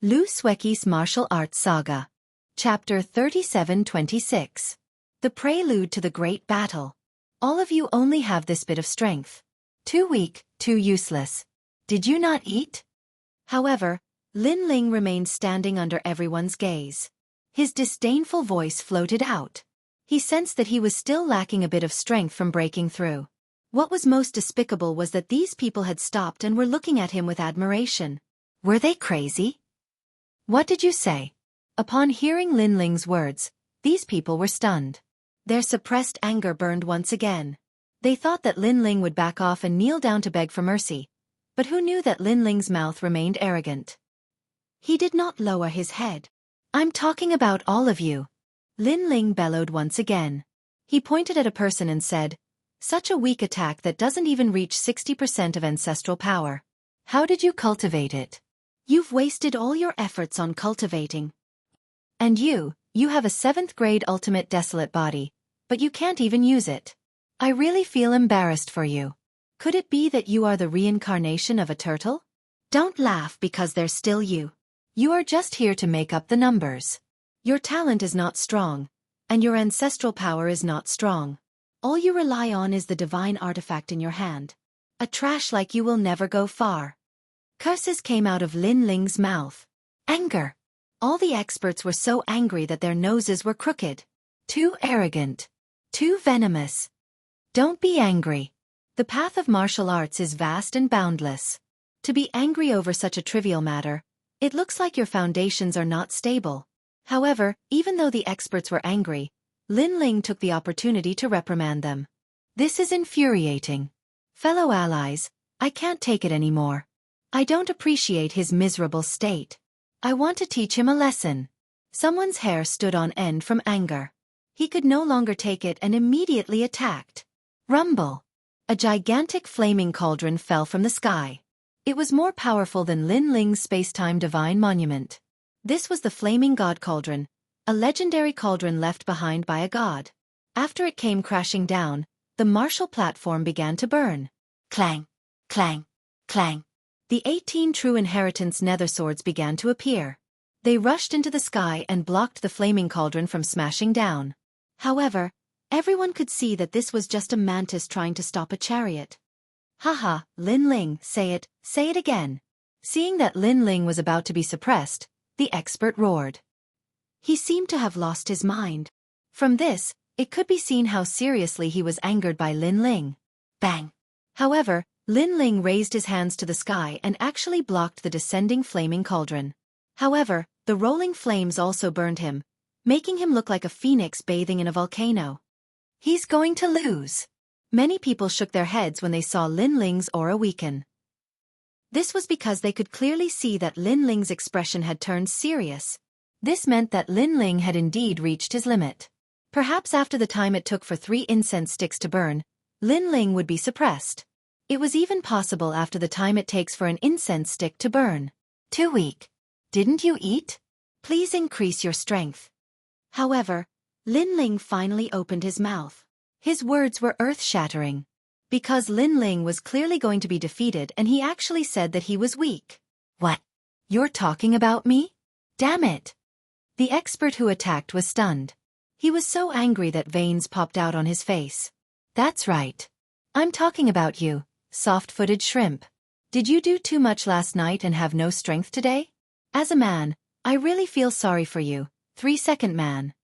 Xueqi's Martial Arts Saga. Chapter 37-26. The Prelude to the Great Battle. All of you only have this bit of strength. Too weak, too useless. Did you not eat? However, Lin Ling remained standing under everyone's gaze. His disdainful voice floated out. He sensed that he was still lacking a bit of strength from breaking through. What was most despicable was that these people had stopped and were looking at him with admiration. Were they crazy? What did you say? Upon hearing Lin Ling's words, these people were stunned. Their suppressed anger burned once again. They thought that Lin Ling would back off and kneel down to beg for mercy, but who knew that Lin Ling's mouth remained arrogant? He did not lower his head. I'm talking about all of you. Lin Ling bellowed once again. He pointed at a person and said, such a weak attack that doesn't even reach 60% of ancestral power. How did you cultivate it? You've wasted all your efforts on cultivating. And you have a 7th grade ultimate desolate body, but you can't even use it. I really feel embarrassed for you. Could it be that you are the reincarnation of a turtle? Don't laugh because they're still you. You are just here to make up the numbers. Your talent is not strong, and your ancestral power is not strong. All you rely on is the divine artifact in your hand. A trash like you will never go far. Curses came out of Lin Ling's mouth. Anger. All the experts were so angry that their noses were crooked. Too arrogant. Too venomous. Don't be angry. The path of martial arts is vast and boundless. To be angry over such a trivial matter, it looks like your foundations are not stable. However, even though the experts were angry, Lin Ling took the opportunity to reprimand them. This is infuriating. Fellow allies, I can't take it anymore. I don't appreciate his miserable state. I want to teach him a lesson. Someone's hair stood on end from anger. He could no longer take it and immediately attacked. Rumble. A gigantic flaming cauldron fell from the sky. It was more powerful than Lin Ling's space-time divine monument. This was the Flaming God Cauldron, a legendary cauldron left behind by a god. After it came crashing down, the martial platform began to burn. Clang, clang, clang. The 18 true inheritance nether swords began to appear. They rushed into the sky and blocked the flaming cauldron from smashing down. However, everyone could see that this was just a mantis trying to stop a chariot. Haha, Lin Ling, say it again. Seeing that Lin Ling was about to be suppressed, the expert roared. He seemed to have lost his mind. From this, it could be seen how seriously he was angered by Lin Ling. Bang! However, Lin Ling raised his hands to the sky and actually blocked the descending flaming cauldron. However, the rolling flames also burned him, making him look like a phoenix bathing in a volcano. He's going to lose. Many people shook their heads when they saw Lin Ling's aura weaken. This was because they could clearly see that Lin Ling's expression had turned serious. This meant that Lin Ling had indeed reached his limit. Perhaps after the time it took for 3 incense sticks to burn, Lin Ling would be suppressed. It was even possible after the time it takes for an incense stick to burn. Too weak. Didn't you eat? Please increase your strength. However, Lin Ling finally opened his mouth. His words were earth-shattering. Because Lin Ling was clearly going to be defeated and he actually said that he was weak. What? You're talking about me? Damn it! The expert who attacked was stunned. He was so angry that veins popped out on his face. That's right. I'm talking about you. Soft-footed shrimp. Did you do too much last night and have no strength today? As a man, I really feel sorry for you, 3-second man.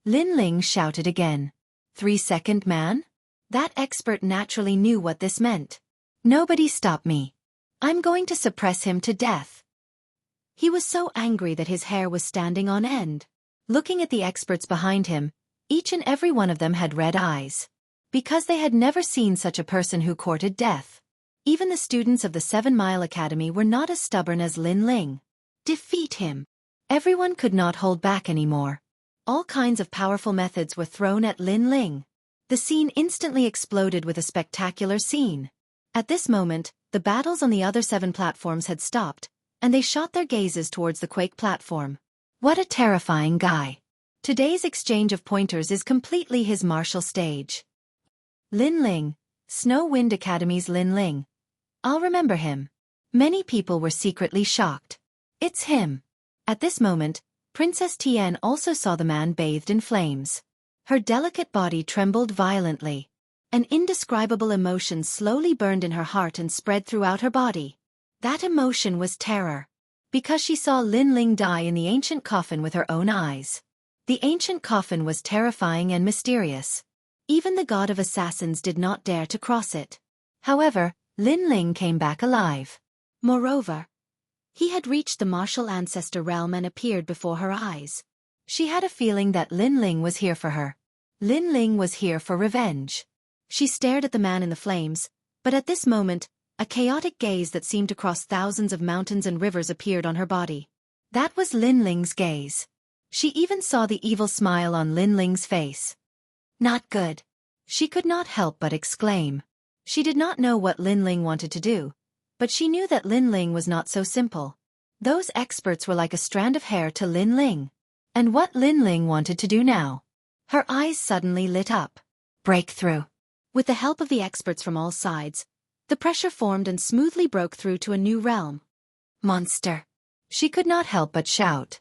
Lin Ling shouted again. 3-second man? That expert naturally knew what this meant. Nobody stop me. I'm going to suppress him to death. He was so angry that his hair was standing on end. Looking at the experts behind him, each and every one of them had red eyes. Because they had never seen such a person who courted death. Even the students of the 7 Mile Academy were not as stubborn as Lin Ling. Defeat him. Everyone could not hold back anymore. All kinds of powerful methods were thrown at Lin Ling. The scene instantly exploded with a spectacular scene. At this moment, the battles on the other 7 platforms had stopped, and they shot their gazes towards the Quake platform. What a terrifying guy. Today's exchange of pointers is completely his martial stage. Lin Ling, Snow Wind Academy's Lin Ling. I'll remember him. Many people were secretly shocked. It's him. At this moment, Princess Tian also saw the man bathed in flames. Her delicate body trembled violently. An indescribable emotion slowly burned in her heart and spread throughout her body. That emotion was terror. Because she saw Lin Ling die in the ancient coffin with her own eyes. The ancient coffin was terrifying and mysterious. Even the god of assassins did not dare to cross it. However, Lin Ling came back alive. Moreover, he had reached the martial ancestor realm and appeared before her eyes. She had a feeling that Lin Ling was here for her. Lin Ling was here for revenge. She stared at the man in the flames, but at this moment, a chaotic gaze that seemed to cross thousands of mountains and rivers appeared on her body. That was Lin Ling's gaze. She even saw the evil smile on Lin Ling's face. Not good. She could not help but exclaim. She did not know what Lin Ling wanted to do, but she knew that Lin Ling was not so simple. Those experts were like a strand of hair to Lin Ling. And what Lin Ling wanted to do now? Her eyes suddenly lit up. Breakthrough. With the help of the experts from all sides, the pressure formed and smoothly broke through to a new realm. Monster. She could not help but shout.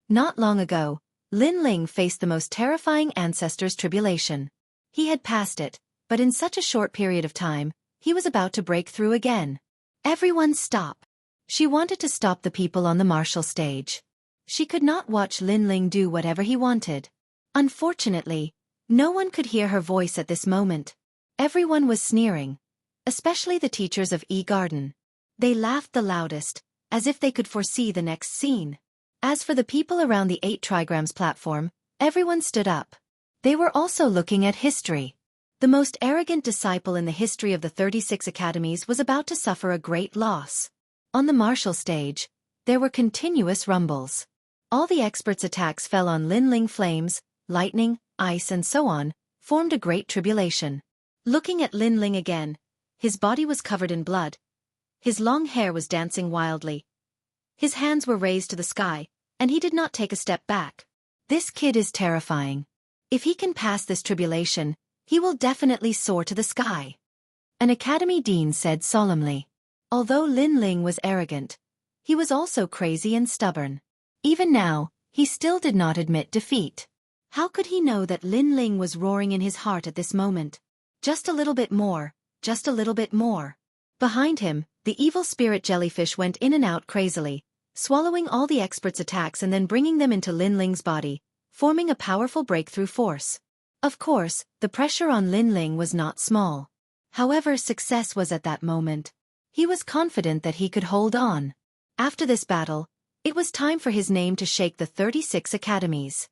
Not long ago, Lin Ling faced the most terrifying ancestor's tribulation. He had passed it, but in such a short period of time, he was about to break through again. Everyone stop. She wanted to stop the people on the martial stage. She could not watch Lin Ling do whatever he wanted. Unfortunately, no one could hear her voice at this moment. Everyone was sneering, especially the teachers of E-Garden. They laughed the loudest, as if they could foresee the next scene. As for the people around the 8 trigrams platform, everyone stood up. They were also looking at history. The most arrogant disciple in the history of the 36 academies was about to suffer a great loss. On the martial stage, there were continuous rumbles. All the experts' attacks fell on Lin Ling. Flames, lightning, ice and so on, formed a great tribulation. Looking at Lin Ling again, his body was covered in blood. His long hair was dancing wildly. His hands were raised to the sky, and he did not take a step back. This kid is terrifying. If he can pass this tribulation, he will definitely soar to the sky. An academy dean said solemnly. Although Lin Ling was arrogant, he was also crazy and stubborn. Even now, he still did not admit defeat. How could he know that Lin Ling was roaring in his heart at this moment? Just a little bit more, just a little bit more. Behind him, the evil spirit jellyfish went in and out crazily, swallowing all the experts' attacks and then bringing them into Lin Ling's body, forming a powerful breakthrough force. Of course, the pressure on Lin Ling was not small. However, success was at that moment. He was confident that he could hold on. After this battle, it was time for his name to shake the 36 academies.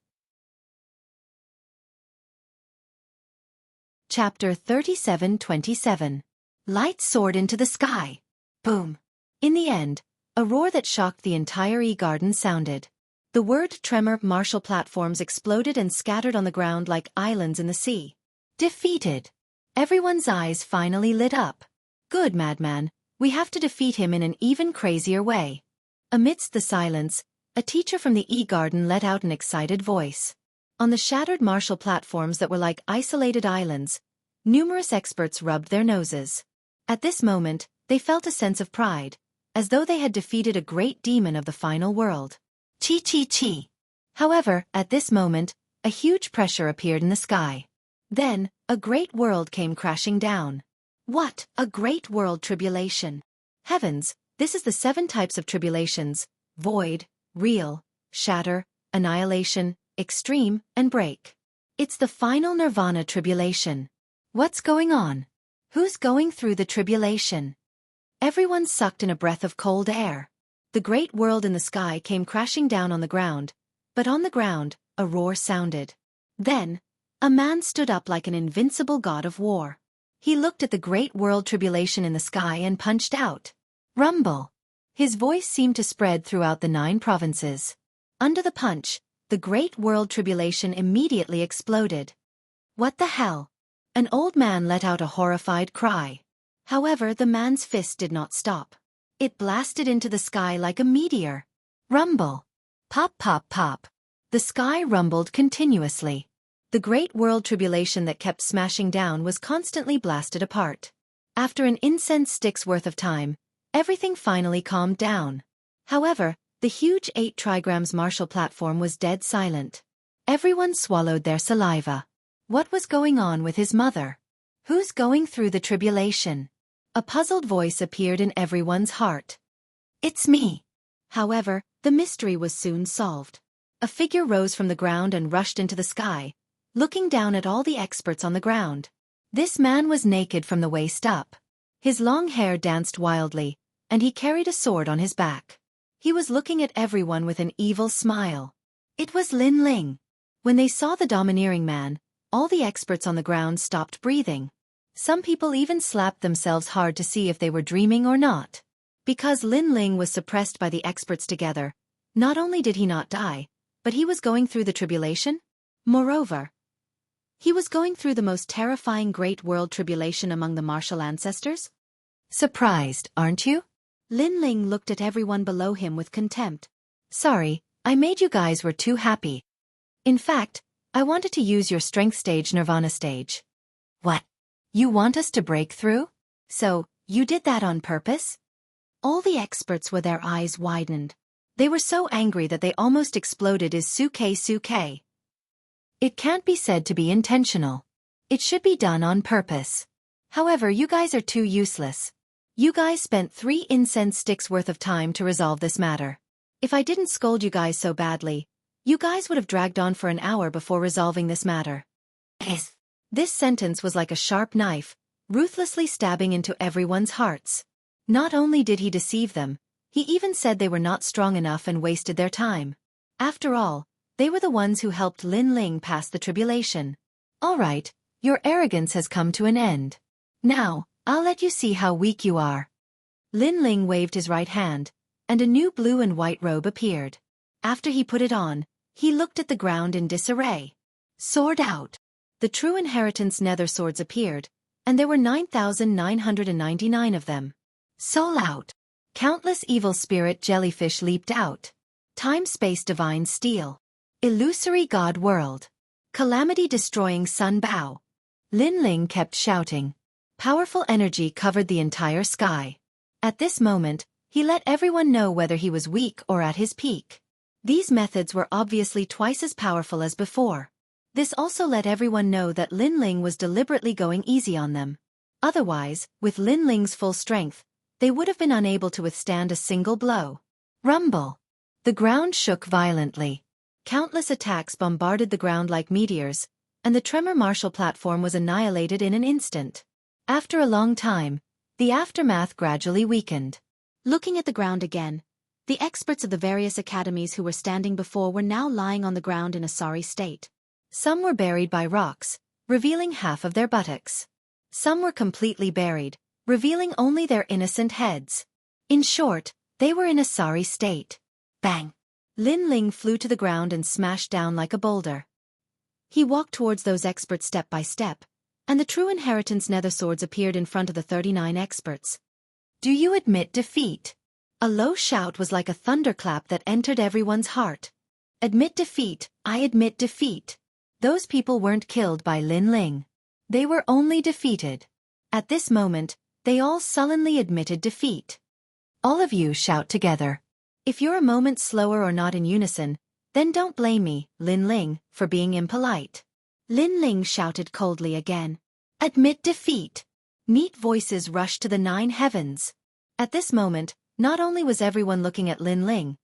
Chapter 37-27. Light soared into the sky. Boom. In the end, a roar that shocked the entire E-Garden sounded. The word tremor martial platforms exploded and scattered on the ground like islands in the sea. Defeated. Everyone's eyes finally lit up. Good, madman. We have to defeat him in an even crazier way. Amidst the silence, a teacher from the E-Garden let out an excited voice. On the shattered martial platforms that were like isolated islands, numerous experts rubbed their noses. At this moment, they felt a sense of pride, as though they had defeated a great demon of the final world. Chi. However, at this moment, a huge pressure appeared in the sky. Then, a great world came crashing down. What, a great world tribulation! Heavens, this is the 7 types of tribulations: void, real, shatter, annihilation, extreme, and break. It's the final nirvana tribulation. What's going on? Who's going through the tribulation? Everyone sucked in a breath of cold air. The great world in the sky came crashing down on the ground, but on the ground, a roar sounded. Then, a man stood up like an invincible god of war. He looked at the great world tribulation in the sky and punched out. Rumble. His voice seemed to spread throughout the 9 provinces. Under the punch, the great world tribulation immediately exploded. What the hell? An old man let out a horrified cry. However, the man's fist did not stop. It blasted into the sky like a meteor. Rumble. Pop pop pop. The sky rumbled continuously. The great world tribulation that kept smashing down was constantly blasted apart. After an incense stick's worth of time, everything finally calmed down. However, The huge 8 trigrams martial platform was dead silent. Everyone swallowed their saliva. What was going on with his mother? Who's going through the tribulation? A puzzled voice appeared in everyone's heart. It's me. However, the mystery was soon solved. A figure rose from the ground and rushed into the sky, looking down at all the experts on the ground. This man was naked from the waist up. His long hair danced wildly, and he carried a sword on his back. He was looking at everyone with an evil smile. It was Lin Ling. When they saw the domineering man, all the experts on the ground stopped breathing. Some people even slapped themselves hard to see if they were dreaming or not. Because Lin Ling was suppressed by the experts together, not only did he not die, but he was going through the tribulation. Moreover, he was going through the most terrifying great world tribulation among the martial ancestors. Surprised, aren't you? Lin Ling looked at everyone below him with contempt. Sorry, I made you guys were too happy. In fact, I wanted to use your strength stage Nirvana stage. What? You want us to break through? So, you did that on purpose? All the experts with their eyes widened. They were so angry that they almost exploded. Is Xueqi. It can't be said to be intentional. It should be done on purpose. However, you guys are too useless. You guys spent 3 incense sticks worth of time to resolve this matter. If I didn't scold you guys so badly, you guys would have dragged on for an hour before resolving this matter. This sentence was like a sharp knife, ruthlessly stabbing into everyone's hearts. Not only did he deceive them, he even said they were not strong enough and wasted their time. After all, they were the ones who helped Lin Ling pass the tribulation. All right, your arrogance has come to an end. Now, I'll let you see how weak you are. Lin Ling waved his right hand, and a new blue and white robe appeared. After he put it on, he looked at the ground in disarray. Sword out. The true inheritance nether swords appeared, and there were 9,999 of them. Soul out. Countless evil spirit jellyfish leaped out. Time-space divine steel. Illusory god world. Calamity-destroying sun bow. Lin Ling kept shouting. Powerful energy covered the entire sky. At this moment, he let everyone know whether he was weak or at his peak. These methods were obviously twice as powerful as before. This also let everyone know that Lin Ling was deliberately going easy on them. Otherwise, with Lin Ling's full strength, they would have been unable to withstand a single blow. Rumble. The ground shook violently. Countless attacks bombarded the ground like meteors, and the tremor martial platform was annihilated in an instant. After a long time, the aftermath gradually weakened. Looking at the ground again, the experts of the various academies who were standing before were now lying on the ground in a sorry state. Some were buried by rocks, revealing half of their buttocks. Some were completely buried, revealing only their innocent heads. In short, they were in a sorry state. Bang! Lin Ling flew to the ground and smashed down like a boulder. He walked towards those experts step by step, and the true inheritance nether swords appeared in front of the 39 experts. Do you admit defeat? A low shout was like a thunderclap that entered everyone's heart. Admit defeat, I admit defeat. Those people weren't killed by Lin Ling. They were only defeated. At this moment, they all sullenly admitted defeat. All of you shout together. If you're a moment slower or not in unison, then don't blame me, Lin Ling, for being impolite. Lin Ling shouted coldly again. Admit defeat. Neat voices rushed to the 9 heavens. At this moment, not only was everyone looking at Lin Ling,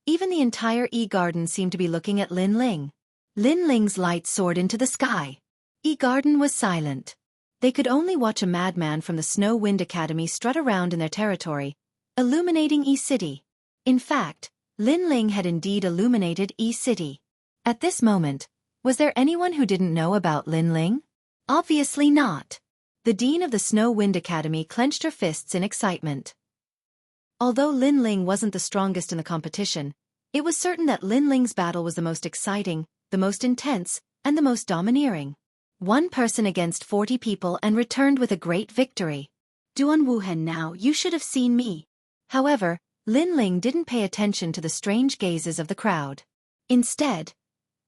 even the entire E-Garden seemed to be looking at Lin Ling. Lin Ling's light soared into the sky. E-Garden was silent. They could only watch a madman from the Snow Wind Academy strut around in their territory, illuminating E-City. In fact, Lin Ling had indeed illuminated E-City. At this moment, was there anyone who didn't know about Lin Ling? Obviously not. The dean of the Snow Wind Academy clenched her fists in excitement. Although Lin Ling wasn't the strongest in the competition, it was certain that Lin Ling's battle was the most exciting, the most intense, and the most domineering. One person against 40 people and returned with a great victory. Duan Wuhen, now you should have seen me. However, Lin Ling didn't pay attention to the strange gazes of the crowd. Instead,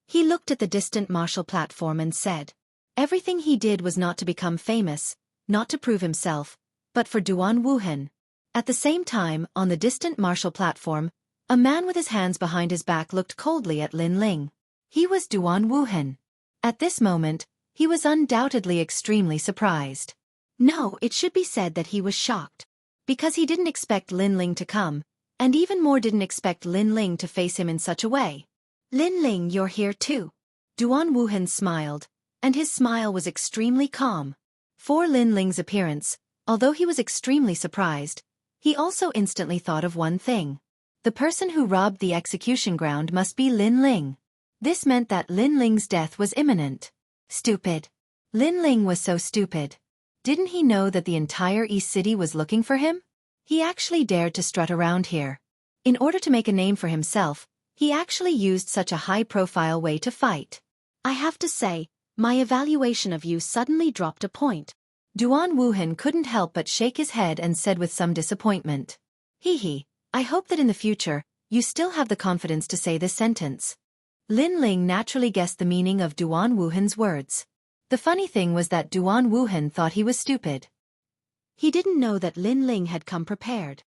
he looked at the distant martial platform and said, everything he did was not to become famous, not to prove himself, but for Duan Wuhen. At the same time, on the distant martial platform, A man with his hands behind his back looked coldly at Lin Ling. He was Duan Wuhan. At this moment, he was undoubtedly extremely surprised. No, it should be said that he was shocked. Because he didn't expect Lin Ling to come, and even more didn't expect Lin Ling to face him in such a way. Lin Ling, you're here too. Duan Wuhan smiled, and his smile was extremely calm. For Lin Ling's appearance, although he was extremely surprised, he also instantly thought of one thing. The person who robbed the execution ground must be Lin Ling. This meant that Lin Ling's death was imminent. Stupid. Lin Ling was so stupid. Didn't he know that the entire East City was looking for him? He actually dared to strut around here. In order to make a name for himself, he actually used such a high-profile way to fight. I have to say, my evaluation of you suddenly dropped a point. Duan Wuhan couldn't help but shake his head and said with some disappointment. Hee, I hope that in the future, you still have the confidence to say this sentence. Lin Ling naturally guessed the meaning of Duan Wuhan's words. The funny thing was that Duan Wuhan thought he was stupid. He didn't know that Lin Ling had come prepared.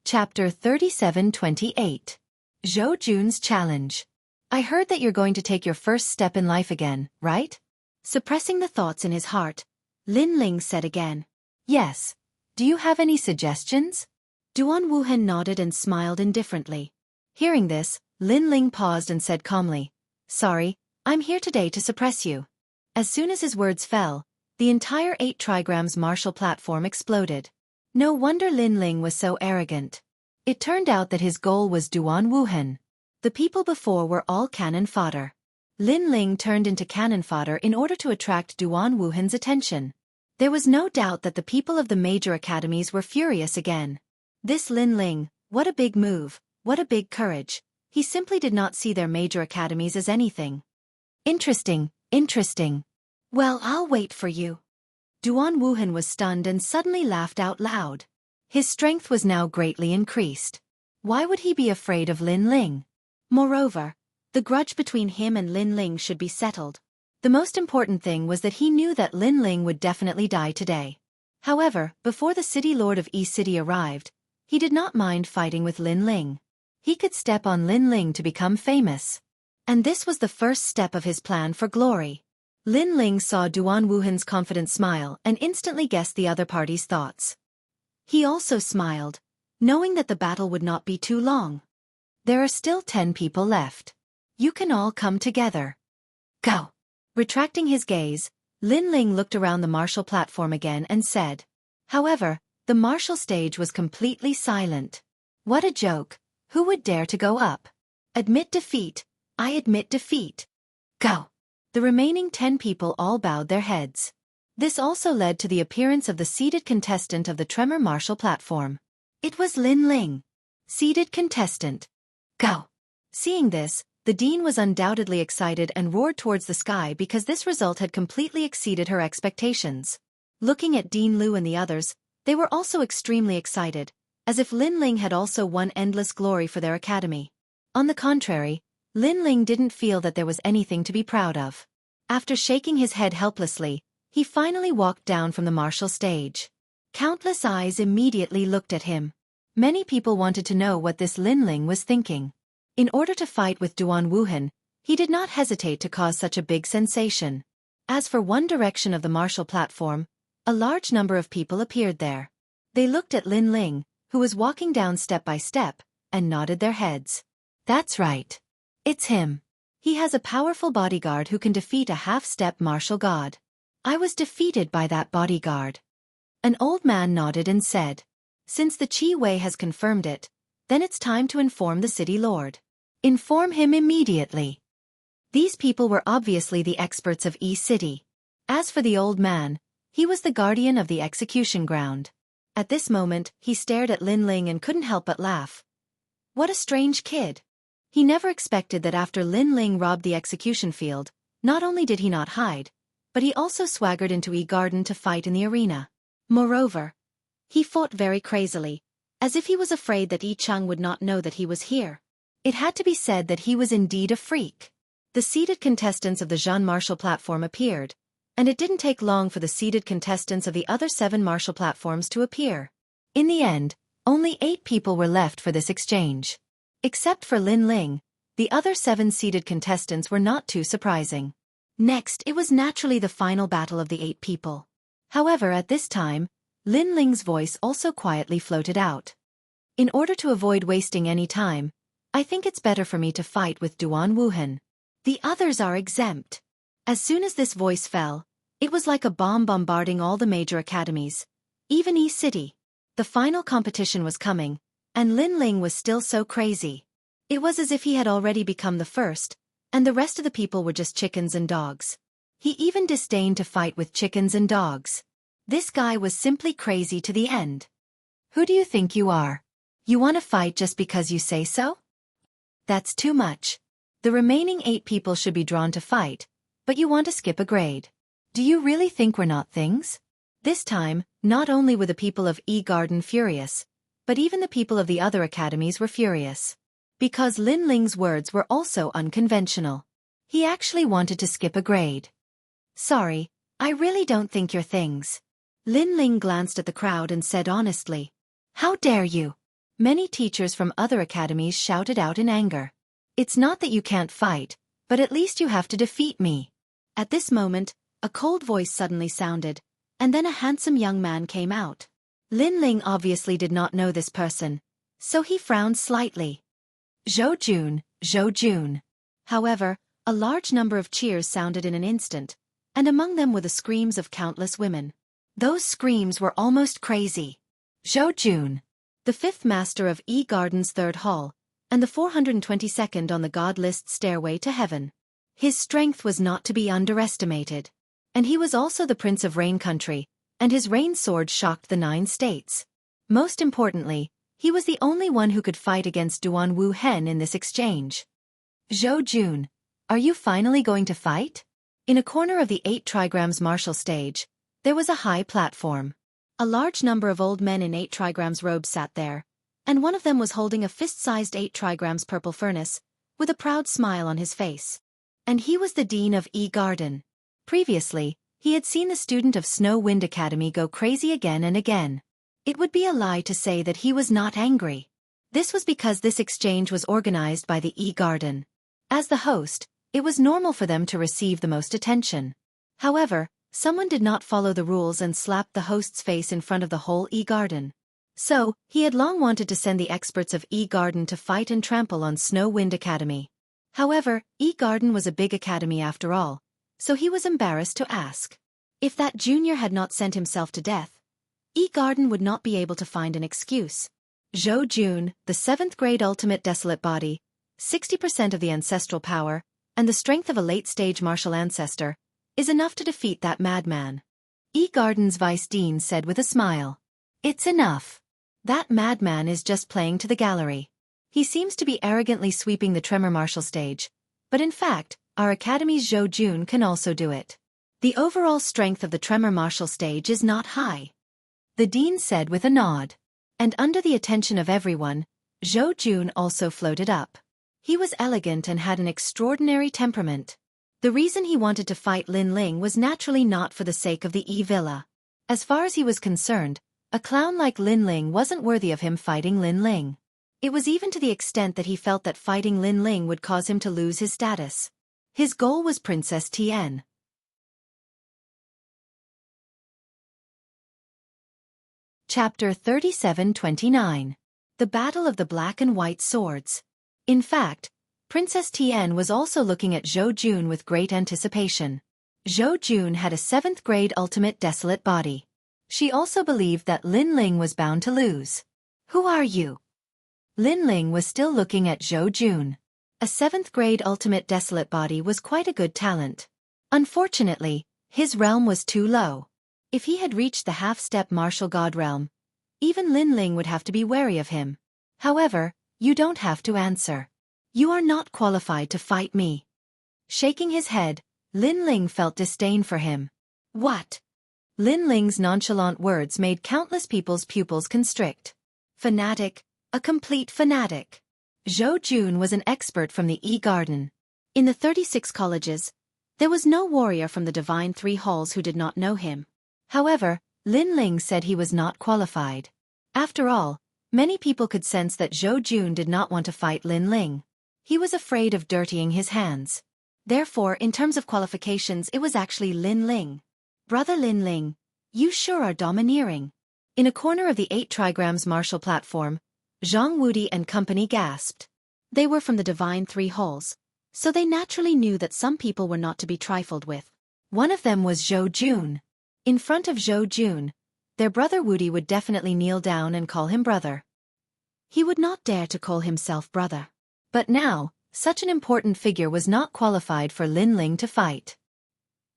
Chapter 37-28. Zhou Jun's Challenge. I heard that you're going to take your first step in life again, right? Suppressing the thoughts in his heart, Lin Ling said again. Yes. Do you have any suggestions? Duan Wuhan nodded and smiled indifferently. Hearing this, Lin Ling paused and said calmly, Sorry, I'm here today to suppress you. As soon as his words fell, the entire 8 trigrams martial platform exploded. No wonder Lin Ling was so arrogant. It turned out that his goal was Duan Wuhan. The people before were all cannon fodder. Lin Ling turned into cannon fodder in order to attract Duan Wuhan's attention. There was no doubt that the people of the major academies were furious again. This Lin Ling, what a big move, what a big courage. He simply did not see their major academies as anything. Interesting. Well, I'll wait for you. Duan Wuhan was stunned and suddenly laughed out loud. His strength was now greatly increased. Why would he be afraid of Lin Ling? Moreover, the grudge between him and Lin Ling should be settled. The most important thing was that he knew that Lin Ling would definitely die today. However, before the city lord of East City arrived, he did not mind fighting with Lin Ling. He could step on Lin Ling to become famous. And this was the first step of his plan for glory. Lin Ling saw Duan Wuhan's confident smile and instantly guessed the other party's thoughts. He also smiled, knowing that the battle would not be too long. There are still 10 people left. You can all come together. Go. Retracting his gaze, Lin Ling looked around the martial platform again and said. However, the martial stage was completely silent. What a joke. Who would dare to go up? Admit defeat. I admit defeat. Go. The remaining 10 people all bowed their heads. This also led to the appearance of the seated contestant of the Tremor martial platform. It was Lin Ling. Seated contestant. Go. Seeing this, the dean was undoubtedly excited and roared towards the sky because this result had completely exceeded her expectations. Looking at Dean Liu and the others, they were also extremely excited, as if Lin Ling had also won endless glory for their academy. On the contrary, Lin Ling didn't feel that there was anything to be proud of. After shaking his head helplessly, he finally walked down from the martial stage. Countless eyes immediately looked at him. Many people wanted to know what this Lin Ling was thinking. In order to fight with Duan Wuhan, he did not hesitate to cause such a big sensation. As for one direction of the martial platform, a large number of people appeared there. They looked at Lin Ling, who was walking down step by step, and nodded their heads. That's right. It's him. He has a powerful bodyguard who can defeat a half-step martial god. I was defeated by that bodyguard. An old man nodded and said, Since the Qi Wei has confirmed it, then it's time to inform the city lord. Inform him immediately. These people were obviously the experts of Yi City. As for the old man, he was the guardian of the execution ground. At this moment, he stared at Lin Ling and couldn't help but laugh. What a strange kid. He never expected that after Lin Ling robbed the execution field, not only did he not hide, but he also swaggered into Yi Garden to fight in the arena. Moreover, he fought very crazily, as if he was afraid that Yi Cheng would not know that he was here. It had to be said that he was indeed a freak. The seated contestants of the Zhan martial platform appeared, and it didn't take long for the seated contestants of the other 7 martial platforms to appear. In the end, only 8 people were left for this exchange. Except for Lin Ling, the other 7 seeded contestants were not too surprising. Next, it was naturally the final battle of the 8 people. However, at this time, Lin Ling's voice also quietly floated out. In order to avoid wasting any time, I think it's better for me to fight with Duan Wuhan. The others are exempt. As soon as this voice fell, it was like a bomb bombarding all the major academies, even Yi City. The final competition was coming, and Lin Ling was still so crazy. It was as if he had already become the first, and the rest of the people were just chickens and dogs. He even disdained to fight with chickens and dogs. This guy was simply crazy to the end. Who do you think you are? You want to fight just because you say so? That's too much. The remaining 8 people should be drawn to fight, but you want to skip a grade. Do you really think we're not things? This time, not only were the people of E Garden furious, but even the people of the other academies were furious. Because Lin Ling's words were also unconventional. He actually wanted to skip a grade. Sorry, I really don't think you're things. Lin Ling glanced at the crowd and said honestly. How dare you? Many teachers from other academies shouted out in anger. It's not that you can't fight, but at least you have to defeat me. At this moment, a cold voice suddenly sounded, and then a handsome young man came out. Lin Ling obviously did not know this person, so he frowned slightly. Zhou Jun, Zhou Jun. However, a large number of cheers sounded in an instant, and among them were the screams of countless women. Those screams were almost crazy. Zhou Jun, the 5th master of E Garden's 3rd hall, and the 422nd on the god list stairway to heaven. His strength was not to be underestimated. And he was also the Prince of Rain Country, and his rain sword shocked the 9 states. Most importantly, he was the only one who could fight against Duan Wu Hen in this exchange. Zhou Jun, are you finally going to fight? In a corner of the 8 trigrams martial stage, there was a high platform. A large number of old men in 8 trigrams robes sat there, and one of them was holding a fist-sized 8 trigrams purple furnace, with a proud smile on his face. And he was the dean of E Garden. Previously, he had seen the student of Snow Wind Academy go crazy again and again. It would be a lie to say that he was not angry. This was because this exchange was organized by the E Garden. As the host, it was normal for them to receive the most attention. However, someone did not follow the rules and slapped the host's face in front of the whole E Garden. So, he had long wanted to send the experts of E Garden to fight and trample on Snow Wind Academy. However, E Garden was a big academy after all, so he was embarrassed to ask. If that junior had not sent himself to death, E Garden would not be able to find an excuse. Zhou Jun, the 7th grade ultimate desolate body, 60% of the ancestral power, and the strength of a late-stage martial ancestor, is enough to defeat that madman. E Garden's vice dean said with a smile. It's enough. That madman is just playing to the gallery. He seems to be arrogantly sweeping the tremor martial stage, but in fact, our academy's Zhou Jun can also do it. The overall strength of the tremor martial stage is not high. The dean said with a nod. And under the attention of everyone, Zhou Jun also floated up. He was elegant and had an extraordinary temperament. The reason he wanted to fight Lin Ling was naturally not for the sake of the E Villa. As far as he was concerned, a clown like Lin Ling wasn't worthy of him fighting Lin Ling. It was even to the extent that he felt that fighting Lin Ling would cause him to lose his status. His goal was Princess Tian. Chapter 37-29. The Battle of the Black and White Swords. In fact, Princess Tian was also looking at Zhou Jun with great anticipation. Zhou Jun had a 7th grade ultimate desolate body. She also believed that Lin Ling was bound to lose. Who are you? Lin Ling was still looking at Zhou Jun. A 7th grade ultimate desolate body was quite a good talent. Unfortunately, his realm was too low. If he had reached the half-step martial god realm, even Lin Ling would have to be wary of him. However, you don't have to answer. You are not qualified to fight me. Shaking his head, Lin Ling felt disdain for him. What? Lin Ling's nonchalant words made countless people's pupils constrict. Fanatic, a complete fanatic. Zhou Jun was an expert from the E Garden. In the 36 colleges, there was no warrior from the Divine 3 halls who did not know him. However, Lin Ling said he was not qualified. After all, many people could sense that Zhou Jun did not want to fight Lin Ling. He was afraid of dirtying his hands. Therefore, in terms of qualifications, it was actually Lin Ling. Brother Lin Ling, you sure are domineering. In a corner of the 8 trigrams martial platform, Zhang Wudi and company gasped. They were from the Divine Three Holes, so they naturally knew that some people were not to be trifled with. One of them was Zhou Jun. In front of Zhou Jun, their brother Wudi would definitely kneel down and call him brother. He would not dare to call himself brother. But now, such an important figure was not qualified for Lin Ling to fight.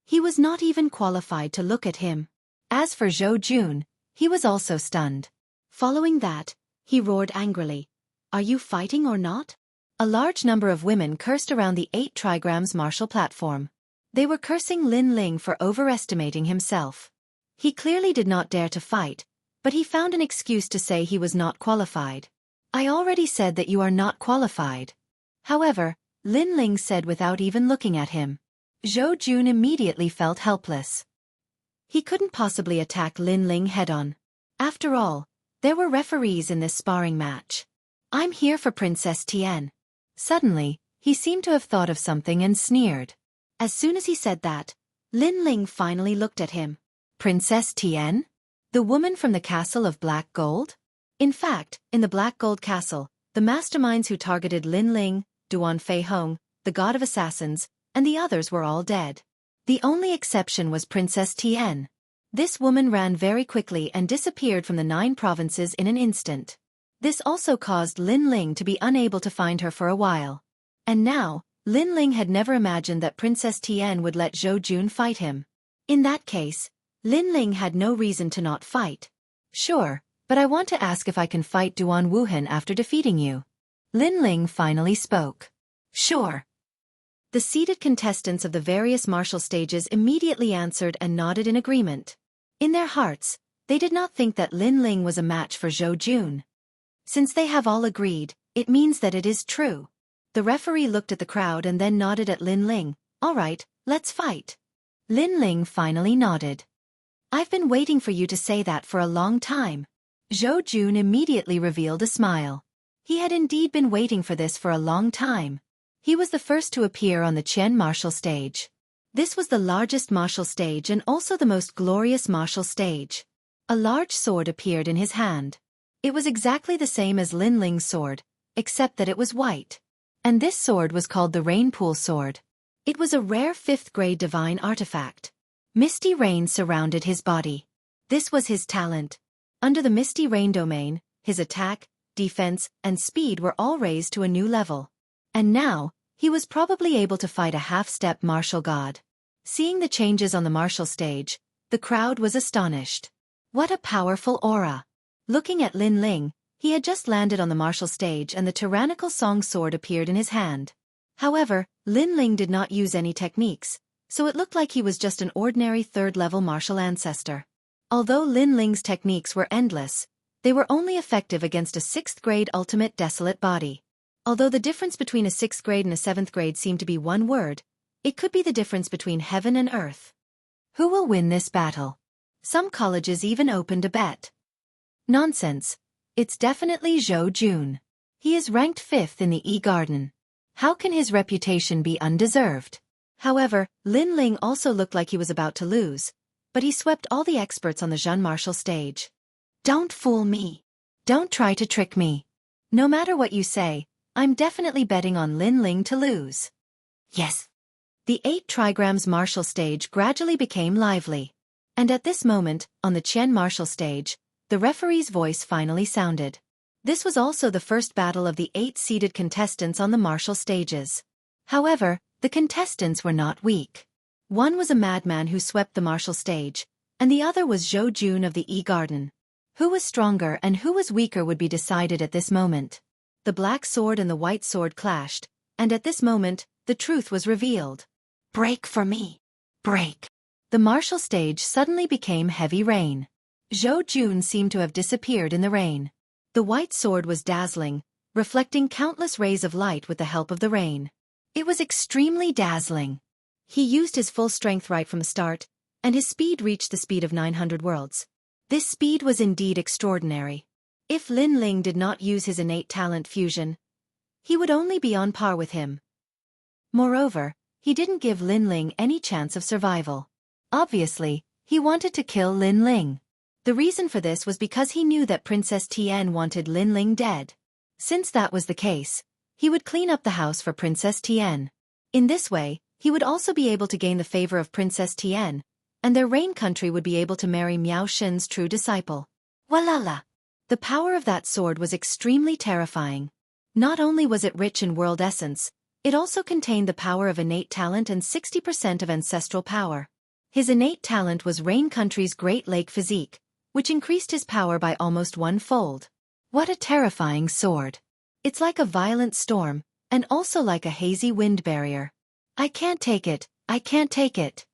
He was not even qualified to look at him. As for Zhou Jun, he was also stunned. Following that, he roared angrily, "Are you fighting or not?" A large number of women cursed around the 8 trigrams martial platform. They were cursing Lin Ling for overestimating himself. He clearly did not dare to fight, but he found an excuse to say he was not qualified. "I already said that you are not qualified." However, Lin Ling said without even looking at him. Zhou Jun immediately felt helpless. He couldn't possibly attack Lin Ling head-on. After all, there were referees in this sparring match. "I'm here for Princess Tian." Suddenly, he seemed to have thought of something and sneered. As soon as he said that, Lin Ling finally looked at him. Princess Tian? The woman from the castle of Black Gold? In fact, in the Black Gold Castle, the masterminds who targeted Lin Ling, Duan Fei Hong, the god of assassins, and the others were all dead. The only exception was Princess Tian. This woman ran very quickly and disappeared from the 9 provinces in an instant. This also caused Lin Ling to be unable to find her for a while. And now, Lin Ling had never imagined that Princess Tian would let Zhou Jun fight him. In that case, Lin Ling had no reason to not fight. "Sure, but I want to ask if I can fight Duan Wuhan after defeating you." Lin Ling finally spoke. "Sure." The seated contestants of the various martial stages immediately answered and nodded in agreement. In their hearts, they did not think that Lin Ling was a match for Zhou Jun. Since they have all agreed, it means that it is true. The referee looked at the crowd and then nodded at Lin Ling. "All right, let's fight." Lin Ling finally nodded. "I've been waiting for you to say that for a long time." Zhou Jun immediately revealed a smile. He had indeed been waiting for this for a long time. He was the first to appear on the Qian martial stage. This was the largest martial stage and also the most glorious martial stage. A large sword appeared in his hand. It was exactly the same as Lin Ling's sword, except that it was white. And this sword was called the Rain Pool Sword. It was a rare 5th-grade divine artifact. Misty rain surrounded his body. This was his talent. Under the Misty Rain domain, his attack, defense, and speed were all raised to a new level. And now, he was probably able to fight a half-step martial god. Seeing the changes on the martial stage, the crowd was astonished. What a powerful aura! Looking at Lin Ling, he had just landed on the martial stage and the tyrannical song sword appeared in his hand. However, Lin Ling did not use any techniques, so it looked like he was just an ordinary 3rd-level martial ancestor. Although Lin Ling's techniques were endless, they were only effective against a 6th-grade ultimate desolate body. Although the difference between a 6th grade and a 7th grade seemed to be one word, it could be the difference between heaven and earth. Who will win this battle? Some colleges even opened a bet. Nonsense. It's definitely Zhou Jun. He is ranked 5th in the E-Garden. How can his reputation be undeserved? However, Lin Ling also looked like he was about to lose, but he swept all the experts on the Zhen martial stage. "Don't fool me. Don't try to trick me. No matter what you say, I'm definitely betting on Lin Ling to lose." Yes. The 8 trigrams martial stage gradually became lively. And at this moment, on the Qian martial stage, the referee's voice finally sounded. This was also the first battle of the 8 seeded contestants on the martial stages. However, the contestants were not weak. One was a madman who swept the martial stage, and the other was Zhou Jun of the E-Garden. Who was stronger and who was weaker would be decided at this moment. The black sword and the white sword clashed, and at this moment, the truth was revealed. "Break for me. Break." The martial stage suddenly became heavy rain. Zhou Jun seemed to have disappeared in the rain. The white sword was dazzling, reflecting countless rays of light with the help of the rain. It was extremely dazzling. He used his full strength right from the start, and his speed reached the speed of 900 worlds. This speed was indeed extraordinary. If Lin Ling did not use his innate talent fusion, he would only be on par with him. Moreover, he didn't give Lin Ling any chance of survival. Obviously, he wanted to kill Lin Ling. The reason for this was because he knew that Princess Tian wanted Lin Ling dead. Since that was the case, he would clean up the house for Princess Tian. In this way, he would also be able to gain the favor of Princess Tian, and their reign country would be able to marry Miao Shen's true disciple. Walala! The power of that sword was extremely terrifying. Not only was it rich in world essence, it also contained the power of innate talent and 60% of ancestral power. His innate talent was Rain Country's Great Lake physique, which increased his power by almost 1-fold. What a terrifying sword. It's like a violent storm, and also like a hazy wind barrier. I can't take it, I can't take it!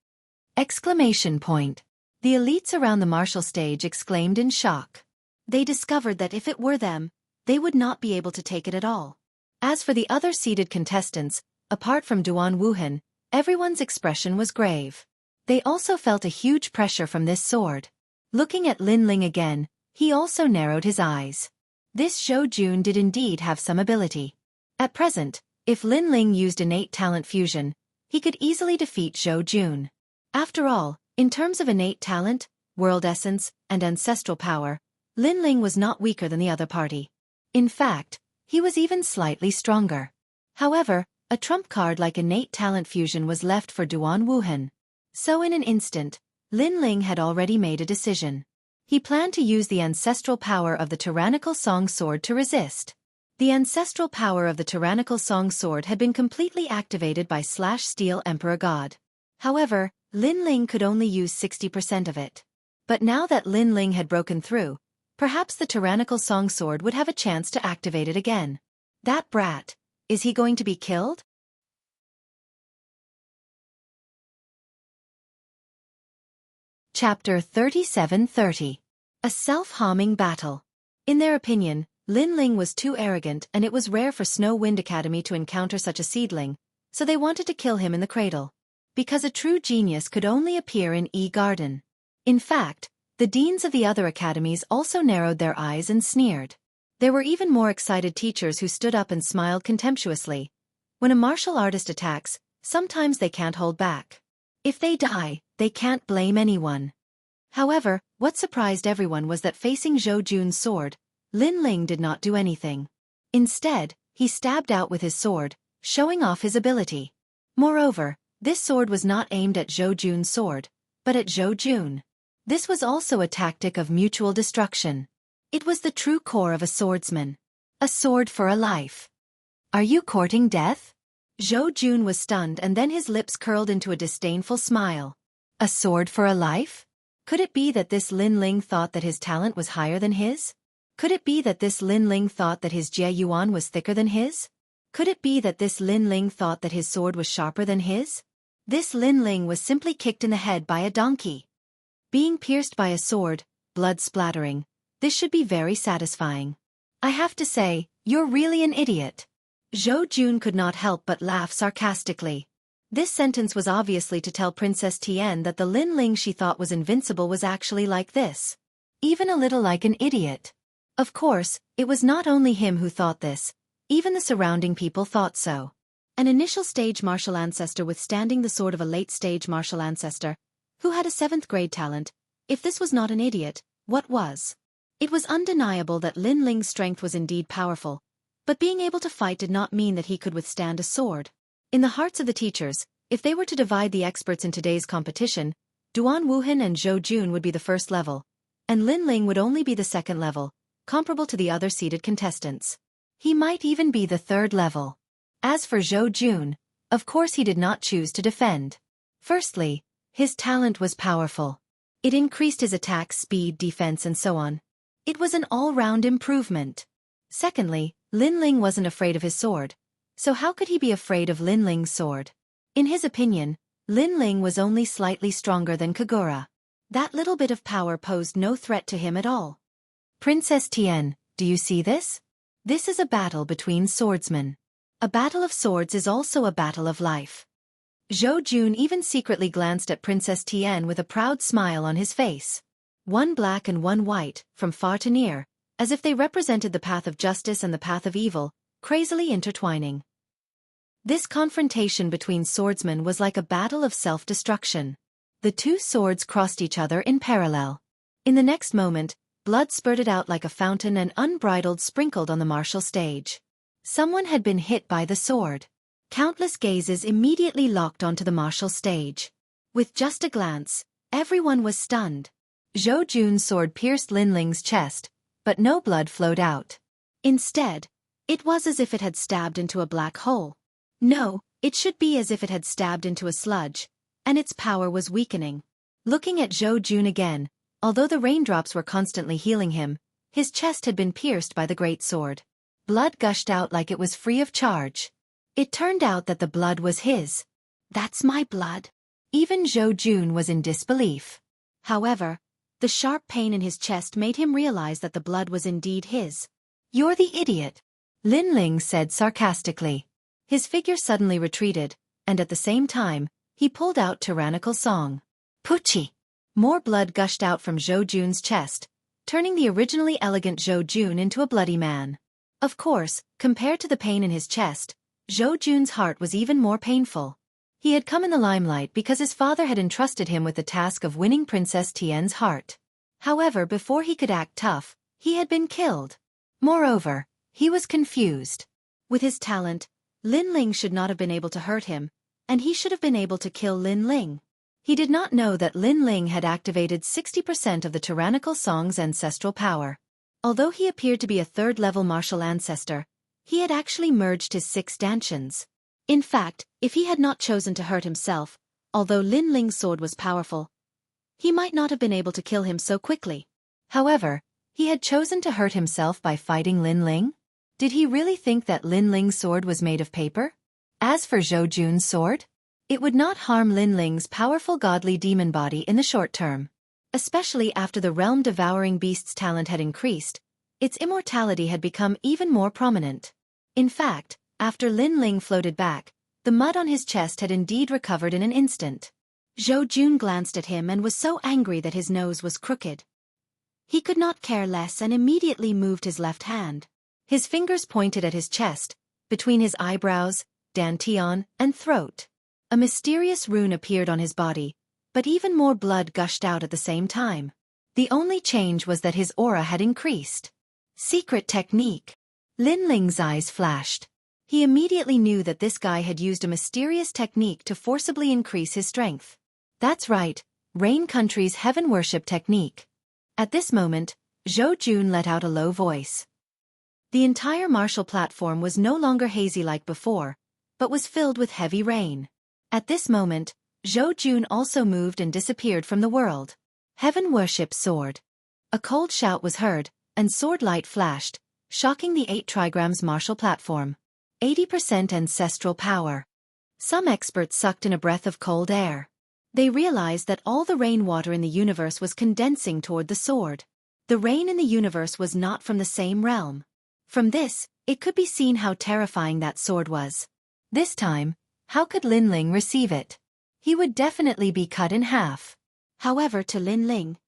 Exclamation point. The elites around the martial stage exclaimed in shock. They discovered that if it were them, they would not be able to take it at all. As for the other seated contestants, apart from Duan Wuhan, everyone's expression was grave. They also felt a huge pressure from this sword. Looking at Lin Ling again, he also narrowed his eyes. This Zhou Jun did indeed have some ability. At present, if Lin Ling used innate talent fusion, he could easily defeat Zhou Jun. After all, in terms of innate talent, world essence, and ancestral power, Lin Ling was not weaker than the other party. In fact, he was even slightly stronger. However, a trump card like innate talent fusion was left for Duan Wuhan. So in an instant, Lin Ling had already made a decision. He planned to use the ancestral power of the tyrannical song sword to resist. The ancestral power of the tyrannical song sword had been completely activated by Steel Emperor God. However, Lin Ling could only use 60% of it. But now that Lin Ling had broken through, perhaps the tyrannical song sword would have a chance to activate it again. That brat, is he going to be killed? Chapter 3730. A self-harming battle. In their opinion, Lin Ling was too arrogant and it was rare for Snow Wind Academy to encounter such a seedling, so they wanted to kill him in the cradle. Because a true genius could only appear in E-Garden. In fact, the deans of the other academies also narrowed their eyes and sneered. There were even more excited teachers who stood up and smiled contemptuously. When a martial artist attacks, sometimes they can't hold back. If they die, they can't blame anyone. However, what surprised everyone was that facing Zhou Jun's sword, Lin Ling did not do anything. Instead, he stabbed out with his sword, showing off his ability. Moreover, this sword was not aimed at Zhou Jun's sword, but at Zhou Jun. This was also a tactic of mutual destruction. It was the true core of a swordsman. A sword for a life. Are you courting death? Zhou Jun was stunned and then his lips curled into a disdainful smile. A sword for a life? Could it be that this Lin Ling thought that his talent was higher than his? Could it be that this Lin Ling thought that his Jie Yuan was thicker than his? Could it be that this Lin Ling thought that his sword was sharper than his? This Lin Ling was simply kicked in the head by a donkey. Being pierced by a sword, blood splattering, this should be very satisfying. I have to say, you're really an idiot. Zhou Jun could not help but laugh sarcastically. This sentence was obviously to tell Princess Tian that the Lin Ling she thought was invincible was actually like this. Even a little like an idiot. Of course, it was not only him who thought this, even the surrounding people thought so. An initial stage martial ancestor withstanding the sword of a late stage martial ancestor, who had a 7th grade talent, if this was not an idiot, what was? It was undeniable that Lin Ling's strength was indeed powerful, but being able to fight did not mean that he could withstand a sword. In the hearts of the teachers, if they were to divide the experts in today's competition, Duan Wuhan and Zhou Jun would be the first level, and Lin Ling would only be the second level, comparable to the other seeded contestants. He might even be the third level. As for Zhou Jun, of course he did not choose to defend. Firstly, his talent was powerful. It increased his attack speed, defense and so on. It was an all-round improvement. Secondly, Lin Ling wasn't afraid of his sword, so how could he be afraid of Lin Ling's sword? In his opinion, Lin Ling was only slightly stronger than Kagura. That little bit of power posed no threat to him at all. Princess Tian, do you see this? This is a battle between swordsmen. A battle of swords is also a battle of life. Zhou Jun even secretly glanced at Princess Tian with a proud smile on his face. One black and one white, from far to near, as if they represented the path of justice and the path of evil, crazily intertwining. This confrontation between swordsmen was like a battle of self-destruction. The two swords crossed each other in parallel. In the next moment, blood spurted out like a fountain and unbridled sprinkled on the martial stage. Someone had been hit by the sword. Countless gazes immediately locked onto the martial stage. With just a glance, everyone was stunned. Zhou Jun's sword pierced Lin Ling's chest, but no blood flowed out. Instead, it was as if it had stabbed into a black hole. No, it should be as if it had stabbed into a sludge, and its power was weakening. Looking at Zhou Jun again, although the raindrops were constantly healing him, his chest had been pierced by the great sword. Blood gushed out like it was free of charge. It turned out that the blood was his. That's my blood. Even Zhou Jun was in disbelief. However, the sharp pain in his chest made him realize that the blood was indeed his. You're the idiot, Lin Ling said sarcastically. His figure suddenly retreated, and at the same time, he pulled out tyrannical song. Pucci! More blood gushed out from Zhou Jun's chest, turning the originally elegant Zhou Jun into a bloody man. Of course, compared to the pain in his chest, Zhou Jun's heart was even more painful. He had come in the limelight because his father had entrusted him with the task of winning Princess Tian's heart. However, before he could act tough, he had been killed. Moreover, he was confused. With his talent, Lin Ling should not have been able to hurt him, and he should have been able to kill Lin Ling. He did not know that Lin Ling had activated 60% of the tyrannical song's ancestral power. Although he appeared to be a third-level martial ancestor, he had actually merged his 6 dantians. In fact, if he had not chosen to hurt himself, although Lin Ling's sword was powerful, he might not have been able to kill him so quickly. However, he had chosen to hurt himself by fighting Lin Ling? Did he really think that Lin Ling's sword was made of paper? As for Zhou Jun's sword, it would not harm Lin Ling's powerful godly demon body in the short term. Especially after the realm-devouring beast's talent had increased, its immortality had become even more prominent. In fact, after Lin Ling floated back, the mud on his chest had indeed recovered in an instant. Zhou Jun glanced at him and was so angry that his nose was crooked. He could not care less and immediately moved his left hand. His fingers pointed at his chest, between his eyebrows, dantian, and throat. A mysterious rune appeared on his body, but even more blood gushed out at the same time. The only change was that his aura had increased. Secret technique. Lin Ling's eyes flashed. He immediately knew that this guy had used a mysterious technique to forcibly increase his strength. That's right, Rain Country's heaven worship technique. At this moment, Zhou Jun let out a low voice. The entire martial platform was no longer hazy like before, but was filled with heavy rain. At this moment, Zhou Jun also moved and disappeared from the world. Heaven worship sword. A cold shout was heard, and sword light flashed, shocking the 8 trigrams martial platform. 80% ancestral power. Some experts sucked in a breath of cold air. They realized that all the rainwater in the universe was condensing toward the sword. The rain in the universe was not from the same realm. From this, it could be seen how terrifying that sword was. This time, how could Lin Ling receive it? He would definitely be cut in half. However, to Lin Ling,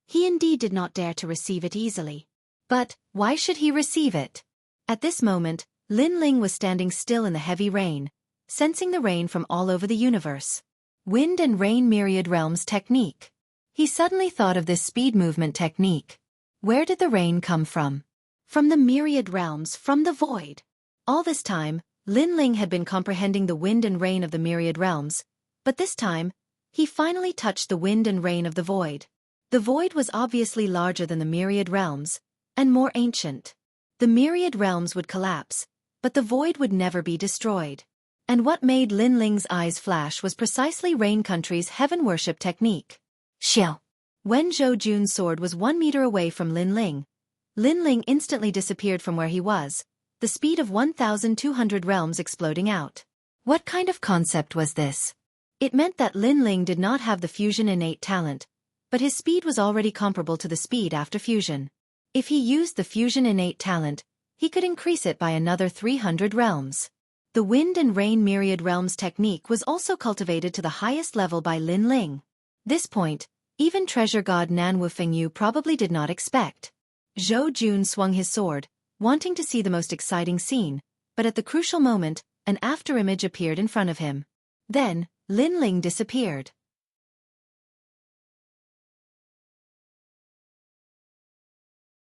he indeed did not dare to receive it easily. But, why should he receive it? At this moment, Lin Ling was standing still in the heavy rain, sensing the rain from all over the universe. Wind and rain myriad realms technique. He suddenly thought of this speed movement technique. Where did the rain come from? From the myriad realms, from the void. All this time, Lin Ling had been comprehending the wind and rain of the myriad realms, but this time, he finally touched the wind and rain of the void. The void was obviously larger than the myriad realms, and more ancient. The myriad realms would collapse, but the void would never be destroyed. And what made Lin Ling's eyes flash was precisely Rain Country's heaven worship technique. Xiao. When Zhou Jun's sword was 1 meter away from Lin Ling instantly disappeared from where he was, the speed of 1,200 realms exploding out. What kind of concept was this? It meant that Lin Ling did not have the fusion innate talent, but his speed was already comparable to the speed after fusion. If he used the fusion innate talent, he could increase it by another 300 realms. The wind and rain myriad realms technique was also cultivated to the highest level by Lin Ling. This point, even treasure god Nan Wufengyu probably did not expect. Zhou Jun swung his sword, wanting to see the most exciting scene, but at the crucial moment, an afterimage appeared in front of him. Then, Lin Ling disappeared.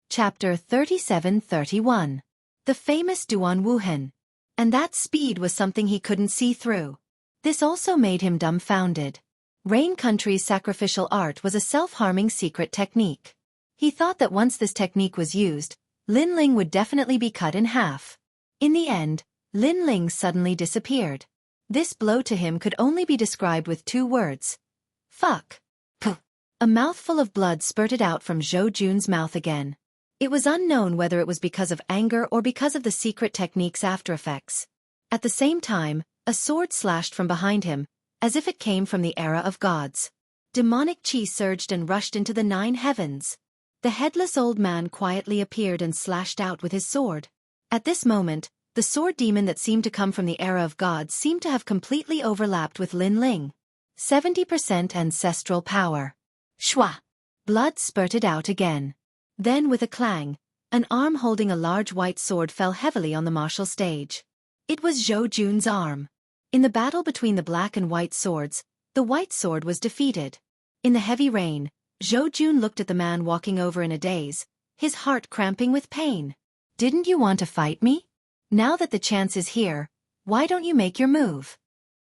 Chapter 37-31. The famous Duan Wuhan. And that speed was something he couldn't see through. This also made him dumbfounded. Rain Country's sacrificial art was a self-harming secret technique. He thought that once this technique was used, Lin Ling would definitely be cut in half. In the end, Lin Ling suddenly disappeared. This blow to him could only be described with 2 words. Fuck. Puh. A mouthful of blood spurted out from Zhou Jun's mouth again. It was unknown whether it was because of anger or because of the secret technique's aftereffects. At the same time, a sword slashed from behind him, as if it came from the era of gods. Demonic chi surged and rushed into the 9 heavens. The headless old man quietly appeared and slashed out with his sword. At this moment, the sword demon that seemed to come from the era of gods seemed to have completely overlapped with Lin Ling. 70% ancestral power. Shwa! Blood spurted out again. Then with a clang, an arm holding a large white sword fell heavily on the martial stage. It was Zhou Jun's arm. In the battle between the black and white swords, the white sword was defeated. In the heavy rain, Zhou Jun looked at the man walking over in a daze, his heart cramping with pain. Didn't you want to fight me? Now that the chance is here, why don't you make your move?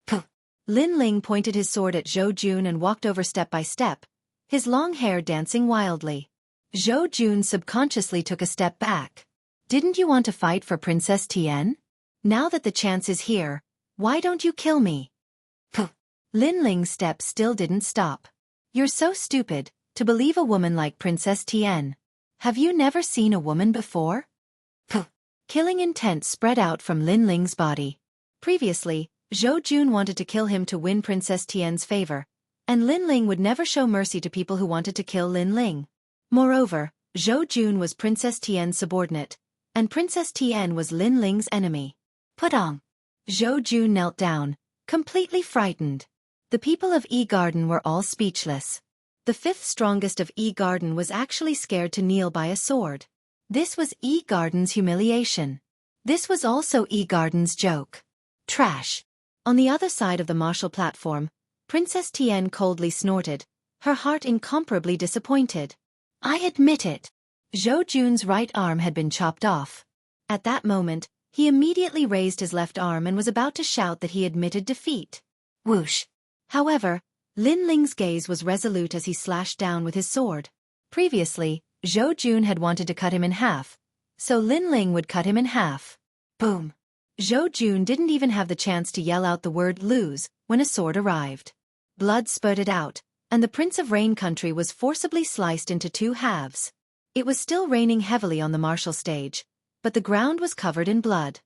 Puh. Lin Ling pointed his sword at Zhou Jun and walked over step by step, his long hair dancing wildly. Zhou Jun subconsciously took a step back. Didn't you want to fight for Princess Tian? Now that the chance is here, why don't you kill me? Puh. Lin Ling's step still didn't stop. You're so stupid, to believe a woman like Princess Tian. Have you never seen a woman before? Puh. Killing intent spread out from Lin Ling's body. Previously, Zhou Jun wanted to kill him to win Princess Tian's favor, and Lin Ling would never show mercy to people who wanted to kill Lin Ling. Moreover, Zhou Jun was Princess Tian's subordinate, and Princess Tian was Lin Ling's enemy. Putong. Zhou Jun knelt down, completely frightened. The people of Yi Garden were all speechless. The 5th strongest of Yi Garden was actually scared to kneel by a sword. This was Yi Garden's humiliation. This was also Yi Garden's joke. Trash. On the other side of the martial platform, Princess Tian coldly snorted, her heart incomparably disappointed. I admit it. Zhou Jun's right arm had been chopped off. At that moment, he immediately raised his left arm and was about to shout that he admitted defeat. Whoosh. However, Lin Ling's gaze was resolute as he slashed down with his sword. Previously, Zhou Jun had wanted to cut him in half, so Lin Ling would cut him in half. Boom. Zhou Jun didn't even have the chance to yell out the word lose when a sword arrived. Blood spurted out, and the Prince of Rain Country was forcibly sliced into 2 halves. It was still raining heavily on the martial stage, but the ground was covered in blood.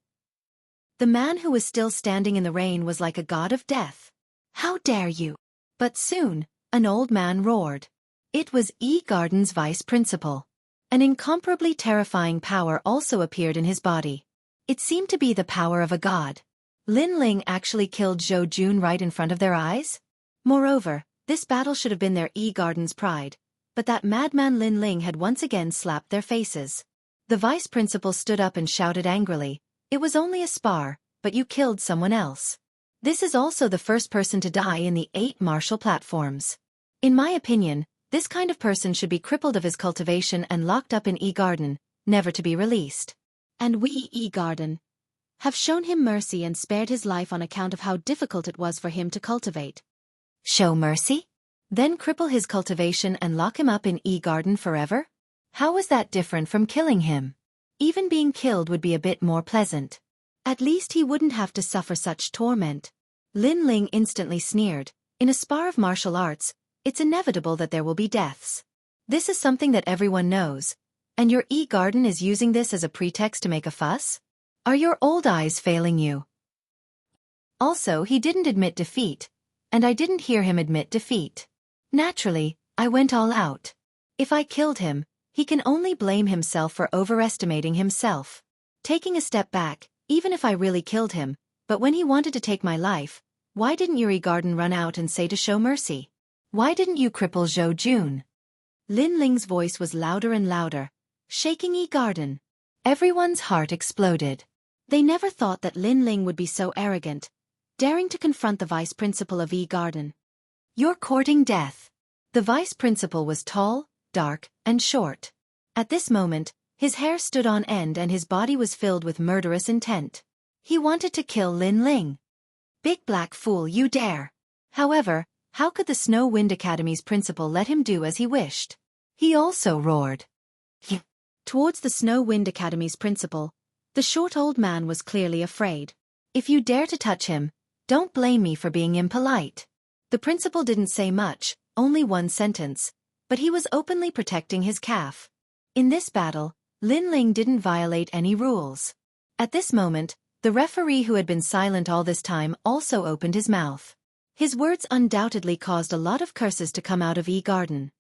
The man who was still standing in the rain was like a god of death. How dare you? But soon, an old man roared. It was Yi Garden's vice principal. An incomparably terrifying power also appeared in his body. It seemed to be the power of a god. Lin Ling actually killed Zhou Jun right in front of their eyes. Moreover, this battle should have been their Yi Garden's pride, but that madman Lin Ling had once again slapped their faces. The vice principal stood up and shouted angrily, "It was only a spar, but you killed someone else." This is also the first person to die in the 8 martial platforms. In my opinion, this kind of person should be crippled of his cultivation and locked up in Yi Garden, never to be released. And we, Yi Garden, have shown him mercy and spared his life on account of how difficult it was for him to cultivate. Show mercy? Then cripple his cultivation and lock him up in Yi Garden forever? How was that different from killing him? Even being killed would be a bit more pleasant. At least he wouldn't have to suffer such torment. Lin Ling instantly sneered. In a spar of martial arts, it's inevitable that there will be deaths. This is something that everyone knows. And your Yi Garden is using this as a pretext to make a fuss? Are your old eyes failing you? Also, he didn't admit defeat, and I didn't hear him admit defeat. Naturally, I went all out. If I killed him, he can only blame himself for overestimating himself. Taking a step back, even if I really killed him, but when he wanted to take my life, why didn't your Yi Garden run out and say to show mercy? Why didn't you cripple Zhou Jun? Lin Ling's voice was louder and louder, Shaking garden. Everyone's heart exploded. They never thought that Lin Ling would be so arrogant, daring to confront the vice principal of garden. You're courting death. The vice principal was tall, dark, and short. At this moment, his hair stood on end and his body was filled with murderous intent. He wanted to kill Lin Ling. Big black fool, you dare! However, how could the Snow Wind Academy's principal let him do as he wished? He also roared. Towards the Snow Wind Academy's principal, the short old man was clearly afraid. If you dare to touch him, don't blame me for being impolite. The principal didn't say much, only one sentence, but he was openly protecting his calf. In this battle, Lin Ling didn't violate any rules. At this moment, the referee who had been silent all this time also opened his mouth. His words undoubtedly caused a lot of curses to come out of garden.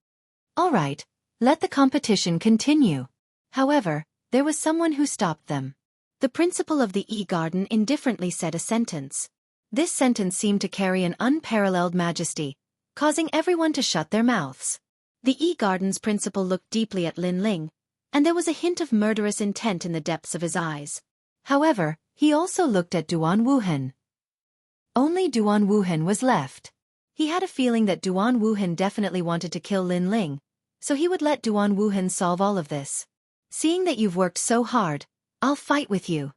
All right, let the competition continue. However, there was someone who stopped them. The principal of the garden indifferently said a sentence. This sentence seemed to carry an unparalleled majesty, causing everyone to shut their mouths. The garden's principal looked deeply at Lin Ling, and there was a hint of murderous intent in the depths of his eyes. However, he also looked at Duan Wuhan. Only Duan Wuhan was left. He had a feeling that Duan Wuhan definitely wanted to kill Lin Ling, so he would let Duan Wuhan solve all of this. Seeing that you've worked so hard, I'll fight with you.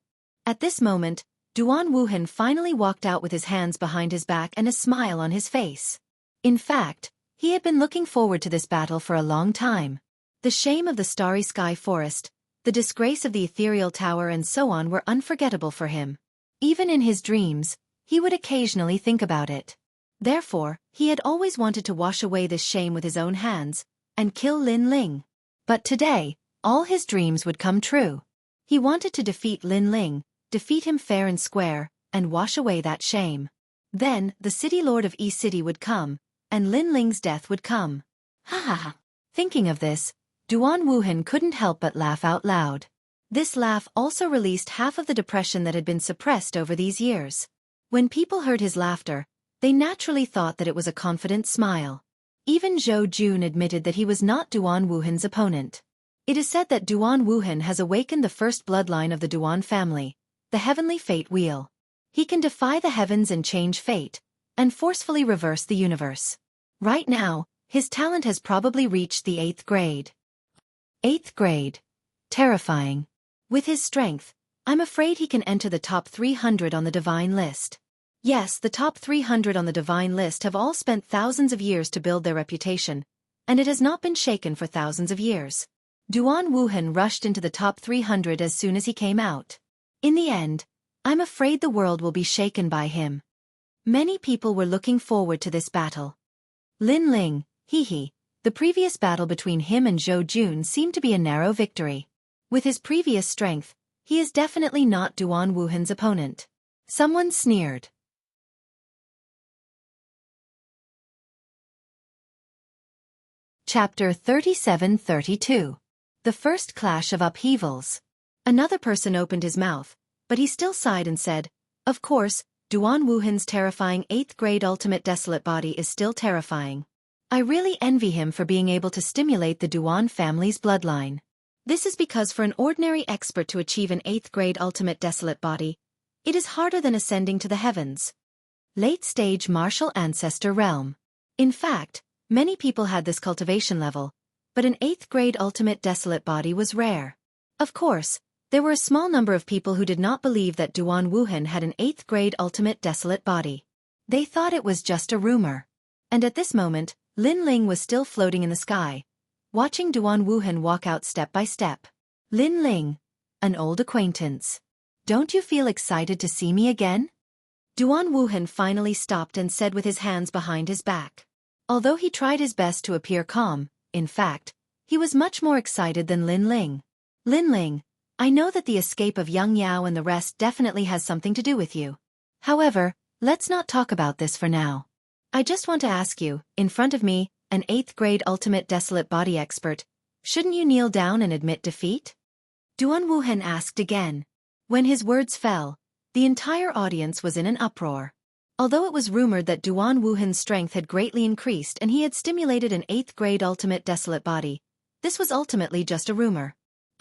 At this moment, Duan Wuhan finally walked out with his hands behind his back and a smile on his face. In fact, he had been looking forward to this battle for a long time. The shame of the Starry Sky Forest, the disgrace of the Ethereal Tower and so on were unforgettable for him. Even in his dreams, he would occasionally think about it. Therefore, he had always wanted to wash away this shame with his own hands, and kill Lin Ling. But today, all his dreams would come true. He wanted to defeat Lin Ling, defeat him fair and square, and wash away that shame. Then, the City Lord of City would come, and Lin Ling's death would come. Ha ha ha. Thinking of this, Duan Wuhan couldn't help but laugh out loud. This laugh also released half of the depression that had been suppressed over these years. When people heard his laughter, they naturally thought that it was a confident smile. Even Zhou Jun admitted that he was not Duan Wuhan's opponent. It is said that Duan Wuhan has awakened the first bloodline of the Duan family, the heavenly fate wheel. He can defy the heavens and change fate, and forcefully reverse the universe. Right now, his talent has probably reached the 8th grade. 8th grade. Terrifying. With his strength, I'm afraid he can enter the top 300 on the divine list. Yes, the top 300 on the divine list have all spent thousands of years to build their reputation, and it has not been shaken for thousands of years. Duan Wuhan rushed into the top 300 as soon as he came out. In the end, I'm afraid the world will be shaken by him. Many people were looking forward to this battle. Lin Ling, the previous battle between him and Zhou Jun seemed to be a narrow victory. With his previous strength, he is definitely not Duan Wuhan's opponent. Someone sneered. Chapter 37-32. The First Clash of Upheavals. Another person opened his mouth, but he still sighed and said, of course, Duan Wuhan's terrifying 8th grade ultimate desolate body is still terrifying. I really envy him for being able to stimulate the Duan family's bloodline. This is because for an ordinary expert to achieve an 8th grade ultimate desolate body, it is harder than ascending to the heavens. Late stage martial ancestor realm. In fact, many people had this cultivation level, but an 8th grade ultimate desolate body was rare. Of course, there were a small number of people who did not believe that Duan Wuhan had an 8th grade ultimate desolate body. They thought it was just a rumor. And at this moment, Lin Ling was still floating in the sky, watching Duan Wuhan walk out step by step. Lin Ling, an old acquaintance. Don't you feel excited to see me again? Duan Wuhan finally stopped and said with his hands behind his back. Although he tried his best to appear calm, in fact, he was much more excited than Lin Ling. Lin Ling, I know that the escape of Yang Yao and the rest definitely has something to do with you. However, let's not talk about this for now. I just want to ask you, in front of me, an 8th grade ultimate desolate body expert, shouldn't you kneel down and admit defeat? Duan Wuhan asked again. When his words fell, the entire audience was in an uproar. Although it was rumored that Duan Wuhan's strength had greatly increased and he had stimulated an 8th grade ultimate desolate body, this was ultimately just a rumor.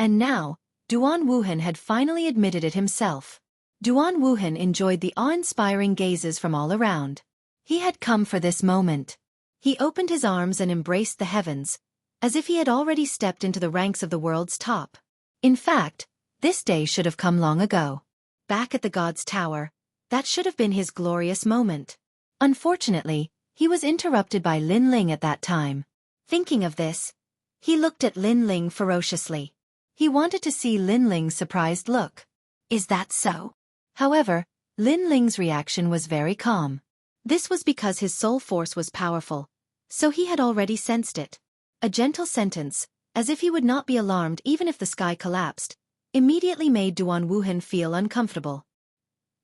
And now, Duan Wuhan had finally admitted it himself. Duan Wuhan enjoyed the awe-inspiring gazes from all around. He had come for this moment. He opened his arms and embraced the heavens, as if he had already stepped into the ranks of the world's top. In fact, this day should have come long ago. Back at the God's Tower, that should have been his glorious moment. Unfortunately, he was interrupted by Lin Ling at that time. Thinking of this, he looked at Lin Ling ferociously. He wanted to see Lin Ling's surprised look. Is that so? However, Lin Ling's reaction was very calm. This was because his soul force was powerful, so he had already sensed it. A gentle sentence, as if he would not be alarmed even if the sky collapsed, immediately made Duan Wuhan feel uncomfortable.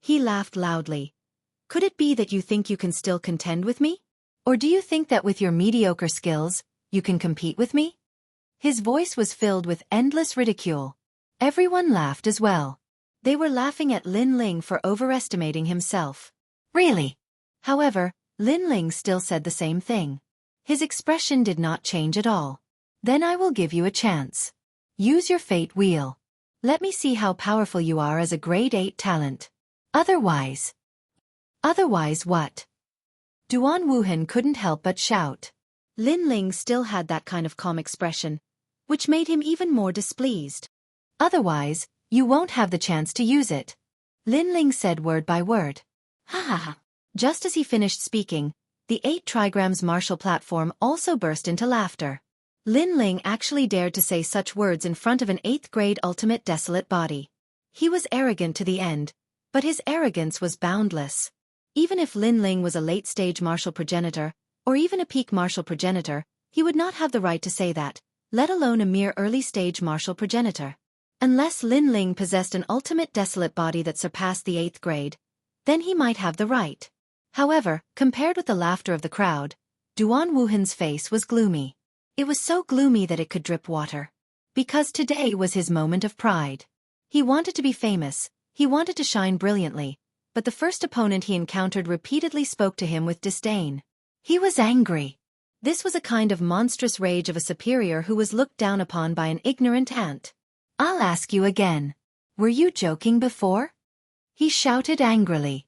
He laughed loudly. Could it be that you think you can still contend with me? Or do you think that with your mediocre skills, you can compete with me? His voice was filled with endless ridicule. Everyone laughed as well. They were laughing at Lin Ling for overestimating himself. Really? However, Lin Ling still said the same thing. His expression did not change at all. Then I will give you a chance. Use your fate wheel. Let me see how powerful you are as a grade 8 talent. Otherwise what? Duan Wuhan couldn't help but shout. Lin Ling still had that kind of calm expression, which made him even more displeased. Otherwise, you won't have the chance to use it. Lin Ling said word by word. Ha ha ha. Just as he finished speaking, the 8 trigrams martial platform also burst into laughter. Lin Ling actually dared to say such words in front of an 8th grade ultimate desolate body. He was arrogant to the end, but his arrogance was boundless. Even if Lin Ling was a late-stage martial progenitor, or even a peak martial progenitor, he would not have the right to say that, let alone a mere early-stage martial progenitor. Unless Lin Ling possessed an ultimate desolate body that surpassed the 8th grade, then he might have the right. However, compared with the laughter of the crowd, Duan Wuhan's face was gloomy. It was so gloomy that it could drip water. Because today was his moment of pride. He wanted to be famous, he wanted to shine brilliantly, but the first opponent he encountered repeatedly spoke to him with disdain. He was angry. This was a kind of monstrous rage of a superior who was looked down upon by an ignorant ant. I'll ask you again. Were you joking before? He shouted angrily.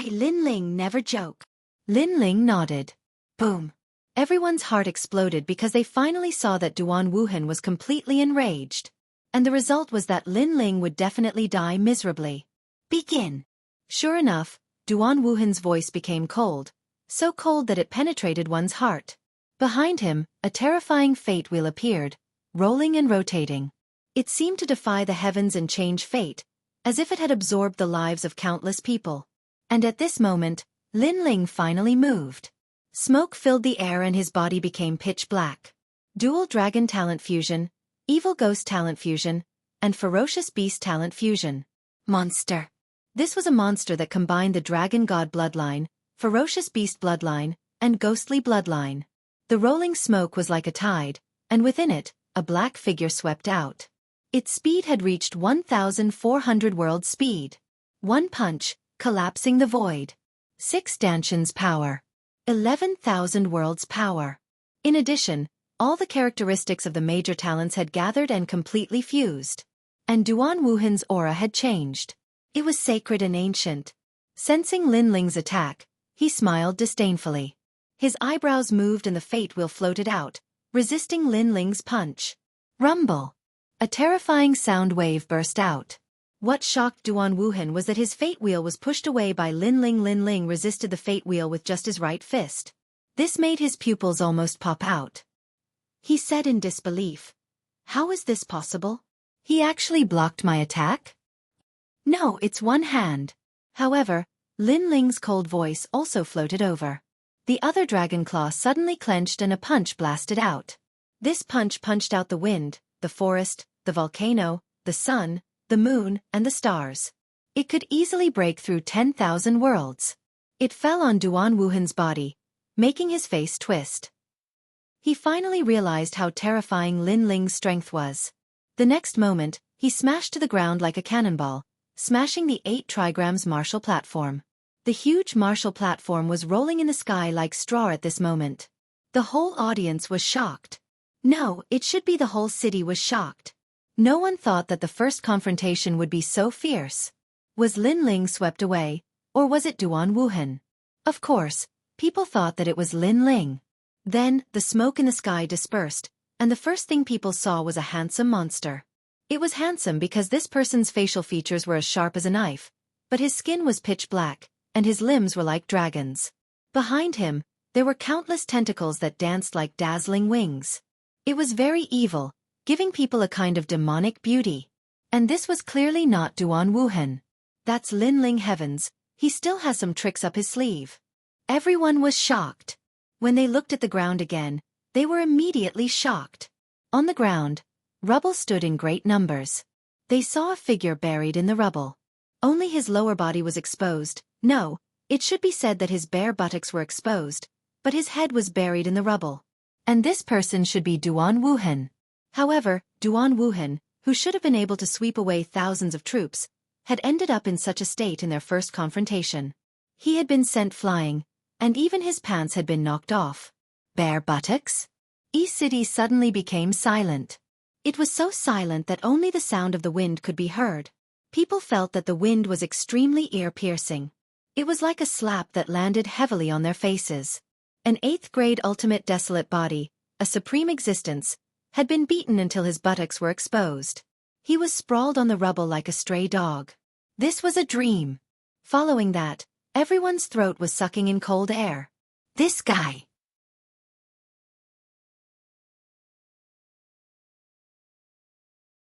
Lin Ling never joke. Lin Ling nodded. Boom. Everyone's heart exploded because they finally saw that Duan Wuhan was completely enraged. And the result was that Lin Ling would definitely die miserably. Begin. Sure enough, Duan Wuhan's voice became cold, so cold that it penetrated one's heart. Behind him, a terrifying fate wheel appeared, rolling and rotating. It seemed to defy the heavens and change fate, as if it had absorbed the lives of countless people. And at this moment, Lin Ling finally moved. Smoke filled the air and his body became pitch black. Dual Dragon Talent Fusion, Evil Ghost Talent Fusion, and Ferocious Beast Talent Fusion. Monster. This was a monster that combined the Dragon God bloodline, Ferocious Beast bloodline, and Ghostly bloodline. The rolling smoke was like a tide, and within it, a black figure swept out. Its speed had reached 1,400 world speed. One punch, collapsing the void. 6 stanchions power. 11,000 worlds power. In addition, all the characteristics of the major talents had gathered and completely fused. And Duan Wuhan's aura had changed. It was sacred and ancient. Sensing Lin Ling's attack, he smiled disdainfully. His eyebrows moved and the fate wheel floated out, resisting Lin Ling's punch. Rumble. A terrifying sound wave burst out. What shocked Duan Wuhan was that his fate wheel was pushed away by Lin Ling. Lin Ling resisted the fate wheel with just his right fist. This made his pupils almost pop out. He said in disbelief, "How is this possible? He actually blocked my attack?" "No, it's one hand." However, Lin Ling's cold voice also floated over. The other dragon claw suddenly clenched and a punch blasted out. This punch punched out the wind, the forest, the volcano, the sun, the moon, and the stars. It could easily break through 10,000 worlds. It fell on Duan Wuhan's body, making his face twist. He finally realized how terrifying Lin Ling's strength was. The next moment, he smashed to the ground like a cannonball, smashing the 8 trigrams martial platform. The huge martial platform was rolling in the sky like straw at this moment. The whole audience was shocked. No, it should be the whole city was shocked. No one thought that the first confrontation would be so fierce. Was Lin Ling swept away, or was it Duan Wuhan? Of course, people thought that it was Lin Ling. Then, the smoke in the sky dispersed, and the first thing people saw was a handsome monster. It was handsome because this person's facial features were as sharp as a knife, but his skin was pitch black, and his limbs were like dragons. Behind him, there were countless tentacles that danced like dazzling wings. It was very evil, giving people a kind of demonic beauty. And this was clearly not Duan Wuhan. That's Lin Ling. Heavens, he still has some tricks up his sleeve. Everyone was shocked. When they looked at the ground again, they were immediately shocked. On the ground, rubble stood in great numbers. They saw a figure buried in the rubble. Only his lower body was exposed. No, it should be said that his bare buttocks were exposed, but his head was buried in the rubble. And this person should be Duan Wuhan. However, Duan Wuhan, who should have been able to sweep away thousands of troops, had ended up in such a state in their first confrontation. He had been sent flying, and even his pants had been knocked off. Bare buttocks? E-City suddenly became silent. It was so silent that only the sound of the wind could be heard. People felt that the wind was extremely ear-piercing. It was like a slap that landed heavily on their faces. An 8th grade ultimate desolate body, a supreme existence, had been beaten until his buttocks were exposed. He was sprawled on the rubble like a stray dog. This was a dream. Following that, everyone's throat was sucking in cold air. This guy.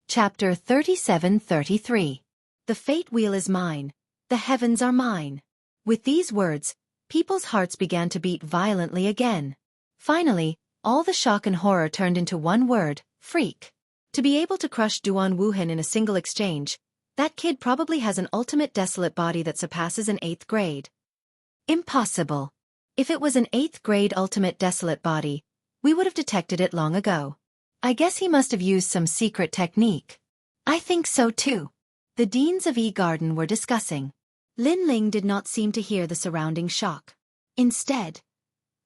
Chapter 37-33. The fate wheel is mine. The heavens are mine. With these words, people's hearts began to beat violently again. Finally, all the shock and horror turned into one word: freak. To be able to crush Duan Wuhan in a single exchange, that kid probably has an ultimate desolate body that surpasses an 8th grade. Impossible. If it was an 8th grade ultimate desolate body, we would have detected it long ago. I guess he must have used some secret technique. I think so too. The deans of E-Garden were discussing. Lin Ling did not seem to hear the surrounding shock. Instead,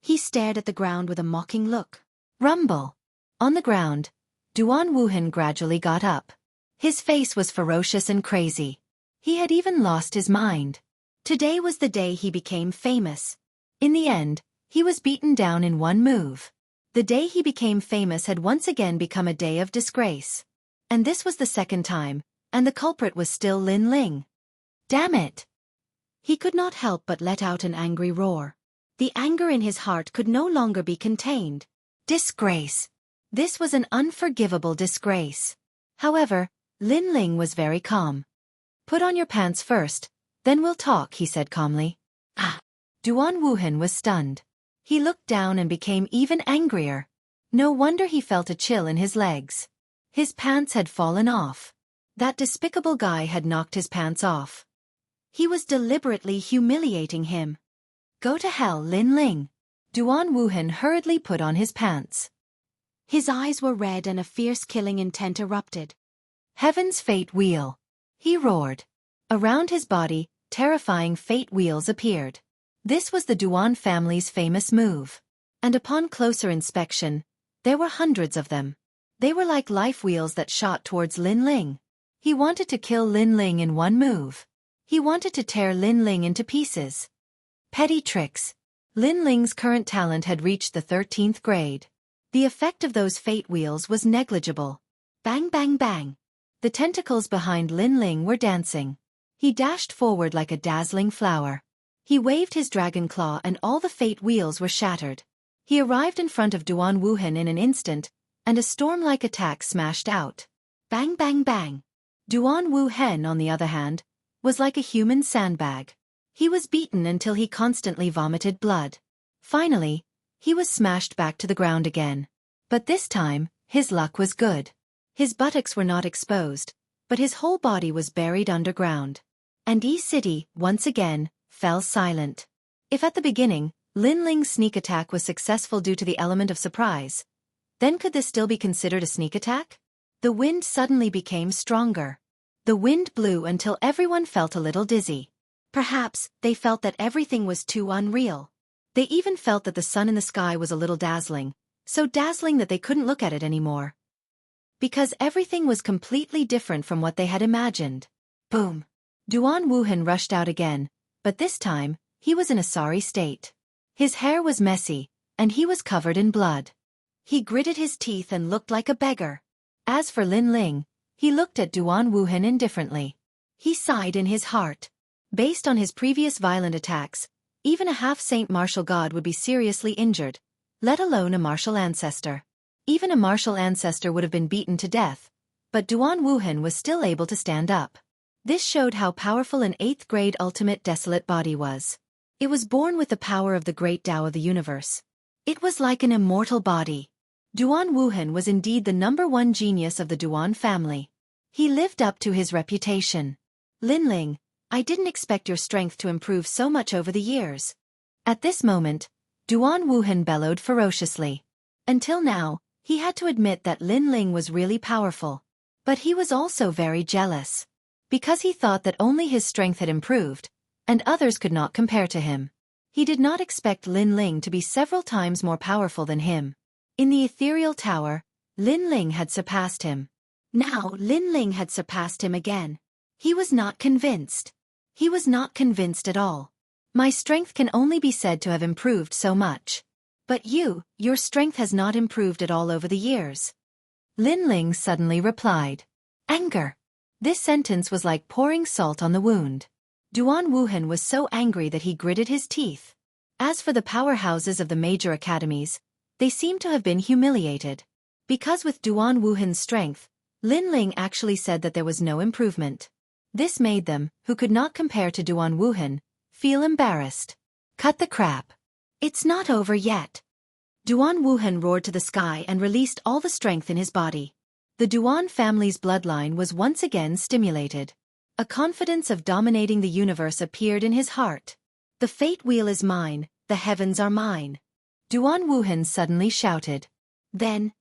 he stared at the ground with a mocking look. Rumble. On the ground, Duan Wuhan gradually got up. His face was ferocious and crazy. He had even lost his mind. Today was the day he became famous. In the end, he was beaten down in one move. The day he became famous had once again become a day of disgrace. And this was the second time, and the culprit was still Lin Ling. Damn it! He could not help but let out an angry roar. The anger in his heart could no longer be contained. Disgrace. This was an unforgivable disgrace. However, Lin Ling was very calm. Put on your pants first, then we'll talk, he said calmly. Ah! Duan Wuhan was stunned. He looked down and became even angrier. No wonder he felt a chill in his legs. His pants had fallen off. That despicable guy had knocked his pants off. He was deliberately humiliating him. Go to hell, Lin Ling. Duan Wuhan hurriedly put on his pants. His eyes were red and a fierce killing intent erupted. Heaven's fate wheel. He roared. Around his body, terrifying fate wheels appeared. This was the Duan family's famous move. And upon closer inspection, there were hundreds of them. They were like life wheels that shot towards Lin Ling. He wanted to kill Lin Ling in one move. He wanted to tear Lin Ling into pieces. Petty tricks. Lin Ling's current talent had reached the 13th grade. The effect of those fate wheels was negligible. Bang bang bang. The tentacles behind Lin Ling were dancing. He dashed forward like a dazzling flower. He waved his dragon claw and all the fate wheels were shattered. He arrived in front of Duan Wuhan in an instant, and a storm-like attack smashed out. Bang bang bang. Duan Wuhan, on the other hand, was like a human sandbag. He was beaten until he constantly vomited blood. Finally, he was smashed back to the ground again. But this time, his luck was good. His buttocks were not exposed, but his whole body was buried underground. And E-City, once again, fell silent. If at the beginning, Lin Ling's sneak attack was successful due to the element of surprise, then could this still be considered a sneak attack? The wind suddenly became stronger. The wind blew until everyone felt a little dizzy. Perhaps they felt that everything was too unreal. They even felt that the sun in the sky was a little dazzling, so dazzling that they couldn't look at it anymore. because everything was completely different from what they had imagined. Boom! Duan Wuhan rushed out again, but this time, he was in a sorry state. His hair was messy, and he was covered in blood. He gritted his teeth and looked like a beggar. As for Lin Ling, he looked at Duan Wuhan indifferently. He sighed in his heart. Based on his previous violent attacks, even a half-saint martial god would be seriously injured, let alone a martial ancestor. Even a martial ancestor would have been beaten to death, but Duan Wuhan was still able to stand up. This showed how powerful an 8th grade ultimate desolate body was. It was born with the power of the great Tao of the universe. It was like an immortal body. Duan Wuhan was indeed the #1 genius of the Duan family. He lived up to his reputation. Lin Ling, I didn't expect your strength to improve so much over the years. At this moment, Duan Wuhan bellowed ferociously. Until now, he had to admit that Lin Ling was really powerful. But he was also very jealous. Because he thought that only his strength had improved, and others could not compare to him. He did not expect Lin Ling to be several times more powerful than him. In the ethereal tower, Lin Ling had surpassed him. Now Lin Ling had surpassed him again. He was not convinced. He was not convinced at all. My strength can only be said to have improved so much. But your strength has not improved at all over the years. Lin Ling suddenly replied. Anger. This sentence was like pouring salt on the wound. Duan Wuhan was so angry that he gritted his teeth. As for the powerhouses of the major academies, they seemed to have been humiliated. Because with Duan Wuhan's strength, Lin Ling actually said that there was no improvement. This made them, who could not compare to Duan Wuhan, feel embarrassed. Cut the crap. It's not over yet. Duan Wuhan roared to the sky and released all the strength in his body. The Duan family's bloodline was once again stimulated. A confidence of dominating the universe appeared in his heart. The fate wheel is mine, the heavens are mine. Duan Wuhan suddenly shouted. Then,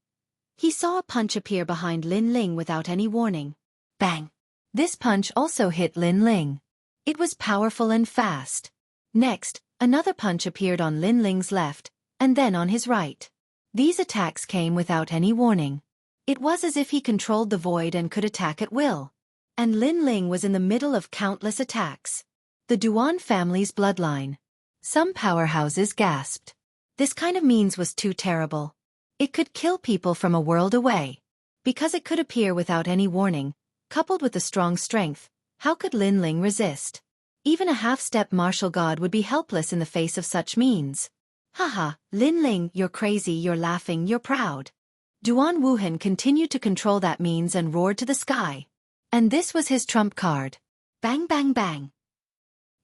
he saw a punch appear behind Lin Ling without any warning. Bang! This punch also hit Lin Ling. It was powerful and fast. Next, another punch appeared on Lin Ling's left, and then on his right. These attacks came without any warning. It was as if he controlled the void and could attack at will. And Lin Ling was in the middle of countless attacks. The Duan family's bloodline. Some powerhouses gasped. This kind of means was too terrible. It could kill people from a world away. Because it could appear without any warning, coupled with the strong strength, how could Lin Ling resist? Even a half-step martial god would be helpless in the face of such means. Haha, Lin Ling, you're crazy, you're laughing, you're proud. Duan Wuhan continued to control that means and roared to the sky. And this was his trump card. Bang bang bang.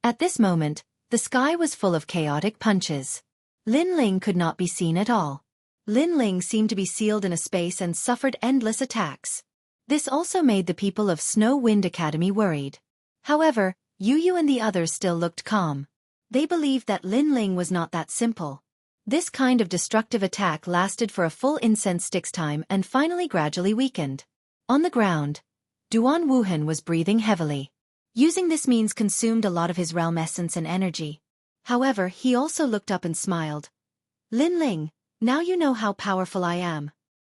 At this moment, the sky was full of chaotic punches. Lin Ling could not be seen at all. Lin Ling seemed to be sealed in a space and suffered endless attacks. This also made the people of Snow Wind Academy worried. However, Yu and the others still looked calm. They believed that Lin Ling was not that simple. This kind of destructive attack lasted for a full incense stick's time and finally gradually weakened. On the ground, Duan Wuhan was breathing heavily. Using this means consumed a lot of his realm essence and energy. However, he also looked up and smiled. Lin Ling, now you know how powerful I am.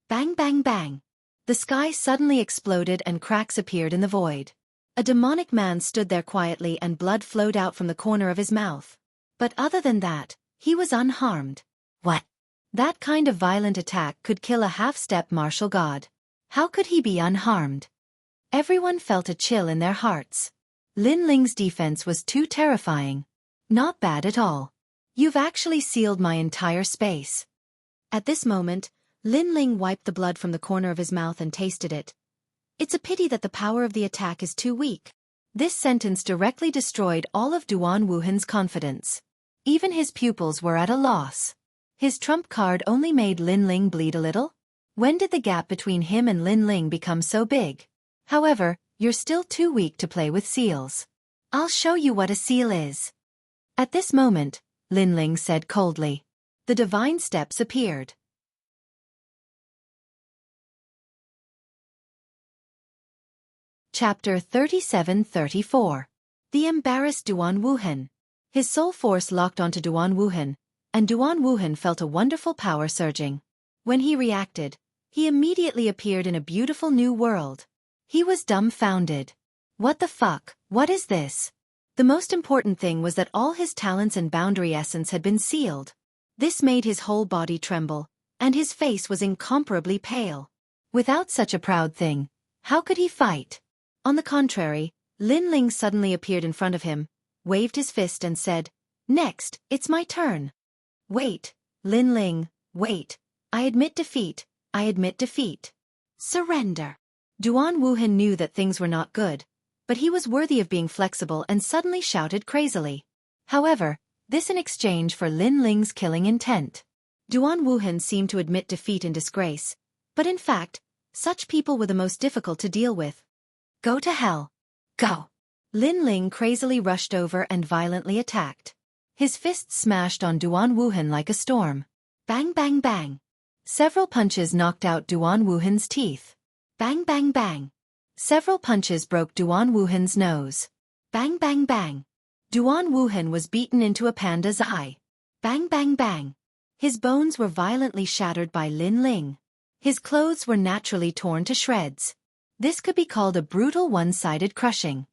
Bang bang bang. The sky suddenly exploded and cracks appeared in the void. A demonic man stood there quietly and blood flowed out from the corner of his mouth. But other than that, he was unharmed. What? That kind of violent attack could kill a half-step martial god. How could he be unharmed? Everyone felt a chill in their hearts. Lin Ling's defense was too terrifying. Not bad at all. You've actually sealed my entire space. At this moment, Lin Ling wiped the blood from the corner of his mouth and tasted it. It's a pity that the power of the attack is too weak. This sentence directly destroyed all of Duan Wuhan's confidence. Even his pupils were at a loss. His trump card only made Lin Ling bleed a little? When did the gap between him and Lin Ling become so big? However, you're still too weak to play with seals. I'll show you what a seal is. At this moment, Lin Ling said coldly. The divine steps appeared. Chapter 37-34. The embarrassed Duan Wuhan. His soul force locked onto Duan Wuhan, and Duan Wuhan felt a wonderful power surging. When he reacted, He immediately appeared in a beautiful new world. He was dumbfounded. What the fuck, what is this? The most important thing was that all his talents and boundary essence had been sealed. This made his whole body tremble, and his face was incomparably pale. Without such a proud thing, how could he fight? On the contrary, Lin Ling suddenly appeared in front of him, waved his fist and said, "Next, it's my turn." "Wait, Lin Ling, wait. I admit defeat, I admit defeat. Surrender." Duan Wuhan knew that things were not good, but he was worthy of being flexible and suddenly shouted crazily. However, this in exchange for Lin Ling's killing intent. Duan Wuhan seemed to admit defeat and disgrace, but in fact, such people were the most difficult to deal with. "Go to hell. Go." Lin Ling crazily rushed over and violently attacked. His fists smashed on Duan Wuhan like a storm. Bang bang bang. Several punches knocked out Duan Wuhan's teeth. Bang bang bang. Several punches broke Duan Wuhan's nose. Bang bang bang. Duan Wuhan was beaten into a panda's eye. Bang bang bang. His bones were violently shattered by Lin Ling. His clothes were naturally torn to shreds. This could be called a brutal one-sided crushing.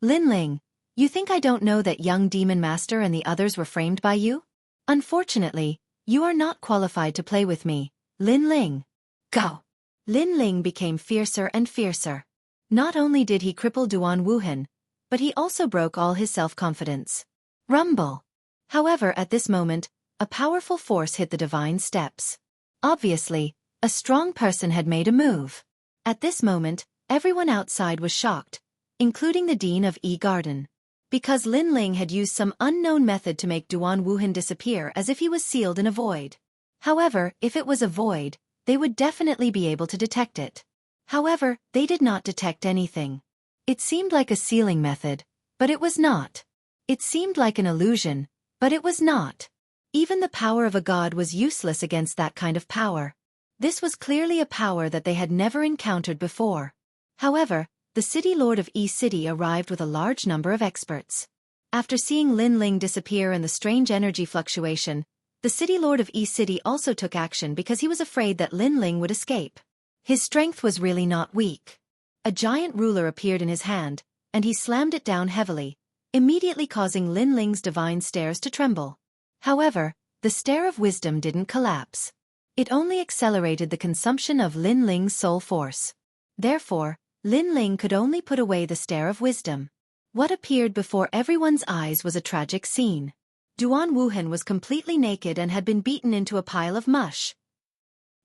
"Lin Ling, you think I don't know that young Demon Master and the others were framed by you? Unfortunately, you are not qualified to play with me, Lin Ling. Go." Lin Ling became fiercer and fiercer. Not only did he cripple Duan Wuhan, but he also broke all his self-confidence. Rumble. However, at this moment, a powerful force hit the divine steps. Obviously, a strong person had made a move. At this moment, everyone outside was shocked, including the Dean of E-Garden. Because Lin Ling had used some unknown method to make Duan Wuhan disappear as if he was sealed in a void. However, if it was a void, they would definitely be able to detect it. However, they did not detect anything. It seemed like a sealing method, but it was not. It seemed like an illusion, but it was not. Even the power of a god was useless against that kind of power. This was clearly a power that they had never encountered before. However, the city lord of E-City arrived with a large number of experts. After seeing Lin Ling disappear and the strange energy fluctuation, the city lord of E-City also took action because he was afraid that Lin Ling would escape. His strength was really not weak. A giant ruler appeared in his hand, and he slammed it down heavily, immediately causing Lin Ling's divine stairs to tremble. However, the stair of wisdom didn't collapse. It only accelerated the consumption of Lin Ling's soul force. Therefore, Lin Ling could only put away the stair of wisdom. What appeared before everyone's eyes was a tragic scene. Duan Wuhan was completely naked and had been beaten into a pile of mush.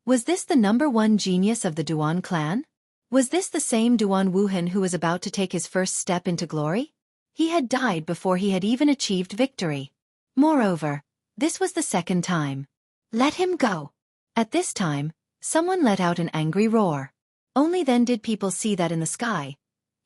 Was this the #1 genius of the Duan clan? Was this the same Duan Wuhan who was about to take his first step into glory? He had died before he had even achieved victory. Moreover, this was the second time. Let him go. At this time, someone let out an angry roar. Only then did people see that in the sky,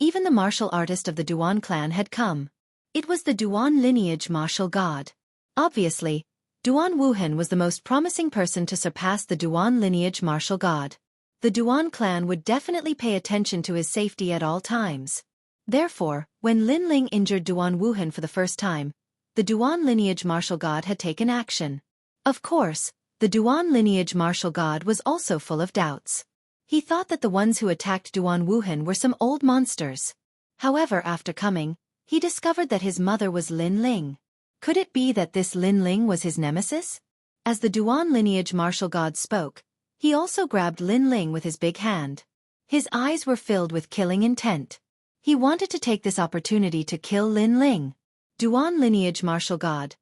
even the martial artist of the Duan clan had come. It was the Duan lineage martial god. Obviously, Duan Wuhan was the most promising person to surpass the Duan lineage martial god. The Duan clan would definitely pay attention to his safety at all times. Therefore, when Lin Ling injured Duan Wuhan for the first time, the Duan lineage martial god had taken action. Of course, the Duan lineage martial god was also full of doubts. He thought that the ones who attacked Duan Wuhan were some old monsters. However, after coming, he discovered that his mother was Lin Ling. Could it be that this Lin Ling was his nemesis? As the Duan lineage martial god spoke, he also grabbed Lin Ling with his big hand. His eyes were filled with killing intent. He wanted to take this opportunity to kill Lin Ling. Duan lineage martial god.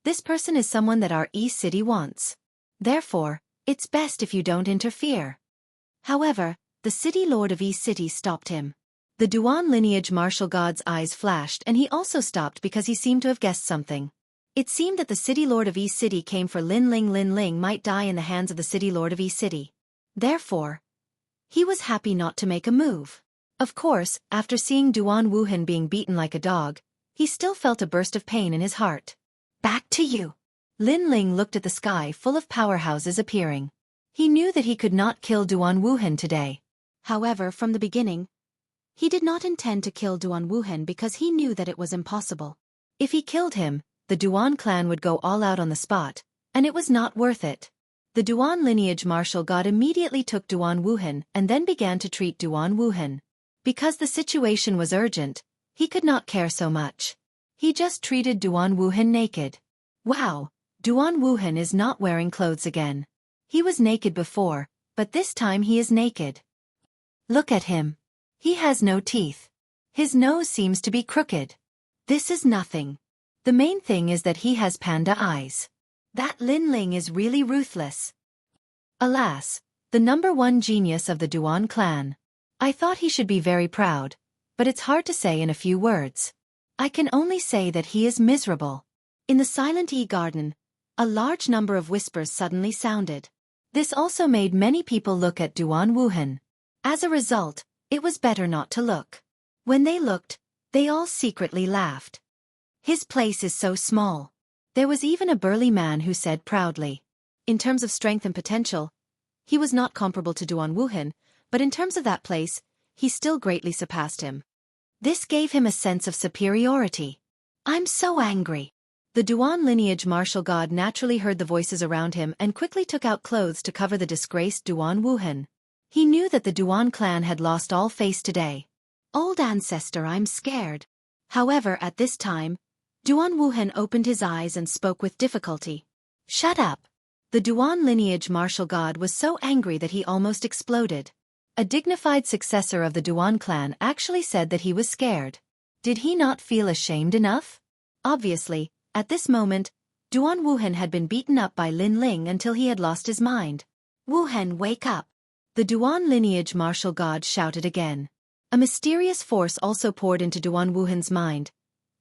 This person is someone that our E-City wants. Therefore, it's best if you don't interfere. However, the city lord of E-City stopped him. The Duan lineage martial god's eyes flashed and he also stopped because he seemed to have guessed something. It seemed that the city lord of E-City came for Lin Ling. Lin Ling might die in the hands of the city lord of E-City. Therefore, he was happy not to make a move. Of course, after seeing Duan Wuhan being beaten like a dog, he still felt a burst of pain in his heart. Back to you. Lin Ling looked at the sky full of powerhouses appearing. He knew that he could not kill Duan Wuhan today. However, from the beginning, he did not intend to kill Duan Wuhan because he knew that it was impossible. If he killed him, the Duan clan would go all out on the spot, and it was not worth it. The Duan lineage martial god immediately took Duan Wuhan and then began to treat Duan Wuhan. Because the situation was urgent, he could not care so much. He just treated Duan Wuhan naked. Wow, Duan Wuhan is not wearing clothes again. He was naked before, but this time he is naked. Look at him. He has no teeth. His nose seems to be crooked. This is nothing. The main thing is that he has panda eyes. That Lin Ling is really ruthless. Alas, the #1 genius of the Duan clan. I thought he should be very proud, but it's hard to say in a few words. I can only say that he is miserable. In the silent garden, a large number of whispers suddenly sounded. This also made many people look at Duan Wuhan. As a result, it was better not to look. When they looked, they all secretly laughed. His place is so small. There was even a burly man who said proudly. In terms of strength and potential, he was not comparable to Duan Wuhan, but in terms of that place, he still greatly surpassed him. This gave him a sense of superiority. I'm so angry. The Duan lineage martial god naturally heard the voices around him and quickly took out clothes to cover the disgraced Duan Wuhan. He knew that the Duan clan had lost all face today. Old ancestor, I'm scared. However, at this time, Duan Wuhan opened his eyes and spoke with difficulty. Shut up. The Duan lineage martial god was so angry that he almost exploded. A dignified successor of the Duan clan actually said that he was scared. Did he not feel ashamed enough? Obviously, at this moment, Duan Wuhan had been beaten up by Lin Ling until he had lost his mind. Wuhan, wake up. The Duan lineage martial god shouted again. A mysterious force also poured into Duan Wuhan's mind,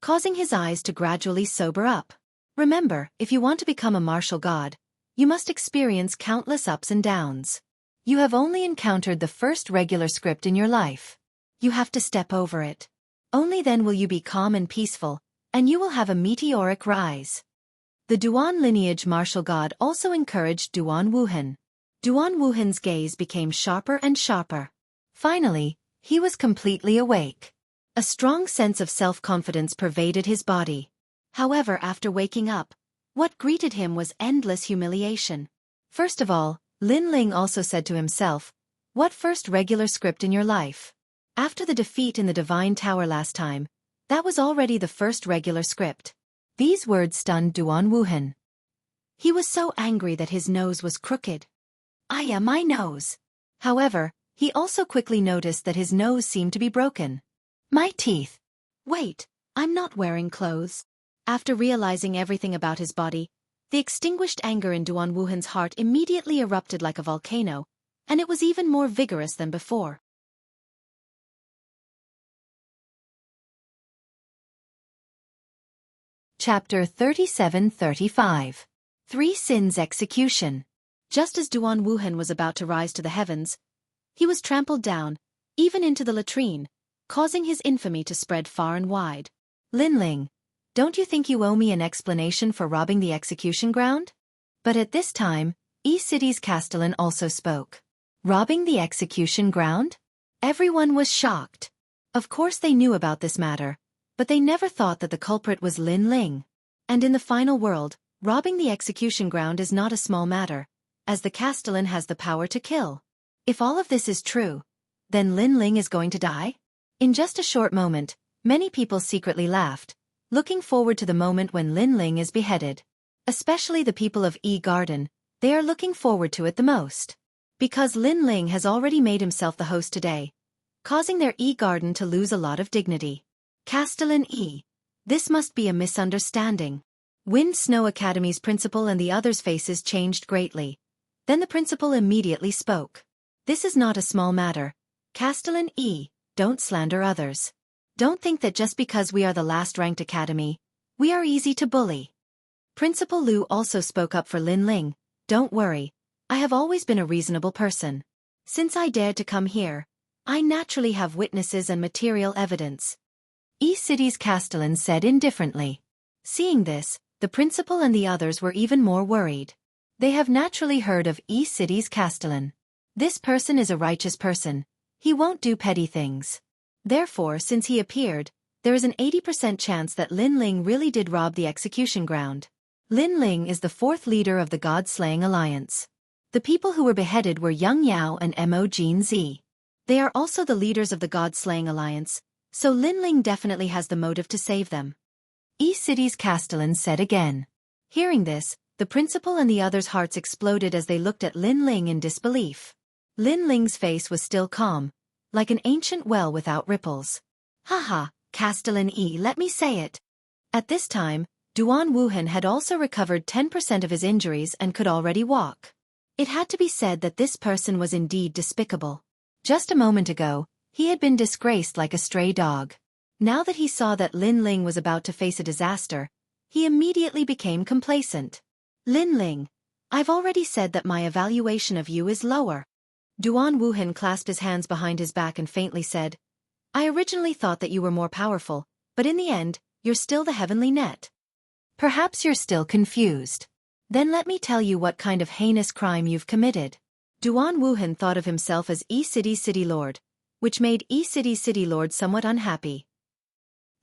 causing his eyes to gradually sober up. Remember, if you want to become a martial god, you must experience countless ups and downs. You have only encountered the first regular script in your life. You have to step over it. Only then will you be calm and peaceful, and you will have a meteoric rise. The Duan lineage martial god also encouraged Duan Wuhan. Duan Wuhan's gaze became sharper and sharper. Finally, he was completely awake. A strong sense of self-confidence pervaded his body. However, after waking up, what greeted him was endless humiliation. First of all, Lin Ling also said to himself, "What first regular script in your life?" After the defeat in the Divine Tower last time, that was already the first regular script. These words stunned Duan Wuhan. He was so angry that his nose was crooked. My nose. However, he also quickly noticed that his nose seemed to be broken. My teeth. Wait, I'm not wearing clothes. After realizing everything about his body, the extinguished anger in Duan Wuhan's heart immediately erupted like a volcano, and it was even more vigorous than before. Chapter 37-35. Three Sins Execution. Just as Duan Wuhan was about to rise to the heavens, he was trampled down, even into the latrine, causing his infamy to spread far and wide. Lin Ling, don't you think you owe me an explanation for robbing the execution ground? But at this time, City's castellan also spoke. Robbing the execution ground? Everyone was shocked. Of course they knew about this matter, but they never thought that the culprit was Lin Ling. And in the final world, robbing the execution ground is not a small matter, as the castellan has the power to kill. If all of this is true, then Lin Ling is going to die? In just a short moment, many people secretly laughed, looking forward to the moment when Lin Ling is beheaded. Especially the people of Garden, they are looking forward to it the most. Because Lin Ling has already made himself the host today, causing their Garden to lose a lot of dignity. Castellan this must be a misunderstanding. Wind Snow Academy's principal and the others' faces changed greatly. Then the principal immediately spoke. This is not a small matter. Castellan don't slander others. Don't think that just because we are the last-ranked academy, we are easy to bully. Principal Lu also spoke up for Lin Ling. Don't worry, I have always been a reasonable person. Since I dared to come here, I naturally have witnesses and material evidence. City's castellan said indifferently. Seeing this, the principal and the others were even more worried. They have naturally heard of City's castellan. This person is a righteous person. He won't do petty things. Therefore, since he appeared, there is an 80% chance that Lin Ling really did rob the execution ground. Lin Ling is the fourth leader of the God-slaying alliance. The people who were beheaded were Young Yao and Mo Jin Zi. They are also the leaders of the God-slaying alliance, so Lin Ling definitely has the motive to save them. E-City's Castellan said again. Hearing this, the principal and the others' hearts exploded as they looked at Lin Ling in disbelief. Lin Ling's face was still calm, like an ancient well without ripples. Haha, Castellan E, let me say it. At this time, Duan Wuhan had also recovered 10% of his injuries and could already walk. It had to be said that this person was indeed despicable. Just a moment ago, he had been disgraced like a stray dog. Now that he saw that Lin Ling was about to face a disaster, he immediately became complacent. Lin Ling, I've already said that my evaluation of you is lower. Duan Wuhan clasped his hands behind his back and faintly said, I originally thought that you were more powerful, but in the end, you're still the heavenly net. Perhaps you're still confused. Then let me tell you what kind of heinous crime you've committed. Duan Wuhan thought of himself as E-City's City Lord, which made E-City's City Lord somewhat unhappy.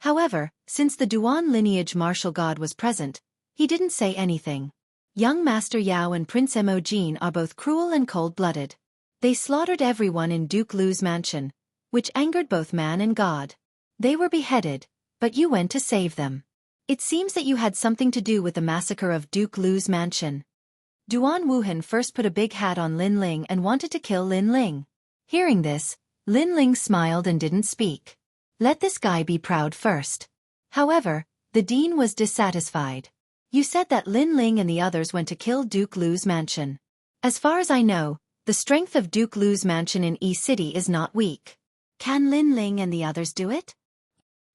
However, since the Duan lineage martial god was present, he didn't say anything. Young Master Yao and Prince Mo Jin are both cruel and cold-blooded. They slaughtered everyone in Duke Lu's mansion, which angered both man and god. They were beheaded, but you went to save them. It seems that you had something to do with the massacre of Duke Lu's mansion. Duan Wuhan first put a big hat on Lin Ling and wanted to kill Lin Ling. Hearing this, Lin Ling smiled and didn't speak. Let this guy be proud first. However, the dean was dissatisfied. You said that Lin Ling and the others went to kill Duke Lu's mansion. As far as I know, the strength of Duke Lu's mansion in E-City is not weak. Can Lin Ling and the others do it?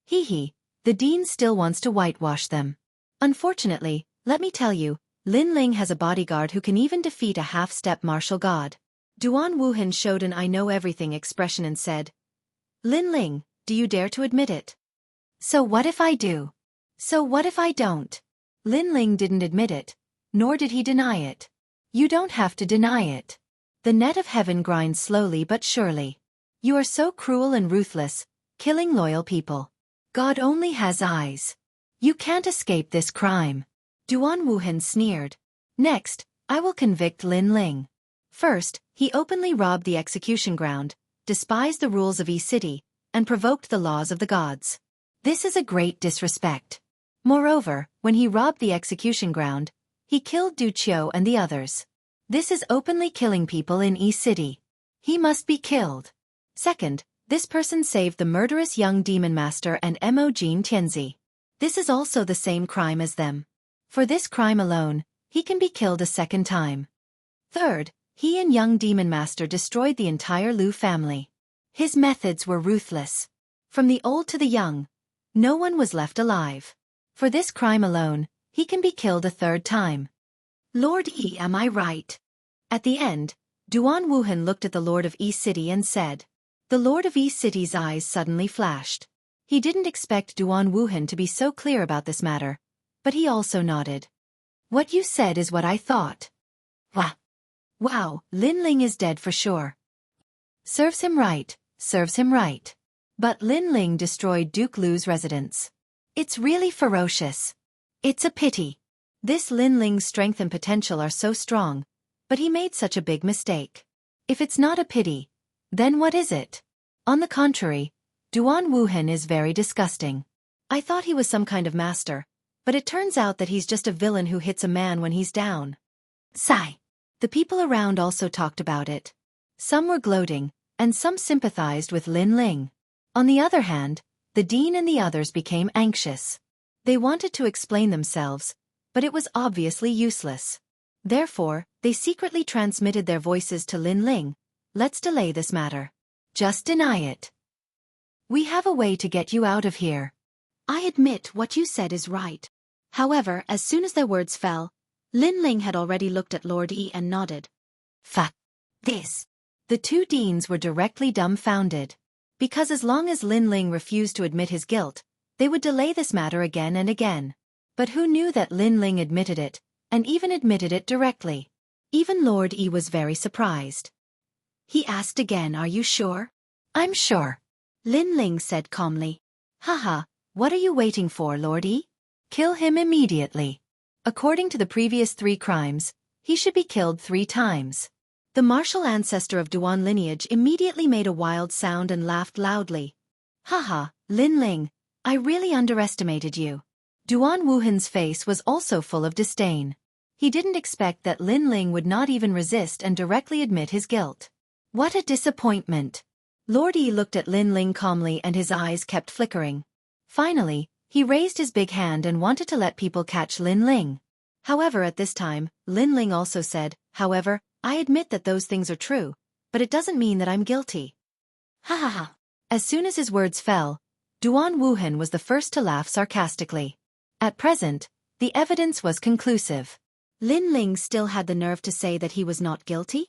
Hee, the dean still wants to whitewash them. Unfortunately, let me tell you, Lin Ling has a bodyguard who can even defeat a half-step martial god. Duan Wuhan showed an I know everything expression and said, Lin Ling, do you dare to admit it? So what if I do? So what if I don't? Lin Ling didn't admit it, nor did he deny it. You don't have to deny it. The net of heaven grinds slowly but surely. You are so cruel and ruthless, killing loyal people. God only has eyes. You can't escape this crime. Duan Wuhan sneered. Next, I will convict Lin Ling. First, he openly robbed the execution ground, despised the rules of E-City, and provoked the laws of the gods. This is a great disrespect. Moreover, when he robbed the execution ground, he killed Du Qiu and the others. This is openly killing people in E-City. He must be killed. Second, this person saved the murderous young demon master and Mo Jin Tianzi. This is also the same crime as them. For this crime alone, he can be killed a second time. Third, he and young demon master destroyed the entire Lu family. His methods were ruthless. From the old to the young, no one was left alive. For this crime alone, he can be killed a third time. Lord E, am I right? At the end, Duan Wuhan looked at the Lord of E-City and said. The Lord of E-City's eyes suddenly flashed. He didn't expect Duan Wuhan to be so clear about this matter, but he also nodded. What you said is what I thought. Wah! Wow, Lin Ling is dead for sure. Serves him right, serves him right. But Lin Ling destroyed Duke Lu's residence. It's really ferocious. It's a pity. This Lin Ling's strength and potential are so strong, but he made such a big mistake. If it's not a pity, then what is it? On the contrary, Duan Wuhan is very disgusting. I thought he was some kind of master, but it turns out that he's just a villain who hits a man when he's down. Sigh. The people around also talked about it. Some were gloating, and some sympathized with Lin Ling. On the other hand, the dean and the others became anxious. They wanted to explain themselves, but it was obviously useless. Therefore, they secretly transmitted their voices to Lin Ling. Let's delay this matter. Just deny it. We have a way to get you out of here. I admit what you said is right. However, as soon as their words fell, Lin Ling had already looked at Lord E and nodded. Fuck. This. The two deans were directly dumbfounded. Because as long as Lin Ling refused to admit his guilt, they would delay this matter again and again. But who knew that Lin Ling admitted it, and even admitted it directly? Even Lord E was very surprised. He asked again, are you sure? I'm sure. Lin Ling said calmly. Haha, what are you waiting for, Lord E? Kill him immediately. According to the previous 3 crimes, He should be killed 3 times. The martial ancestor of Duan lineage immediately made a wild sound and laughed loudly. Haha, Lin Ling, I really underestimated you. Duan Wuhan's face was also full of disdain. He didn't expect that Lin Ling would not even resist and directly admit his guilt. What a disappointment. Lord Yi looked at Lin Ling calmly and his eyes kept flickering. Finally, he raised his big hand and wanted to let people catch Lin Ling. However, at this time, Lin Ling also said, however, I admit that those things are true, but it doesn't mean that I'm guilty. Ha ha ha. As soon as his words fell, Duan Wuhan was the first to laugh sarcastically. At present, the evidence was conclusive. Lin Ling still had the nerve to say that he was not guilty?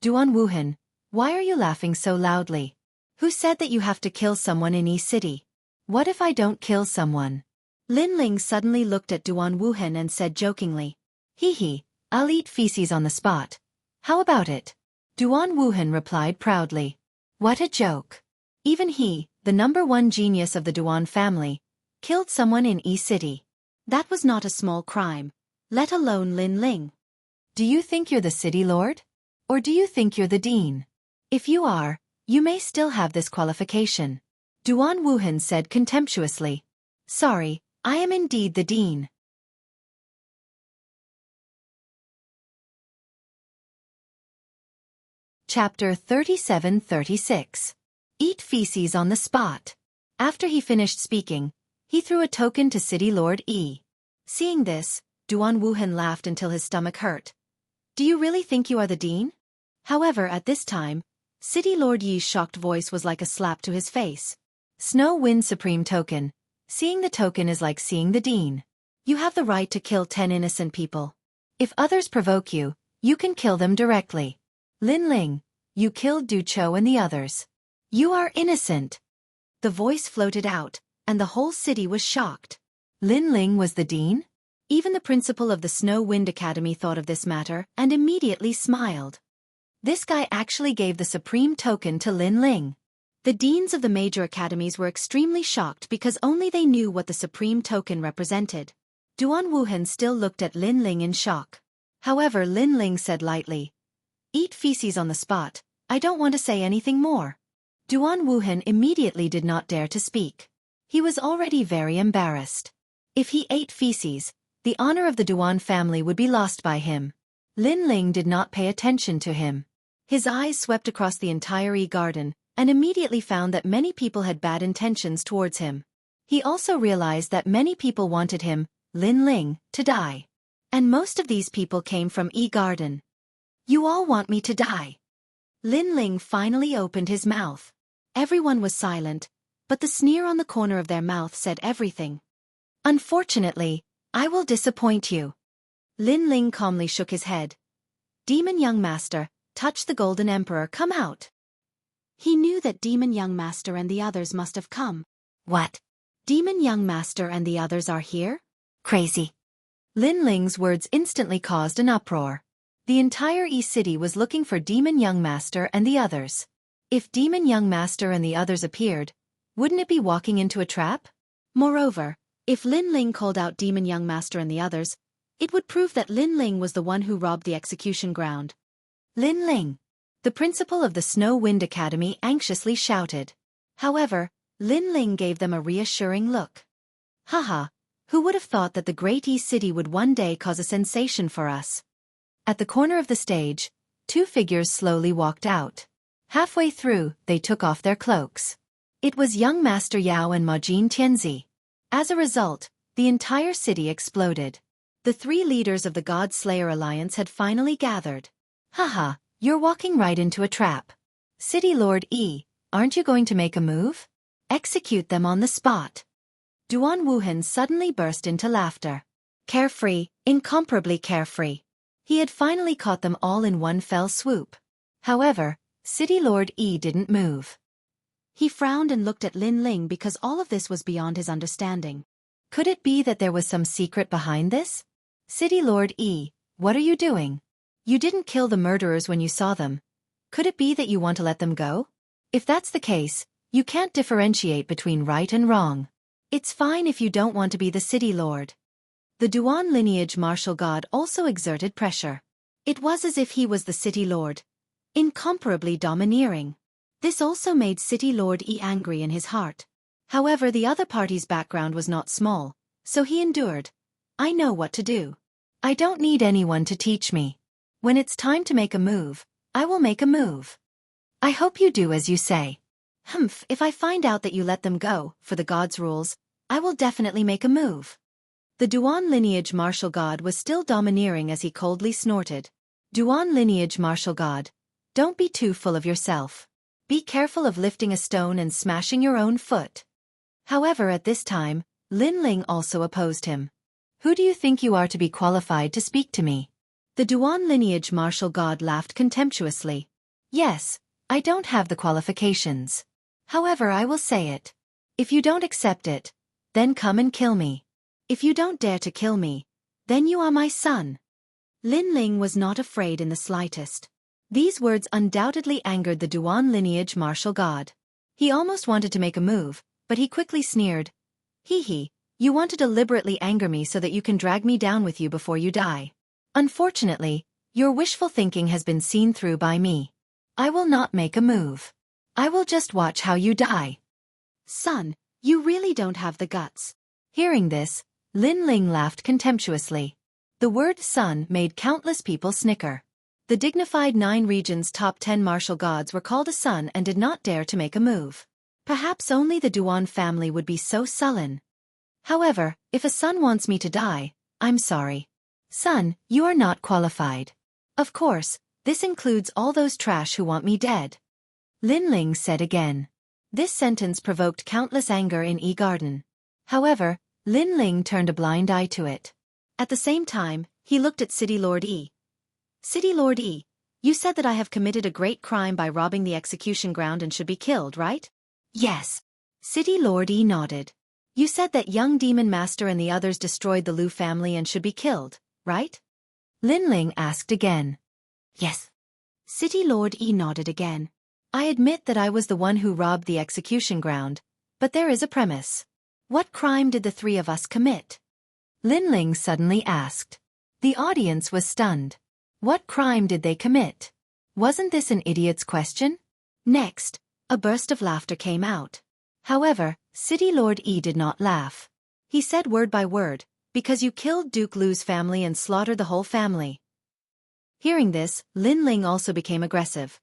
Duan Wuhan, why are you laughing so loudly? Who said that you have to kill someone in East City? What if I don't kill someone? Lin Ling suddenly looked at Duan Wuhan and said jokingly, hee hee, I'll eat feces on the spot. How about it? Duan Wuhan replied proudly. What a joke. Even he, the #1 genius of the Duan family, killed someone in Yi City. That was not a small crime, let alone Lin Ling. Do you think you're the city lord? Or do you think you're the dean? If you are, you may still have this qualification. Duan Wuhan said contemptuously. Sorry, I am indeed the dean. Chapter 37-36. Eat feces on the spot. After he finished speaking, he threw a token to City Lord Yi. Seeing this, Duan Wuhan laughed until his stomach hurt. Do you really think you are the dean? However, at this time, City Lord Yi's shocked voice was like a slap to his face. Snow Wind Supreme Token. Seeing the token is like seeing the dean. You have the right to kill 10 innocent people. If others provoke you, you can kill them directly. Lin Ling, you killed Du Chou and the others. You are innocent. The voice floated out, and the whole city was shocked. Lin Ling was the dean? Even the principal of the Snow Wind Academy thought of this matter and immediately smiled. This guy actually gave the supreme token to Lin Ling. The deans of the major academies were extremely shocked because only they knew what the supreme token represented. Duan Wuhan still looked at Lin Ling in shock. However, Lin Ling said lightly, eat feces on the spot, I don't want to say anything more. Duan Wuhan immediately did not dare to speak. He was already very embarrassed. If he ate feces, the honor of the Duan family would be lost by him. Lin Ling did not pay attention to him. His eyes swept across the entire garden, and immediately found that many people had bad intentions towards him. He also realized that many people wanted him, Lin Ling, to die. And most of these people came from Garden. You all want me to die. Lin Ling finally opened his mouth. Everyone was silent, but the sneer on the corner of their mouth said everything. Unfortunately, I will disappoint you. Lin Ling calmly shook his head. Demon Young Master, touch the Golden Emperor, come out. He knew that Demon Young Master and the others must have come. What? Demon Young Master and the others are here? Crazy. Lin Ling's words instantly caused an uproar. The entire East City was looking for Demon Young Master and the others. If Demon Young Master and the others appeared, wouldn't it be walking into a trap? Moreover, if Lin Ling called out Demon Young Master and the others, it would prove that Lin Ling was the one who robbed the execution ground. Lin Ling. The principal of the Snow Wind Academy anxiously shouted. However, Lin Ling gave them a reassuring look. Haha, who would have thought that the great East City would one day cause a sensation for us? At the corner of the stage, 2 figures slowly walked out. Halfway through, they took off their cloaks. It was young Master Yao and Majin Tianzi. As a result, the entire city exploded. The 3 leaders of the God Slayer Alliance had finally gathered. Haha, you're walking right into a trap. City Lord Yi, aren't you going to make a move? Execute them on the spot. Duan Wuhan suddenly burst into laughter. Carefree, incomparably carefree. He had finally caught them all in one fell swoop. However, City Lord Yi didn't move. He frowned and looked at Lin Ling because all of this was beyond his understanding. Could it be that there was some secret behind this? City Lord Yi, what are you doing? You didn't kill the murderers when you saw them. Could it be that you want to let them go? If that's the case, you can't differentiate between right and wrong. It's fine if you don't want to be the city lord. The Duan lineage martial god also exerted pressure. It was as if he was the city lord, incomparably domineering. This also made City Lord E angry in his heart. However, the other party's background was not small, so he endured. I know what to do. I don't need anyone to teach me. When it's time to make a move, I will make a move. I hope you do as you say. Humph, if I find out that you let them go, for the god's rules, I will definitely make a move. The Duan lineage martial god was still domineering as he coldly snorted. Duan lineage martial god, don't be too full of yourself. Be careful of lifting a stone and smashing your own foot. However, at this time, Lin Ling also opposed him. Who do you think you are to be qualified to speak to me? The Duan lineage martial god laughed contemptuously. Yes, I don't have the qualifications. However, I will say it. If you don't accept it, then come and kill me. If you don't dare to kill me, then you are my son. Lin Ling was not afraid in the slightest. These words undoubtedly angered the Duan lineage martial god. He almost wanted to make a move, but he quickly sneered. Hee, you want to deliberately anger me so that you can drag me down with you before you die. Unfortunately, your wishful thinking has been seen through by me. I will not make a move. I will just watch how you die. Son, you really don't have the guts. Hearing this, Lin Ling laughed contemptuously. The word son made countless people snicker. The dignified 9 regions' top 10 martial gods were called a son and did not dare to make a move. Perhaps only the Duan family would be so sullen. However, if a son wants me to die, I'm sorry. Son, you are not qualified. Of course, this includes all those trash who want me dead. Lin Ling said again. This sentence provoked countless anger in E Garden. However, Lin Ling turned a blind eye to it. At the same time, he looked at City Lord E. City Lord E, you said that I have committed a great crime by robbing the execution ground and should be killed, right? Yes. City Lord E nodded. You said that young Demon Master and the others destroyed the Lu family and should be killed, right? Lin Ling asked again. Yes. City Lord E nodded again. I admit that I was the one who robbed the execution ground, but there is a premise. What crime did the 3 of us commit? Lin Ling suddenly asked. The audience was stunned. What crime did they commit? Wasn't this an idiot's question? Next, a burst of laughter came out. However, City Lord E did not laugh. He said word by word, because you killed Duke Lu's family and slaughtered the whole family. Hearing this, Lin Ling also became aggressive.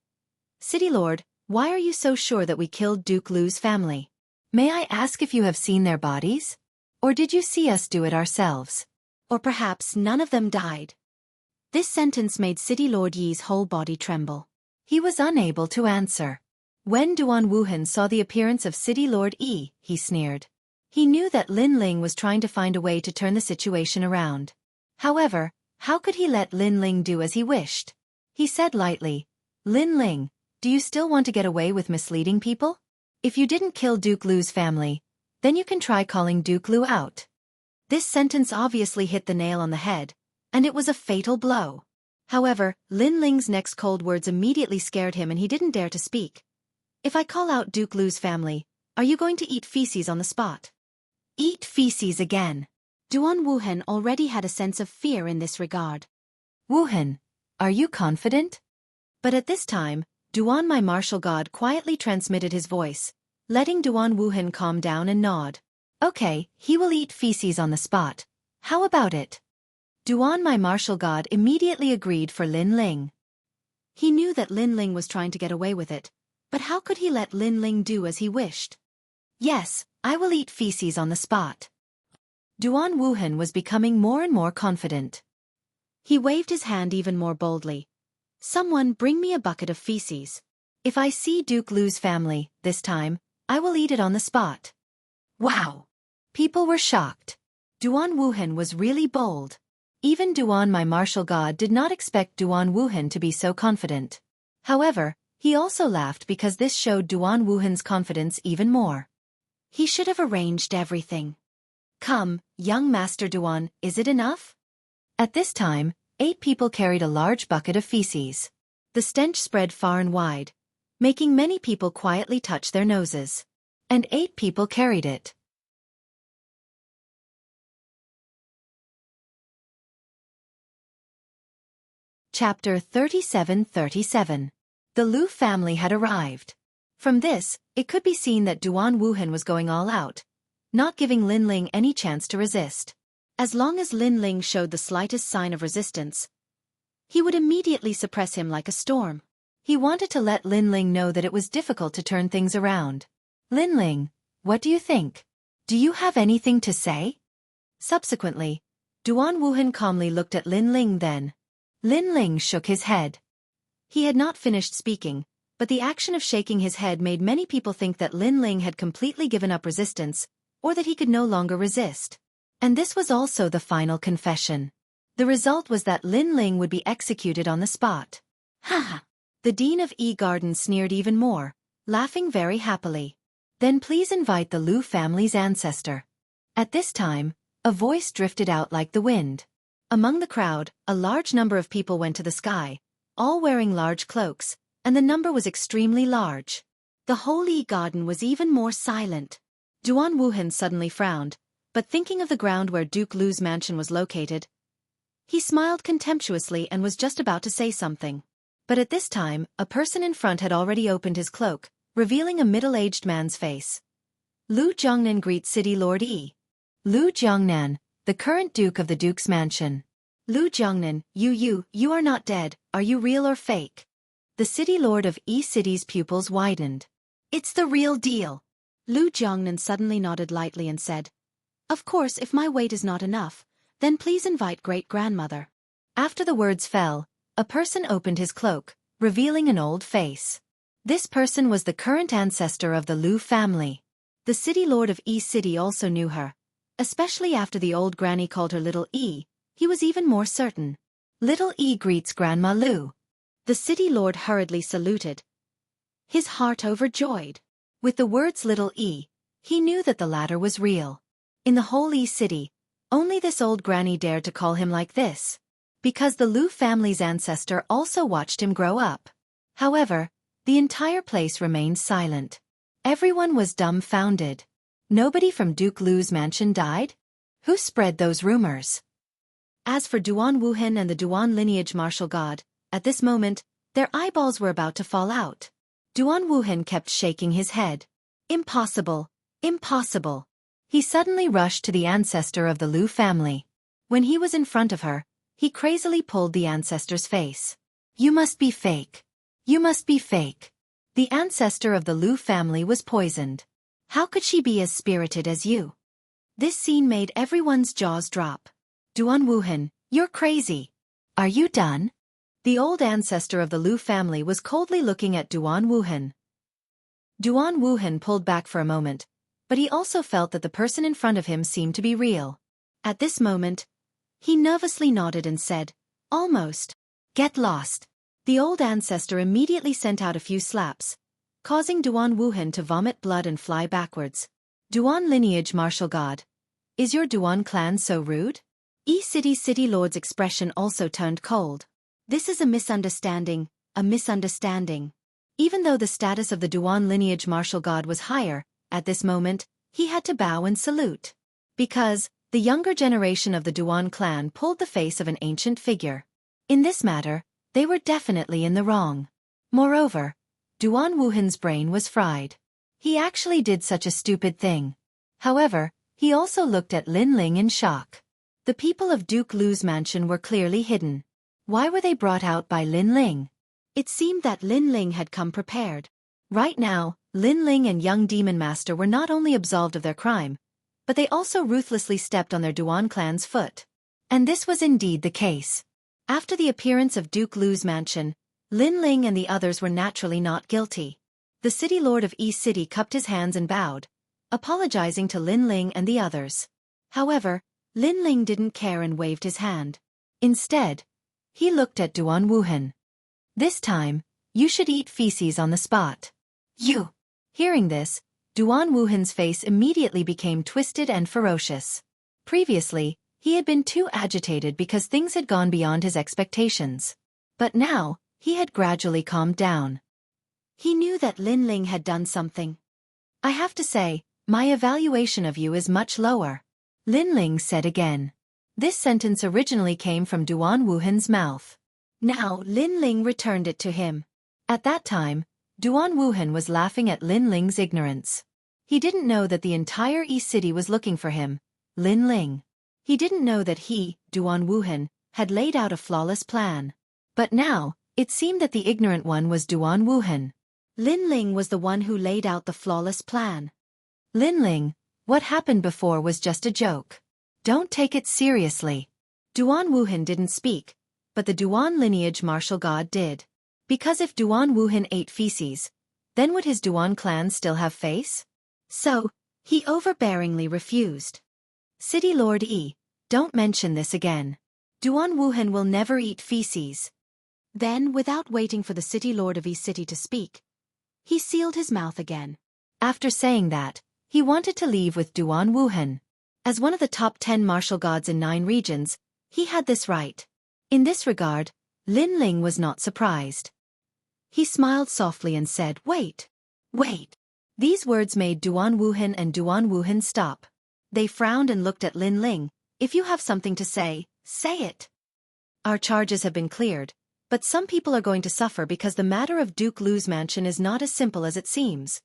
City Lord, why are you so sure that we killed Duke Lu's family? May I ask if you have seen their bodies? Or did you see us do it ourselves? Or perhaps none of them died? This sentence made City Lord Yi's whole body tremble. He was unable to answer. When Duan Wuhan saw the appearance of City Lord Yi, he sneered. He knew that Lin Ling was trying to find a way to turn the situation around. However, how could he let Lin Ling do as he wished? He said lightly, Lin Ling, do you still want to get away with misleading people? If you didn't kill Duke Lu's family, then you can try calling Duke Lu out. This sentence obviously hit the nail on the head, and it was a fatal blow. However, Lin Ling's next cold words immediately scared him and he didn't dare to speak. If I call out Duke Lu's family, are you going to eat feces on the spot? Eat feces again. Duan Wuhan already had a sense of fear in this regard. Wuhan, are you confident? But at this time, Duan my martial god quietly transmitted his voice, letting Duan Wuhan calm down and nod. Okay, he will eat feces on the spot. How about it? Duan my martial god immediately agreed for Lin Ling. He knew that Lin Ling was trying to get away with it, but how could he let Lin Ling do as he wished? Yes, I will eat feces on the spot. Duan Wuhan was becoming more and more confident. He waved his hand even more boldly. Someone bring me a bucket of feces. If I see Duke Lu's family, this time, I will eat it on the spot. Wow! People were shocked. Duan Wuhan was really bold. Even Duan my martial god did not expect Duan Wuhan to be so confident. However, he also laughed because this showed Duan Wuhan's confidence even more. He should have arranged everything. Come, young Master Duan, is it enough? At this time, 8 people carried a large bucket of feces. The stench spread far and wide, making many people quietly touch their noses. And 8 people carried it. Chapter 37. The Lu family had arrived. From this, it could be seen that Duan Wuhan was going all out, not giving Lin Ling any chance to resist. As long as Lin Ling showed the slightest sign of resistance, he would immediately suppress him like a storm. He wanted to let Lin Ling know that it was difficult to turn things around. Lin Ling, what do you think? Do you have anything to say? Subsequently, Duan Wuhan calmly looked at Lin Ling then. Lin Ling shook his head. He had not finished speaking, but the action of shaking his head made many people think that Lin Ling had completely given up resistance, or that he could no longer resist. And this was also the final confession. The result was that Lin Ling would be executed on the spot. Ha ha! The Dean of E Garden sneered even more, laughing very happily. Then please invite the Lu family's ancestor. At this time, a voice drifted out like the wind. Among the crowd, a large number of people went to the sky, all wearing large cloaks, and the number was extremely large. The whole E Garden was even more silent. Duan Wuhan suddenly frowned, but thinking of the ground where Duke Lu's mansion was located, he smiled contemptuously and was just about to say something. But at this time, a person in front had already opened his cloak, revealing a middle-aged man's face. Lu Jiangnan greets City Lord E. Lu Jiangnan, the current Duke of the Duke's mansion. Lu Jiangnan, you are not dead, are you real or fake? The City Lord of E City's pupils widened. It's the real deal. Lu Jiangnan suddenly nodded lightly and said, Of course, if my weight is not enough, then please invite great-grandmother. After the words fell, a person opened his cloak, revealing an old face. This person was the current ancestor of the Lu family. The City Lord of E City also knew her. Especially after the old granny called her Little E, he was even more certain. Little E greets Grandma Lu. The City Lord hurriedly saluted, his heart overjoyed. With the words Little E, he knew that the latter was real. In the whole E City, only this old granny dared to call him like this. Because the Lu family's ancestor also watched him grow up. However, the entire place remained silent. Everyone was dumbfounded. Nobody from Duke Lu's mansion died? Who spread those rumors? As for Duan Wuhan and the Duan lineage martial god, at this moment, their eyeballs were about to fall out. Duan Wuhan kept shaking his head. Impossible, impossible. He suddenly rushed to the ancestor of the Lu family. When he was in front of her, he crazily pulled the ancestor's face. You must be fake. You must be fake. The ancestor of the Lu family was poisoned. How could she be as spirited as you? This scene made everyone's jaws drop. Duan Wuhan, you're crazy. Are you done? The old ancestor of the Lu family was coldly looking at Duan Wuhan. Duan Wuhan pulled back for a moment, but he also felt that the person in front of him seemed to be real. At this moment, he nervously nodded and said, Almost. Get lost. The old ancestor immediately sent out a few slaps, causing Duan Wuhan to vomit blood and fly backwards. Duan lineage martial god. Is your Duan clan so rude? E City Lord's expression also turned cold. This is a misunderstanding, a misunderstanding. Even though the status of the Duan lineage martial god was higher, at this moment, he had to bow and salute. Because, the younger generation of the Duan clan pulled the face of an ancient figure. In this matter, they were definitely in the wrong. Moreover, Duan Wuhan's brain was fried. He actually did such a stupid thing. However, he also looked at Lin Ling in shock. The people of Duke Lu's mansion were clearly hidden. Why were they brought out by Lin Ling? It seemed that Lin Ling had come prepared. Right now, Lin Ling and young Demon Master were not only absolved of their crime, but they also ruthlessly stepped on their Duan clan's foot. And this was indeed the case. After the appearance of Duke Lu's mansion, Lin Ling and the others were naturally not guilty. The City Lord of E City cupped his hands and bowed, apologizing to Lin Ling and the others. However, Lin Ling didn't care and waved his hand. Instead, he looked at Duan Wuhan. This time, you should eat feces on the spot. You! Hearing this, Duan Wuhan's face immediately became twisted and ferocious. Previously, he had been too agitated because things had gone beyond his expectations. But now, he had gradually calmed down. He knew that Lin Ling had done something. I have to say, my evaluation of you is much lower. Lin Ling said again. This sentence originally came from Duan Wuhan's mouth. Now Lin Ling returned it to him. At that time, Duan Wuhan was laughing at Lin Ling's ignorance. He didn't know that the entire East City was looking for him, Lin Ling. He didn't know that he, Duan Wuhan, had laid out a flawless plan. But now, it seemed that the ignorant one was Duan Wuhan. Lin Ling was the one who laid out the flawless plan. Lin Ling, what happened before was just a joke. Don't take it seriously. Duan Wuhan didn't speak, but the Duan lineage martial god did. Because if Duan Wuhan ate feces, then would his Duan clan still have face? So, he overbearingly refused. City Lord Yi, don't mention this again. Duan Wuhan will never eat feces. Then, without waiting for the City Lord of Yi City to speak, he sealed his mouth again. After saying that, he wanted to leave with Duan Wuhan. As one of the top 10 martial gods in 9 regions, he had this right. In this regard, Lin Ling was not surprised. He smiled softly and said, "Wait. Wait." These words made Duan Wuhan and Duan Wuhan stop. They frowned and looked at Lin Ling. "If you have something to say, say it. Our charges have been cleared, but some people are going to suffer because the matter of Duke Lu's mansion is not as simple as it seems."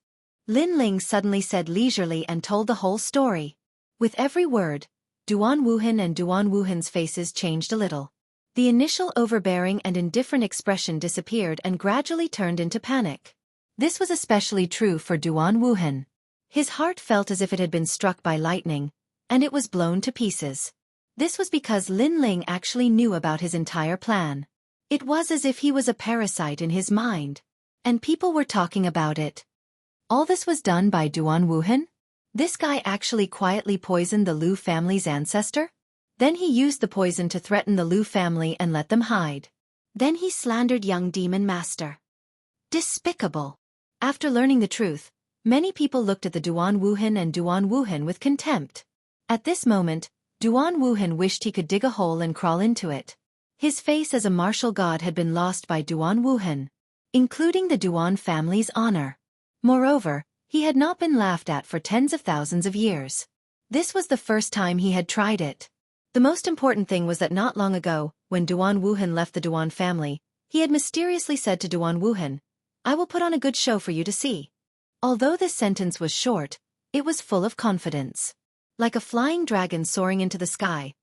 Lin Ling suddenly said leisurely and told the whole story. With every word, Duan Wuhan and Duan Wuhan's faces changed a little. The initial overbearing and indifferent expression disappeared and gradually turned into panic. This was especially true for Duan Wuhan. His heart felt as if it had been struck by lightning, and it was blown to pieces. This was because Lin Ling actually knew about his entire plan. It was as if he was a parasite in his mind, and people were talking about it. All this was done by Duan Wuhan? This guy actually quietly poisoned the Lu family's ancestor? Then he used the poison to threaten the Lu family and let them hide. Then he slandered young demon master. Despicable. After learning the truth, many people looked at the Duan Wuhan and Duan Wuhan with contempt. At this moment, Duan Wuhan wished he could dig a hole and crawl into it. His face as a martial god had been lost by Duan Wuhan, including the Duan family's honor. Moreover, he had not been laughed at for tens of thousands of years. This was the first time he had tried it. The most important thing was that not long ago, when Duan Wuhan left the Duan family, he had mysteriously said to Duan Wuhan, "I will put on a good show for you to see." Although this sentence was short, it was full of confidence. Like a flying dragon soaring into the sky,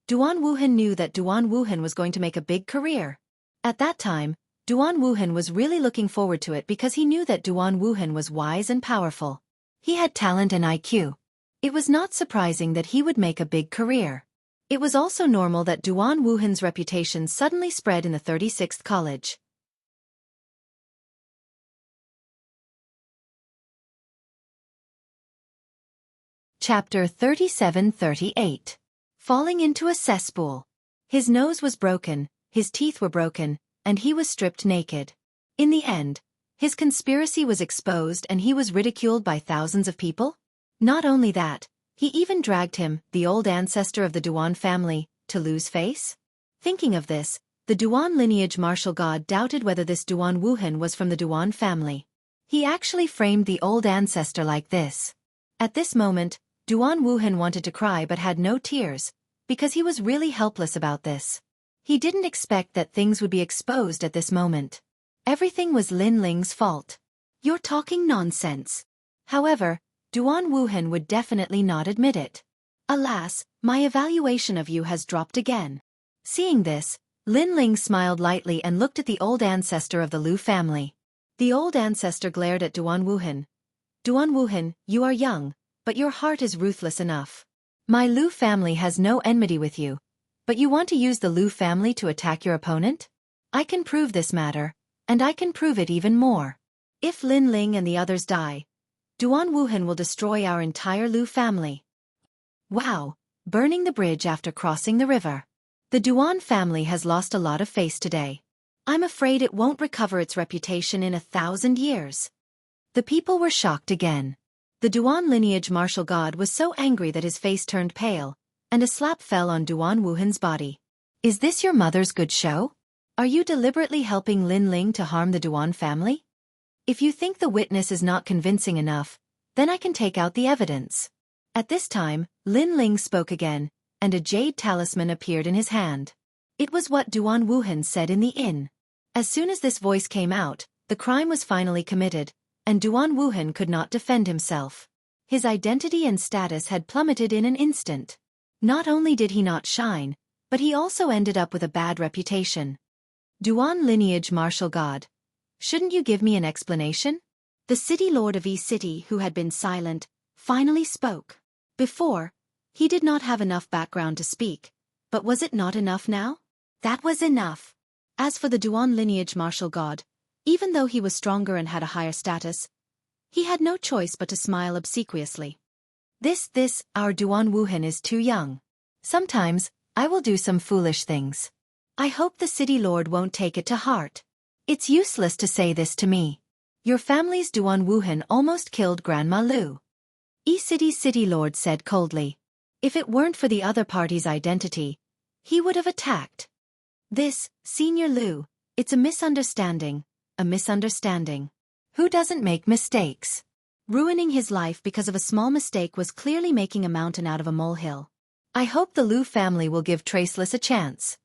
Duan Wuhan knew that Duan Wuhan was going to make a big career. At that time, Duan Wuhan was really looking forward to it because he knew that Duan Wuhan was wise and powerful. He had talent and IQ. It was not surprising that he would make a big career. It was also normal that Duan Wuhan's reputation suddenly spread in the 36th college. Chapter 37-38. Falling into a cesspool. His nose was broken, his teeth were broken, and he was stripped naked. In the end, his conspiracy was exposed and he was ridiculed by thousands of people. Not only that, he even dragged him, the old ancestor of the Duan family, to lose face. Thinking of this, the Duan lineage martial god doubted whether this Duan Wuhan was from the Duan family. He actually framed the old ancestor like this. At this moment, Duan Wuhan wanted to cry but had no tears, because he was really helpless about this. He didn't expect that things would be exposed at this moment. Everything was Lin Ling's fault. "You're talking nonsense." However, Duan Wuhan would definitely not admit it. "Alas, my evaluation of you has dropped again." Seeing this, Lin Ling smiled lightly and looked at the old ancestor of the Lu family. The old ancestor glared at Duan Wuhan. "Duan Wuhan, you are young, but your heart is ruthless enough. My Lu family has no enmity with you, but you want to use the Lu family to attack your opponent? I can prove this matter, and I can prove it even more. If Lin Ling and the others die, Duan Wuhan will destroy our entire Lu family." Wow, burning the bridge after crossing the river. The Duan family has lost a lot of face today. I'm afraid it won't recover its reputation in 1,000 years. The people were shocked again. The Duan lineage martial god was so angry that his face turned pale, and a slap fell on Duan Wuhan's body. "Is this your mother's good show? Are you deliberately helping Lin Ling to harm the Duan family? If you think the witness is not convincing enough, then I can take out the evidence." At this time, Lin Ling spoke again, and a jade talisman appeared in his hand. It was what Duan Wuhan said in the inn. As soon as this voice came out, the crime was finally committed, and Duan Wuhan could not defend himself. His identity and status had plummeted in an instant. Not only did he not shine, but he also ended up with a bad reputation. Duan lineage martial god. Shouldn't you give me an explanation? The city lord of Yi City, who had been silent, finally spoke. Before, he did not have enough background to speak, but was it not enough now? That was enough. As for the Duan lineage martial god, even though he was stronger and had a higher status, he had no choice but to smile obsequiously. Our Duan Wuhan is too young. Sometimes, I will do some foolish things. I hope the city lord won't take it to heart. It's useless to say this to me. Your family's Duan Wuhan almost killed Grandma Lu. Yi City's city lord said coldly. If it weren't for the other party's identity, he would have attacked. Senior Lu, it's a misunderstanding. A misunderstanding. Who doesn't make mistakes? Ruining his life because of a small mistake was clearly making a mountain out of a molehill. I hope the Lu family will give Traceless a chance.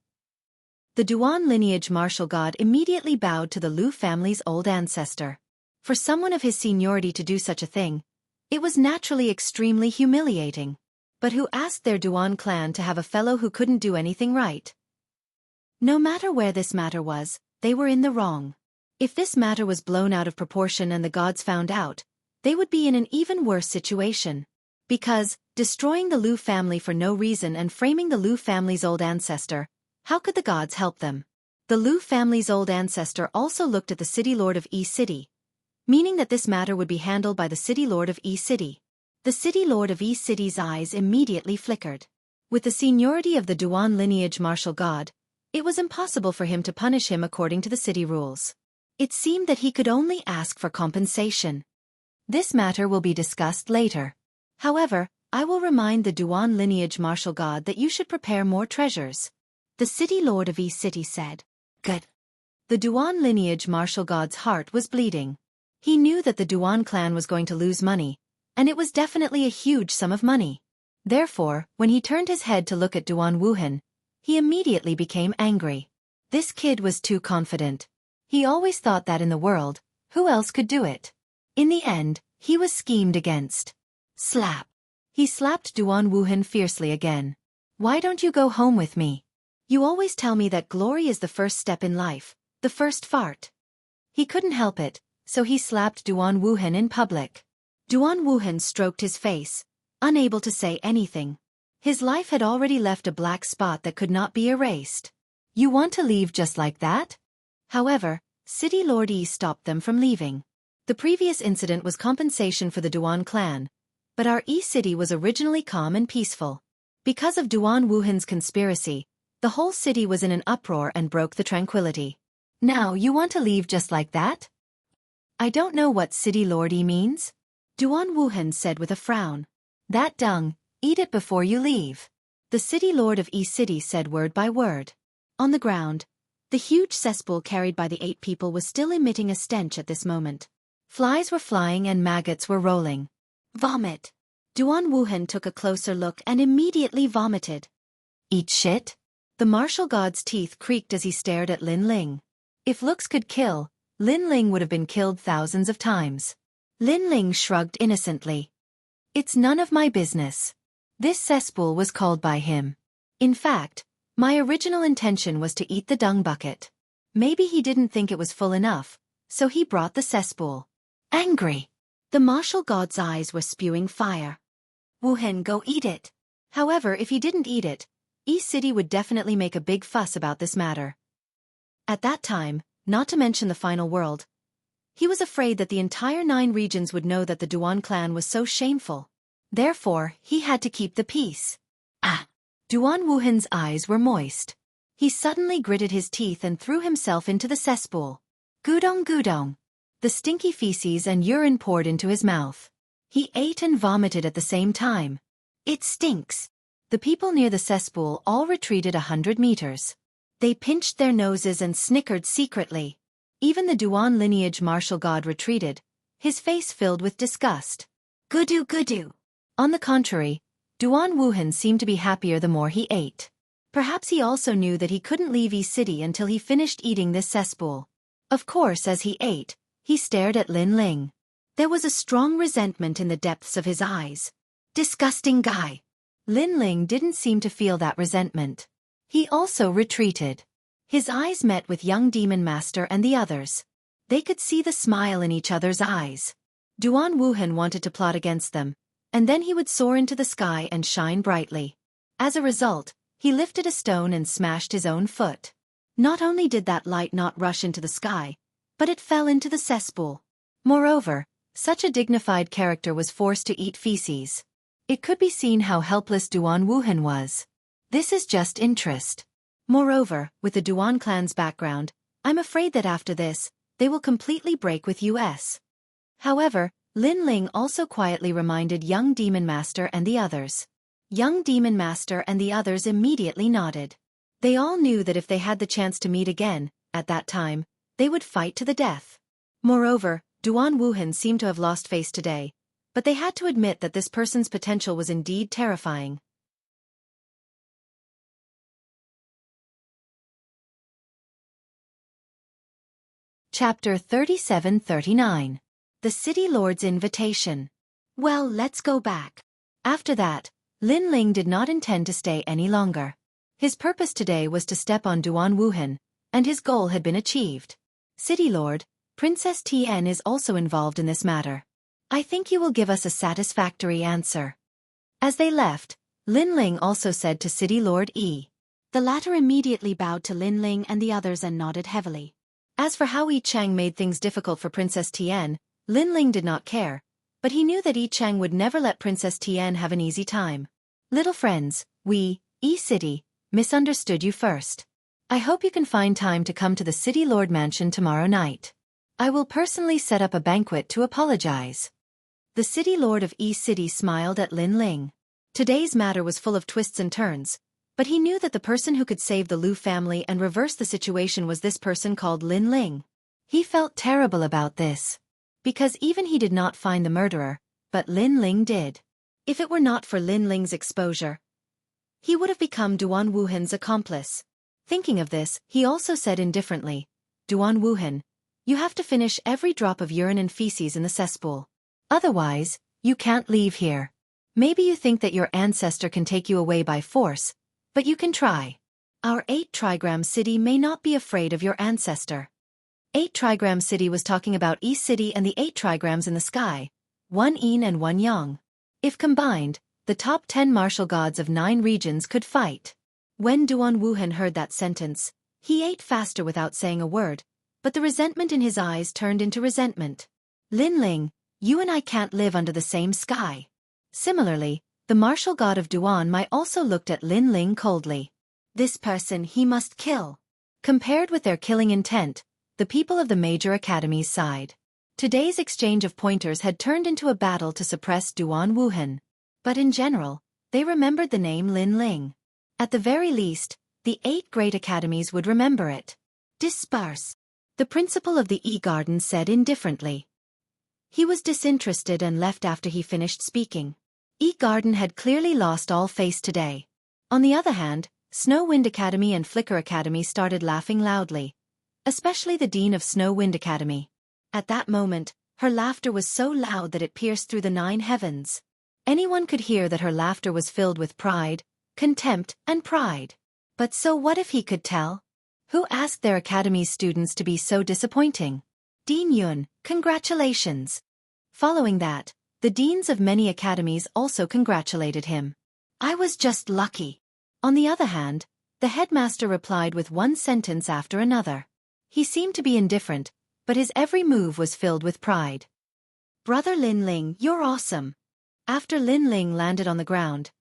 The Duan lineage martial god immediately bowed to the Lu family's old ancestor. For someone of his seniority to do such a thing, it was naturally extremely humiliating. But who asked their Duan clan to have a fellow who couldn't do anything right? No matter where this matter was, they were in the wrong. If this matter was blown out of proportion and the gods found out, they would be in an even worse situation. Because, destroying the Lu family for no reason and framing the Lu family's old ancestor, how could the gods help them? The Lu family's old ancestor also looked at the city lord of Yi City, meaning that this matter would be handled by the city lord of Yi City. The city lord of Yi City's eyes immediately flickered. With the seniority of the Duan lineage martial god, it was impossible for him to punish him according to the city rules. It seemed that he could only ask for compensation. This matter will be discussed later. However, I will remind the Duan lineage martial god that you should prepare more treasures. The city lord of Yi City said. Good. The Duan lineage martial god's heart was bleeding. He knew that the Duan clan was going to lose money, and it was definitely a huge sum of money. Therefore, when he turned his head to look at Duan Wuhan, he immediately became angry. This kid was too confident. He always thought that in the world, who else could do it? In the end, he was schemed against. Slap. He slapped Duan Wuhan fiercely again. Why don't you go home with me? You always tell me that glory is the first step in life, the first fart. He couldn't help it, so he slapped Duan Wuhan in public. Duan Wuhan stroked his face, unable to say anything. His life had already left a black spot that could not be erased. You want to leave just like that? However, City Lord Yi stopped them from leaving. The previous incident was compensation for the Duan clan, but our Yi City was originally calm and peaceful. Because of Duan Wuhan's conspiracy, the whole city was in an uproar and broke the tranquility. Now you want to leave just like that? I don't know what City Lord Yi means. Duan Wuhan said with a frown. That dung, eat it before you leave. The city lord of Yi City said word by word. On the ground, the huge cesspool carried by the 8 people was still emitting a stench at this moment. Flies were flying and maggots were rolling. Vomit. Duan Wuhan took a closer look and immediately vomited. Eat shit? The martial god's teeth creaked as he stared at Lin Ling. If looks could kill, Lin Ling would have been killed thousands of times. Lin Ling shrugged innocently. It's none of my business. This cesspool was called by him. In fact, my original intention was to eat the dung bucket. Maybe he didn't think it was full enough, so he brought the cesspool. Angry. The martial god's eyes were spewing fire. Wuhan, go eat it. However, if he didn't eat it, Yi City would definitely make a big fuss about this matter. At that time, not to mention the final world, he was afraid that the entire 9 regions would know that the Duan clan was so shameful. Therefore, he had to keep the peace. Ah! Duan Wuhan's eyes were moist. He suddenly gritted his teeth and threw himself into the cesspool. Gudong gudong. The stinky feces and urine poured into his mouth. He ate and vomited at the same time. It stinks. The people near the cesspool all retreated 100 meters. They pinched their noses and snickered secretly. Even the Duan lineage martial god retreated, his face filled with disgust. Gudu gudu. On the contrary, Duan Wuhan seemed to be happier the more he ate. Perhaps he also knew that he couldn't leave City until he finished eating this cesspool. Of course, as he ate, he stared at Lin Ling. There was a strong resentment in the depths of his eyes. Disgusting guy. Lin Ling didn't seem to feel that resentment. He also retreated. His eyes met with young Demon Master and the others. They could see the smile in each other's eyes. Duan Wuhan wanted to plot against them, and then he would soar into the sky and shine brightly. As a result, he lifted a stone and smashed his own foot. Not only did that light not rush into the sky, but it fell into the cesspool. Moreover, such a dignified character was forced to eat feces. It could be seen how helpless Duan Wuhan was. This is just interest. Moreover, with the Duan clan's background, I'm afraid that after this, they will completely break with us. However, Lin Ling also quietly reminded young Demon Master and the others. Young Demon Master and the others immediately nodded. They all knew that if they had the chance to meet again, at that time, they would fight to the death. Moreover, Duan Wuhan seemed to have lost face today, but they had to admit that this person's potential was indeed terrifying. Chapter 37-39. The City Lord's Invitation. Well, let's go back. After that, Lin Ling did not intend to stay any longer. His purpose today was to step on Duan Wuhan, and his goal had been achieved. City Lord, Princess Tien is also involved in this matter. I think you will give us a satisfactory answer. As they left, Lin Ling also said to City Lord Yi. The latter immediately bowed to Lin Ling and the others and nodded heavily. As for how Yi Chang made things difficult for Princess Tien, Lin Ling did not care, but he knew that Yi Chang would never let Princess Tien have an easy time. Little friends, we, Yi City, misunderstood you first. I hope you can find time to come to the City Lord Mansion tomorrow night. I will personally set up a banquet to apologize. The City Lord of Yi City smiled at Lin Ling. Today's matter was full of twists and turns, but he knew that the person who could save the Liu family and reverse the situation was this person called Lin Ling. He felt terrible about this. Because even he did not find the murderer, but Lin Ling did. If it were not for Lin Ling's exposure, he would have become Duan Wuhan's accomplice. Thinking of this, he also said indifferently, Duan Wuhan, you have to finish every drop of urine and feces in the cesspool. Otherwise, you can't leave here. Maybe you think that your ancestor can take you away by force, but you can try. Our 8 trigram city may not be afraid of your ancestor. 8 trigram city was talking about Yi City and the 8 trigrams in the sky, 1 yin and 1 yang. If combined, the top 10 martial gods of 9 regions could fight. When Duan Wuhan heard that sentence, he ate faster without saying a word, but the resentment in his eyes turned into resentment. Lin Ling, you and I can't live under the same sky. Similarly, the martial god of Duan Mai also looked at Lin Ling coldly. This person he must kill. Compared with their killing intent, the people of the major academies sighed. Today's exchange of pointers had turned into a battle to suppress Duan Wuhan. But in general, they remembered the name Lin Ling. At the very least, the 8 great academies would remember it. Disperse. The principal of the E-Garden said indifferently. He was disinterested and left after he finished speaking. E-Garden had clearly lost all face today. On the other hand, Snow Wind Academy and Flicker Academy started laughing loudly. Especially the Dean of Snow Wind Academy. At that moment, her laughter was so loud that it pierced through the 9 heavens. Anyone could hear that her laughter was filled with pride, contempt, and pride. But so what if he could tell? Who asked their academy's students to be so disappointing? Dean Yun, congratulations. Following that, the deans of many academies also congratulated him. I was just lucky. On the other hand, the headmaster replied with one sentence after another. He seemed to be indifferent, but his every move was filled with pride. Brother Lin Ling, you're awesome. After Lin Ling landed on the ground,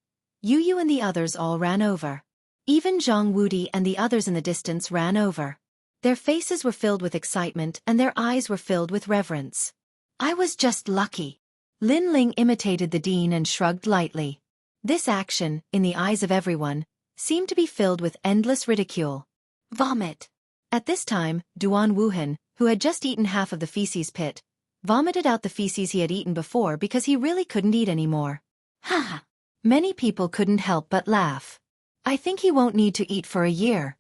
Yu and the others all ran over. Even Zhang Wudi and the others in the distance ran over. Their faces were filled with excitement and their eyes were filled with reverence. I was just lucky. Lin Ling imitated the dean and shrugged lightly. This action, in the eyes of everyone, seemed to be filled with endless ridicule. Vomit. At this time, Duan Wuhan, who had just eaten half of the feces pit, vomited out the feces he had eaten before because he really couldn't eat anymore. Ha! Many people couldn't help but laugh. I think he won't need to eat for a year.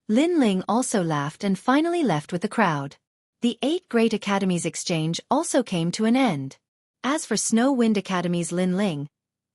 Lin Ling also laughed and finally left with the crowd. The 8 Great Academies exchange also came to an end. As for Snow Wind Academy's Lin Ling,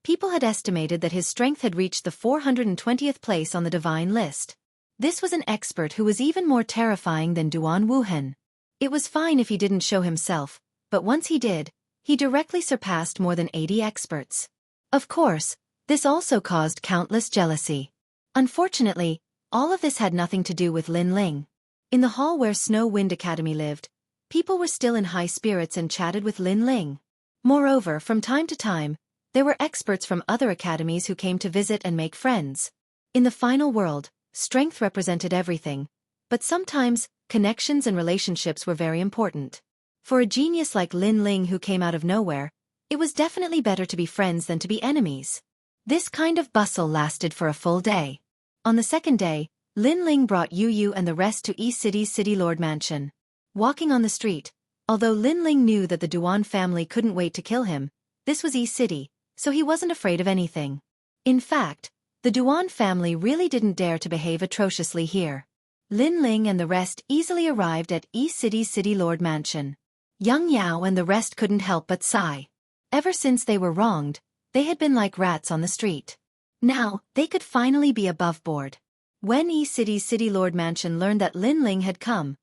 people had estimated that his strength had reached the 420th place on the divine list. This was an expert who was even more terrifying than Duan Wuhan. It was fine if he didn't show himself, but once he did, he directly surpassed more than 80 experts. Of course, this also caused countless jealousy. Unfortunately, all of this had nothing to do with Lin Ling. In the hall where Snow Wind Academy lived, people were still in high spirits and chatted with Lin Ling. Moreover, from time to time, there were experts from other academies who came to visit and make friends. In the final world, strength represented everything, but sometimes, connections and relationships were very important. For a genius like Lin Ling who came out of nowhere, it was definitely better to be friends than to be enemies. This kind of bustle lasted for a full day. On the second day, Lin Ling brought Yu Yu and the rest to E-City's City Lord Mansion. Walking on the street, although Lin Ling knew that the Duan family couldn't wait to kill him, this was E-City, so he wasn't afraid of anything. In fact, the Duan family really didn't dare to behave atrociously here. Lin Ling and the rest easily arrived at E-City's City Lord Mansion. Yang Yao and the rest couldn't help but sigh. Ever since they were wronged, they had been like rats on the street. Now, they could finally be above board. When E-City's City Lord Mansion learned that Lin Ling had come,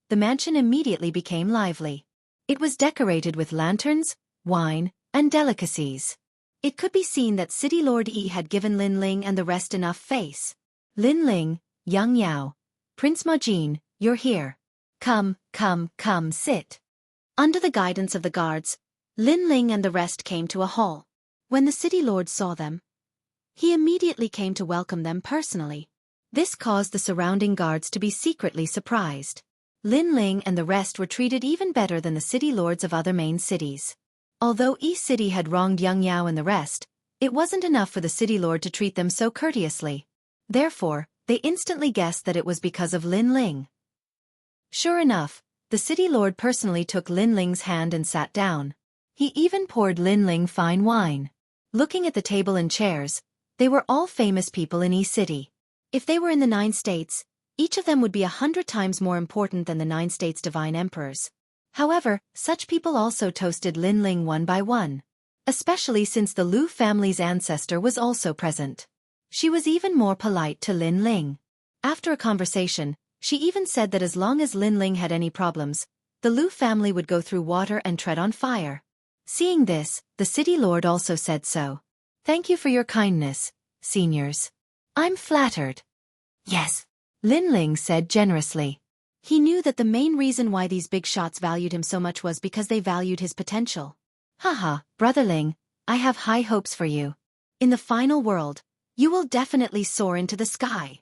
the mansion immediately became lively. It was decorated with lanterns, wine, and delicacies. It could be seen that City Lord Yi had given Lin Ling and the rest enough face. Lin Ling, Yang Yao, Prince Majin, you're here. Come, sit. Under the guidance of the guards, Lin Ling and the rest came to a hall. When the City Lord saw them, he immediately came to welcome them personally. This caused the surrounding guards to be secretly surprised. Lin Ling and the rest were treated even better than the city lords of other main cities. Although E-City had wronged Yang Yao and the rest, it wasn't enough for the city lord to treat them so courteously. Therefore, they instantly guessed that it was because of Lin Ling. Sure enough, the city lord personally took Lin Ling's hand and sat down. He even poured Lin Ling fine wine. Looking at the table and chairs, they were all famous people in E-City. If they were in the 9 states, each of them would be 100 times more important than the 9 states' divine emperors. However, such people also toasted Lin Ling one by one. Especially since the Lu family's ancestor was also present. She was even more polite to Lin Ling. After a conversation, she even said that as long as Lin Ling had any problems, the Lu family would go through water and tread on fire. Seeing this, the city lord also said so. Thank you for your kindness, seniors. I'm flattered. Yes, Lin Ling said generously. He knew that the main reason why these big shots valued him so much was because they valued his potential. Haha, Brother Ling, I have high hopes for you. In the final world, you will definitely soar into the sky.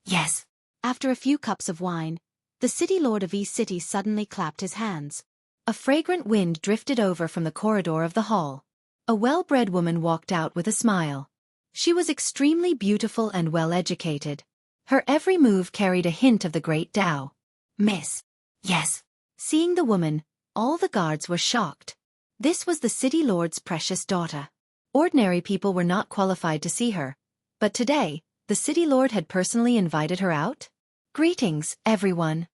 Yes. After a few cups of wine, the city lord of E-City suddenly clapped his hands. A fragrant wind drifted over from the corridor of the hall. A well-bred woman walked out with a smile. She was extremely beautiful and well-educated. Her every move carried a hint of the great Tao. Miss. Yes. Seeing the woman, all the guards were shocked. This was the city lord's precious daughter. Ordinary people were not qualified to see her, but today, the city lord had personally invited her out? Greetings, everyone.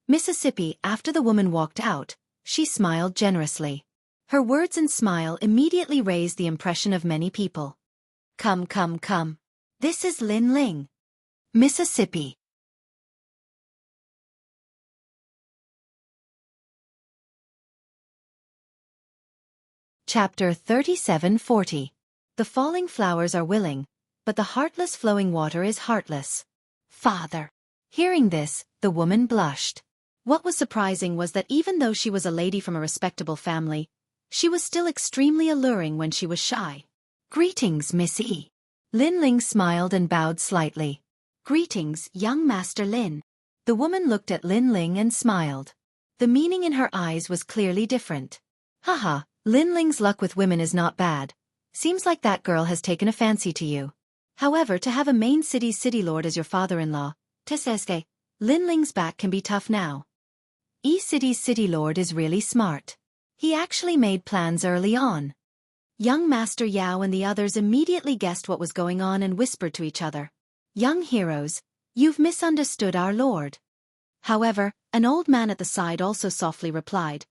Mississippi, after the woman walked out, she smiled generously. Her words and smile immediately raised the impression of many people. Come. This is Lin Ling. Mississippi. Chapter 3740. The falling flowers are willing, but the heartless flowing water is heartless. Father. Hearing this, the woman blushed. What was surprising was that even though she was a lady from a respectable family, she was still extremely alluring when she was shy. Greetings, Miss E. Lin Ling smiled and bowed slightly. Greetings, young Master Lin. The woman looked at Lin Ling and smiled. The meaning in her eyes was clearly different. Haha, Lin Ling's luck with women is not bad. Seems like that girl has taken a fancy to you. However, to have a main city's city lord as your father-in-law, Teseske, Lin Ling's back can be tough now. E-City's city lord is really smart. He actually made plans early on. Young Master Yao and the others immediately guessed what was going on and whispered to each other. Young heroes, you've misunderstood our lord. However, an old man at the side also softly replied,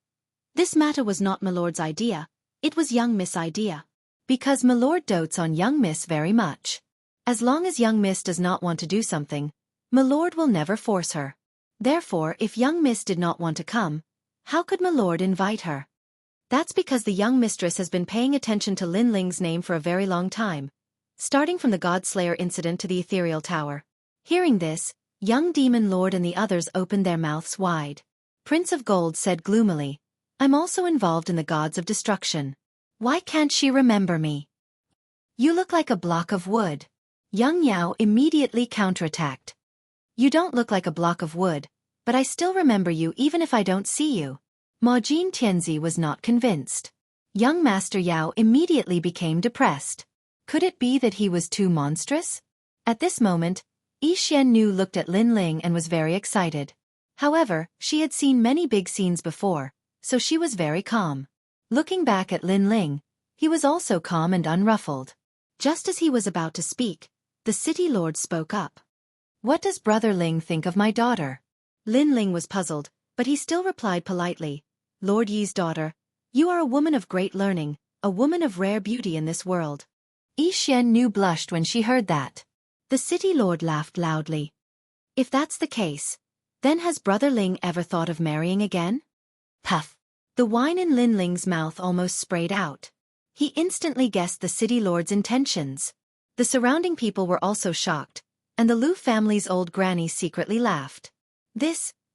this matter was not my lord's idea, it was young Miss' idea. Because my lord dotes on young Miss very much. As long as young Miss does not want to do something, my lord will never force her. Therefore, if young Miss did not want to come, how could my lord invite her? That's because the young mistress has been paying attention to Lin Ling's name for a very long time, starting from the Godslayer incident to the ethereal tower. Hearing this, young demon lord and the others opened their mouths wide. Prince of Gold said gloomily, I'm also involved in the gods of destruction. Why can't she remember me? You look like a block of wood. Young Yao immediately counterattacked. You don't look like a block of wood, but I still remember you even if I don't see you. Ma Jin Tianzi was not convinced. Young Master Yao immediately became depressed. Could it be that he was too monstrous? At this moment, Yi Xiannu looked at Lin Ling and was very excited. However, she had seen many big scenes before, so she was very calm. Looking back at Lin Ling, he was also calm and unruffled. Just as he was about to speak, the city lord spoke up. What does Brother Ling think of my daughter? Lin Ling was puzzled, but he still replied politely, Lord Yi's daughter, you are a woman of great learning, a woman of rare beauty in this world. Yi Xiannu blushed when she heard that. The city lord laughed loudly. If that's the case, then has Brother Ling ever thought of marrying again? Puff. The wine in Lin Ling's mouth almost sprayed out. He instantly guessed the city lord's intentions. The surrounding people were also shocked, and the Lu family's old granny secretly laughed.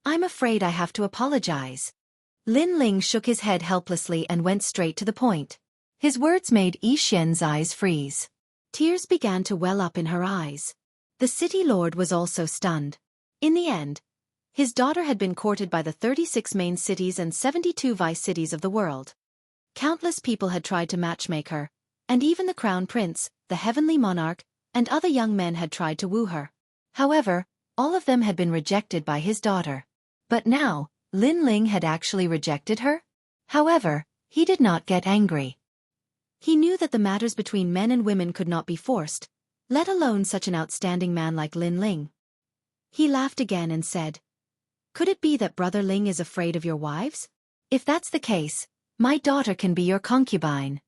I'm afraid I have to apologize. Lin Ling shook his head helplessly and went straight to the point. His words made Yi Xian's eyes freeze. Tears began to well up in her eyes. The city lord was also stunned. In the end, his daughter had been courted by the 36 main cities and 72 vice cities of the world. Countless people had tried to matchmake her, and even the crown prince, the heavenly monarch, and other young men had tried to woo her. However, all of them had been rejected by his daughter. But now, Lin Ling had actually rejected her? However, he did not get angry. He knew that the matters between men and women could not be forced, let alone such an outstanding man like Lin Ling. He laughed again and said, could it be that Brother Ling is afraid of your wives? If that's the case, my daughter can be your concubine.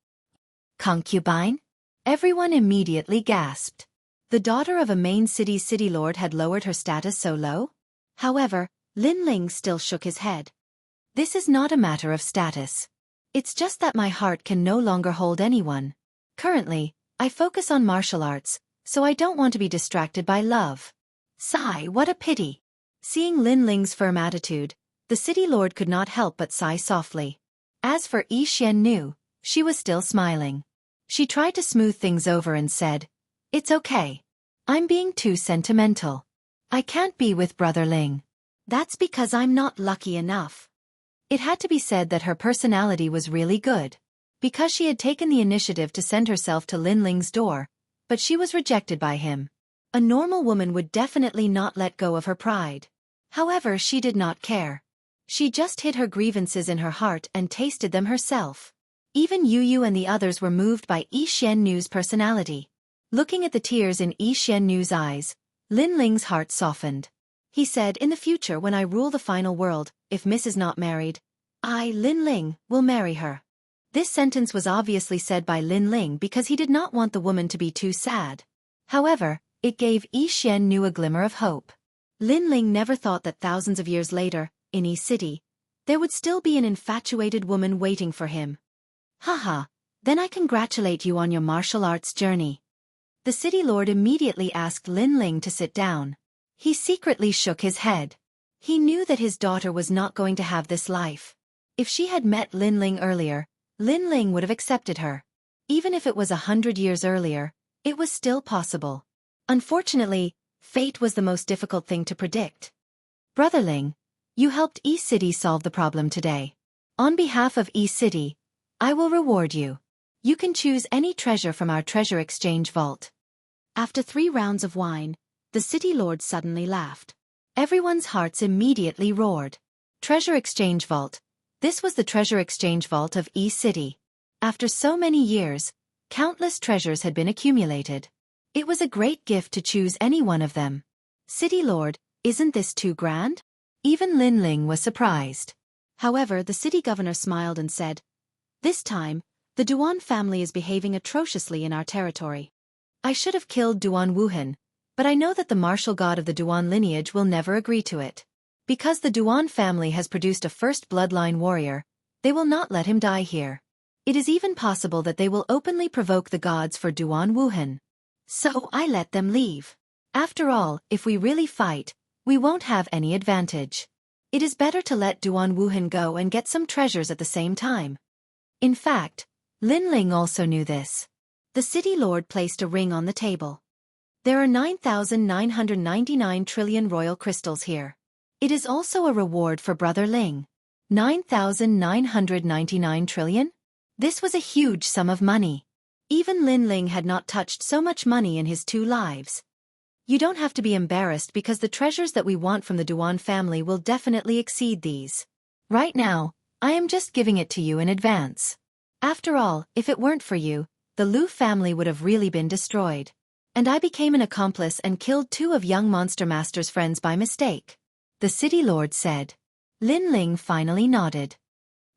Concubine? Everyone immediately gasped. The daughter of a main city's city lord had lowered her status so low? However, Lin Ling still shook his head. This is not a matter of status. It's just that my heart can no longer hold anyone. Currently, I focus on martial arts, so I don't want to be distracted by love. Sigh, what a pity. Seeing Lin Ling's firm attitude, the city lord could not help but sigh softly. As for Yi Xiannu, she was still smiling. She tried to smooth things over and said, it's okay. I'm being too sentimental. I can't be with Brother Ling. That's because I'm not lucky enough. It had to be said that her personality was really good. Because she had taken the initiative to send herself to Lin Ling's door, but she was rejected by him. A normal woman would definitely not let go of her pride. However, she did not care. She just hid her grievances in her heart and tasted them herself. Even Yu and the others were moved by Yi Xiannu's personality. Looking at the tears in Yi Xiannu's eyes, Lin Ling's heart softened. He said, in the future when I rule the final world, if Miss is not married, I, Lin Ling, will marry her. This sentence was obviously said by Lin Ling because he did not want the woman to be too sad. However, it gave Yi Xiannu a glimmer of hope. Lin Ling never thought that thousands of years later, in Yi City, there would still be an infatuated woman waiting for him. Haha, then I congratulate you on your martial arts journey. The city lord immediately asked Lin Ling to sit down. He secretly shook his head. He knew that his daughter was not going to have this life. If she had met Lin Ling earlier, Lin Ling would have accepted her. Even if it was 100 years earlier, it was still possible. Unfortunately, fate was the most difficult thing to predict. Brother Ling, you helped Yi City solve the problem today. On behalf of Yi City, I will reward you. You can choose any treasure from our treasure exchange vault. After 3 rounds of wine, the city lord suddenly laughed. Everyone's hearts immediately roared. Treasure exchange vault. This was the treasure exchange vault of Yi City. After so many years, countless treasures had been accumulated. It was a great gift to choose any one of them. City Lord, isn't this too grand? Even Lin Ling was surprised. However, the city governor smiled and said, "This time, the Duan family is behaving atrociously in our territory. I should have killed Duan Wuhan, but I know that the martial god of the Duan lineage will never agree to it. Because the Duan family has produced a first bloodline warrior, they will not let him die here. It is even possible that they will openly provoke the gods for Duan Wuhan. So I let them leave. After all, if we really fight, we won't have any advantage. It is better to let Duan Wuhan go and get some treasures at the same time." In fact, Lin Ling also knew this. The city lord placed a ring on the table. "There are 9,999 trillion royal crystals here. It is also a reward for Brother Ling. 9,999 trillion? This was a huge sum of money. Even Lin Ling had not touched so much money in his 2 lives. "You don't have to be embarrassed because the treasures that we want from the Duan family will definitely exceed these. Right now, I am just giving it to you in advance. After all, if it weren't for you, the Lu family would have really been destroyed. And I became an accomplice and killed 2 of young Monster Master's friends by mistake," the city lord said. Lin Ling finally nodded.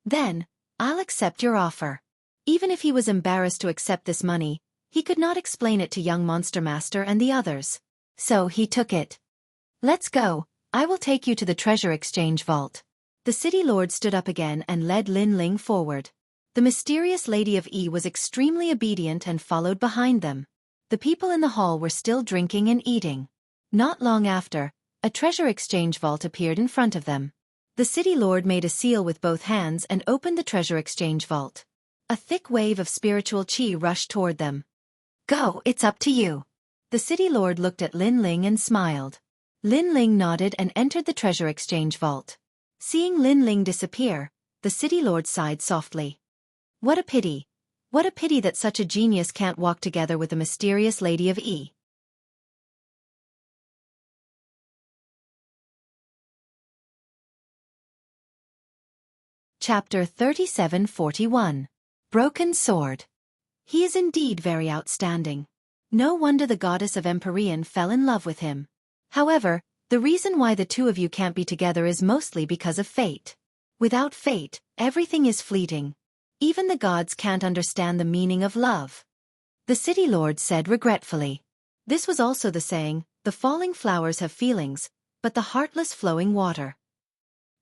"Then, I'll accept your offer." Even if he was embarrassed to accept this money, he could not explain it to young Monster Master and the others. So he took it. "Let's go, I will take you to the treasure exchange vault." The city lord stood up again and led Lin Ling forward. The mysterious Lady of Yi was extremely obedient and followed behind them. The people in the hall were still drinking and eating. Not long after, a treasure exchange vault appeared in front of them. The city lord made a seal with both hands and opened the treasure exchange vault. A thick wave of spiritual qi rushed toward them. "Go, it's up to you." The city lord looked at Lin Ling and smiled. Lin Ling nodded and entered the treasure exchange vault. Seeing Lin Ling disappear, the city lord sighed softly. What a pity. What a pity that such a genius can't walk together with the mysterious Lady of Yi. Chapter 3741. Broken Sword. He is indeed very outstanding. No wonder the goddess of Empyrean fell in love with him. However, the reason why the 2 of you can't be together is mostly because of fate. Without fate, everything is fleeting. Even the gods can't understand the meaning of love. The city lord said regretfully. This was also the saying, "The falling flowers have feelings, but the heartless flowing water."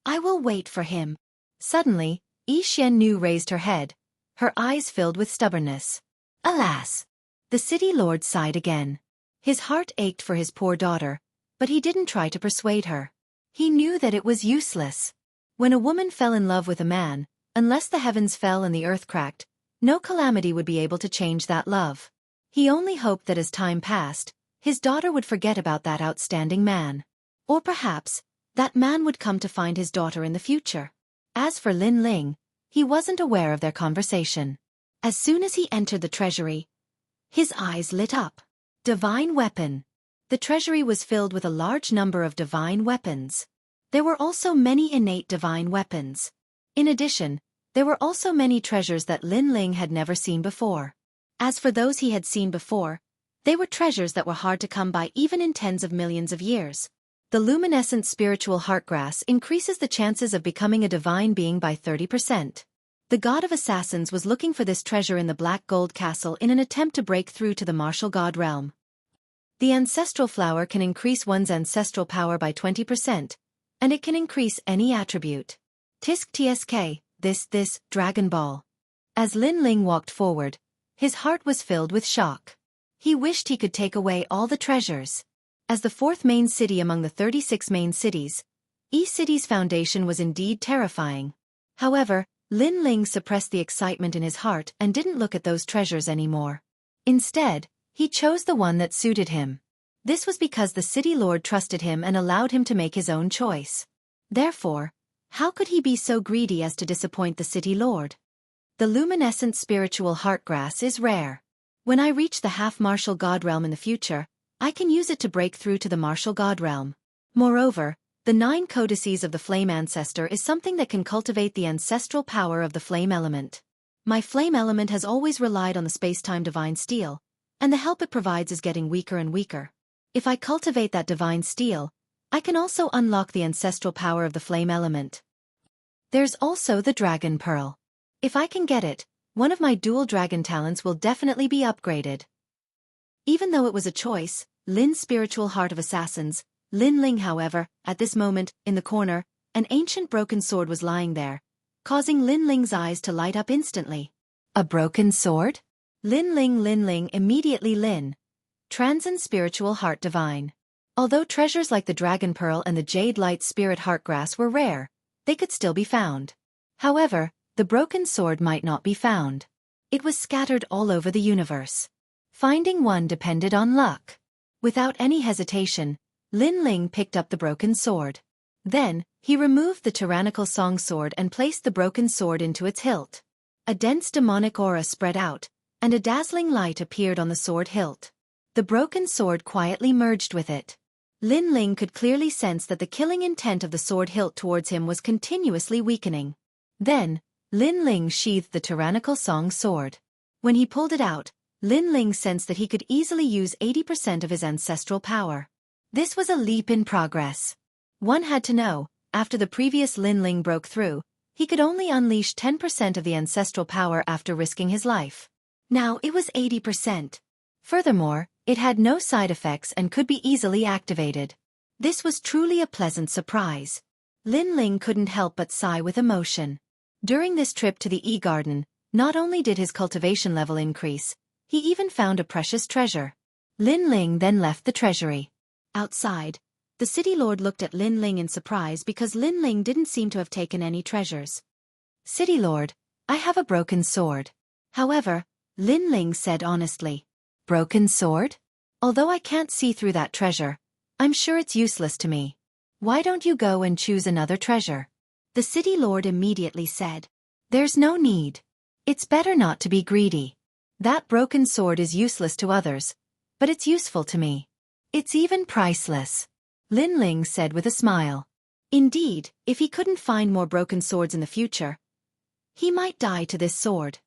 "I will wait for him." Suddenly, Yi Xiannu raised her head, her eyes filled with stubbornness. Alas! The city lord sighed again. His heart ached for his poor daughter, but he didn't try to persuade her. He knew that it was useless. When a woman fell in love with a man, unless the heavens fell and the earth cracked, no calamity would be able to change that love. He only hoped that as time passed, his daughter would forget about that outstanding man. Or perhaps, that man would come to find his daughter in the future. As for Lin Ling, he wasn't aware of their conversation. As soon as he entered the treasury, his eyes lit up. Divine weapon. The treasury was filled with a large number of divine weapons. There were also many innate divine weapons. In addition, there were also many treasures that Lin Ling had never seen before. As for those he had seen before, they were treasures that were hard to come by even in tens of millions of years. The luminescent spiritual heartgrass increases the chances of becoming a divine being by 30%. The god of assassins was looking for this treasure in the Black Gold Castle in an attempt to break through to the martial god realm. The ancestral flower can increase one's ancestral power by 20%, and it can increase any attribute. Tisk tsk, this, Dragon Ball. As Lin Ling walked forward, his heart was filled with shock. He wished he could take away all the treasures. As the 4th main city among the 36 main cities, Yi City's foundation was indeed terrifying. However, Lin Ling suppressed the excitement in his heart and didn't look at those treasures anymore. Instead, he chose the one that suited him. This was because the city lord trusted him and allowed him to make his own choice. Therefore, how could he be so greedy as to disappoint the city lord? The luminescent spiritual heartgrass is rare. When I reach the half-martial god realm in the future, I can use it to break through to the martial god realm. Moreover, the 9 codices of the flame ancestor is something that can cultivate the ancestral power of the flame element. My flame element has always relied on the space-time divine steel, and the help it provides is getting weaker and weaker. If I cultivate that divine steel, I can also unlock the ancestral power of the flame element. There's also the dragon pearl. If I can get it, one of my dual dragon talents will definitely be upgraded. Even though it was a choice, Lin's spiritual heart of assassins, Lin Ling, however, at this moment, in the corner, an ancient broken sword was lying there, causing Lin Ling's eyes to light up instantly. A broken sword? Lin Ling immediately Lin. Transcend spiritual heart divine. Although treasures like the dragon pearl and the jade light spirit heartgrass were rare, they could still be found. However, the broken sword might not be found. It was scattered all over the universe. Finding one depended on luck. Without any hesitation, Lin Ling picked up the broken sword. Then, he removed the tyrannical song sword and placed the broken sword into its hilt. A dense demonic aura spread out, and a dazzling light appeared on the sword hilt. The broken sword quietly merged with it. Lin Ling could clearly sense that the killing intent of the sword hilt towards him was continuously weakening. Then, Lin Ling sheathed the tyrannical song sword. When he pulled it out, Lin Ling sensed that he could easily use 80% of his ancestral power. This was a leap in progress. One had to know, after the previous Lin Ling broke through, he could only unleash 10% of the ancestral power after risking his life. Now it was 80%. Furthermore, it had no side effects and could be easily activated. This was truly a pleasant surprise. Lin Ling couldn't help but sigh with emotion. During this trip to the E-Garden, not only did his cultivation level increase, he even found a precious treasure. Lin Ling then left the treasury. Outside, the city lord looked at Lin Ling in surprise because Lin Ling didn't seem to have taken any treasures. City lord, I have a broken sword. However, Lin Ling said honestly. Broken sword? Although I can't see through that treasure, I'm sure it's useless to me. Why don't you go and choose another treasure? The city lord immediately said. There's no need. It's better not to be greedy. That broken sword is useless to others, but it's useful to me. It's even priceless. Lin Ling said with a smile. Indeed, if he couldn't find more broken swords in the future, he might die to this sword.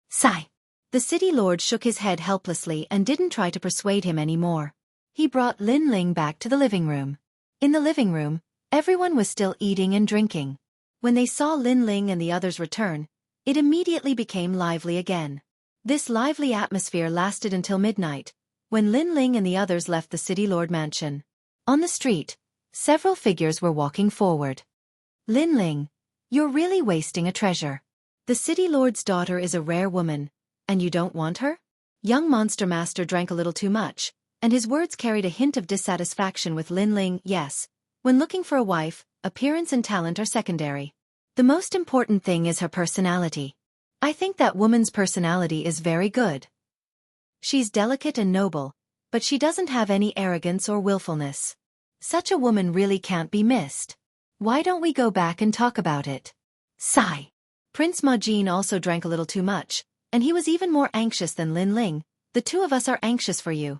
Sigh. The city lord shook his head helplessly and didn't try to persuade him anymore. He brought Lin Ling back to the living room. In the living room, everyone was still eating and drinking. When they saw Lin Ling and the others return, it immediately became lively again. This lively atmosphere lasted until midnight, when Lin Ling and the others left the city lord mansion. On the street, several figures were walking forward. Lin Ling, you're really wasting a treasure. The city lord's daughter is a rare woman, and you don't want her? Young Monster Master drank a little too much, and his words carried a hint of dissatisfaction with Lin Ling. Yes, when looking for a wife, appearance and talent are secondary. The most important thing is her personality. I think that woman's personality is very good. She's delicate and noble, but she doesn't have any arrogance or willfulness. Such a woman really can't be missed. Why don't we go back and talk about it? Sigh. Prince Majin also drank a little too much, and he was even more anxious than Lin Ling. The two of us are anxious for you.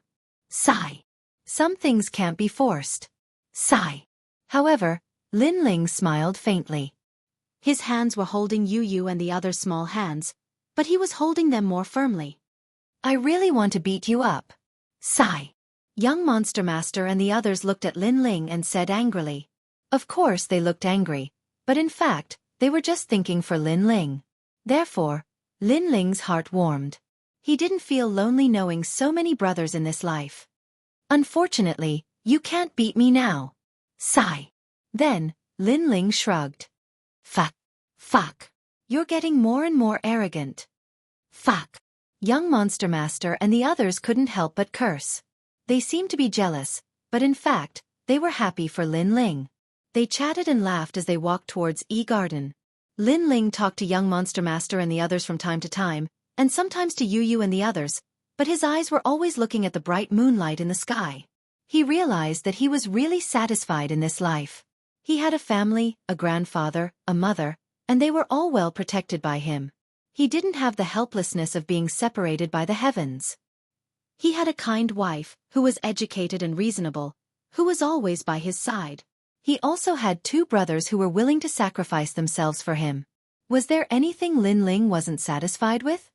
Sigh. Some things can't be forced. Sigh. However, Lin Ling smiled faintly. His hands were holding Yu and the other small hands, but he was holding them more firmly. I really want to beat you up. Sigh. Young Monster Master and the others looked at Lin Ling and said angrily. Of course they looked angry, but in fact, they were just thinking for Lin Ling. Therefore, Lin Ling's heart warmed. He didn't feel lonely knowing so many brothers in this life. Unfortunately, you can't beat me now. Sigh. Then, Lin Ling shrugged. Fuck. You're getting more and more arrogant. Fuck. Young Monster Master and the others couldn't help but curse. They seemed to be jealous, but in fact, they were happy for Lin Ling. They chatted and laughed as they walked towards E-Garden. Lin Ling talked to Young Monster Master and the others from time to time, and sometimes to Yu and the others, but his eyes were always looking at the bright moonlight in the sky. He realized that he was really satisfied in this life. He had a family, a grandfather, a mother, and they were all well protected by him. He didn't have the helplessness of being separated by the heavens. He had a kind wife, who was educated and reasonable, who was always by his side. He also had two brothers who were willing to sacrifice themselves for him. Was there anything Lin Ling wasn't satisfied with?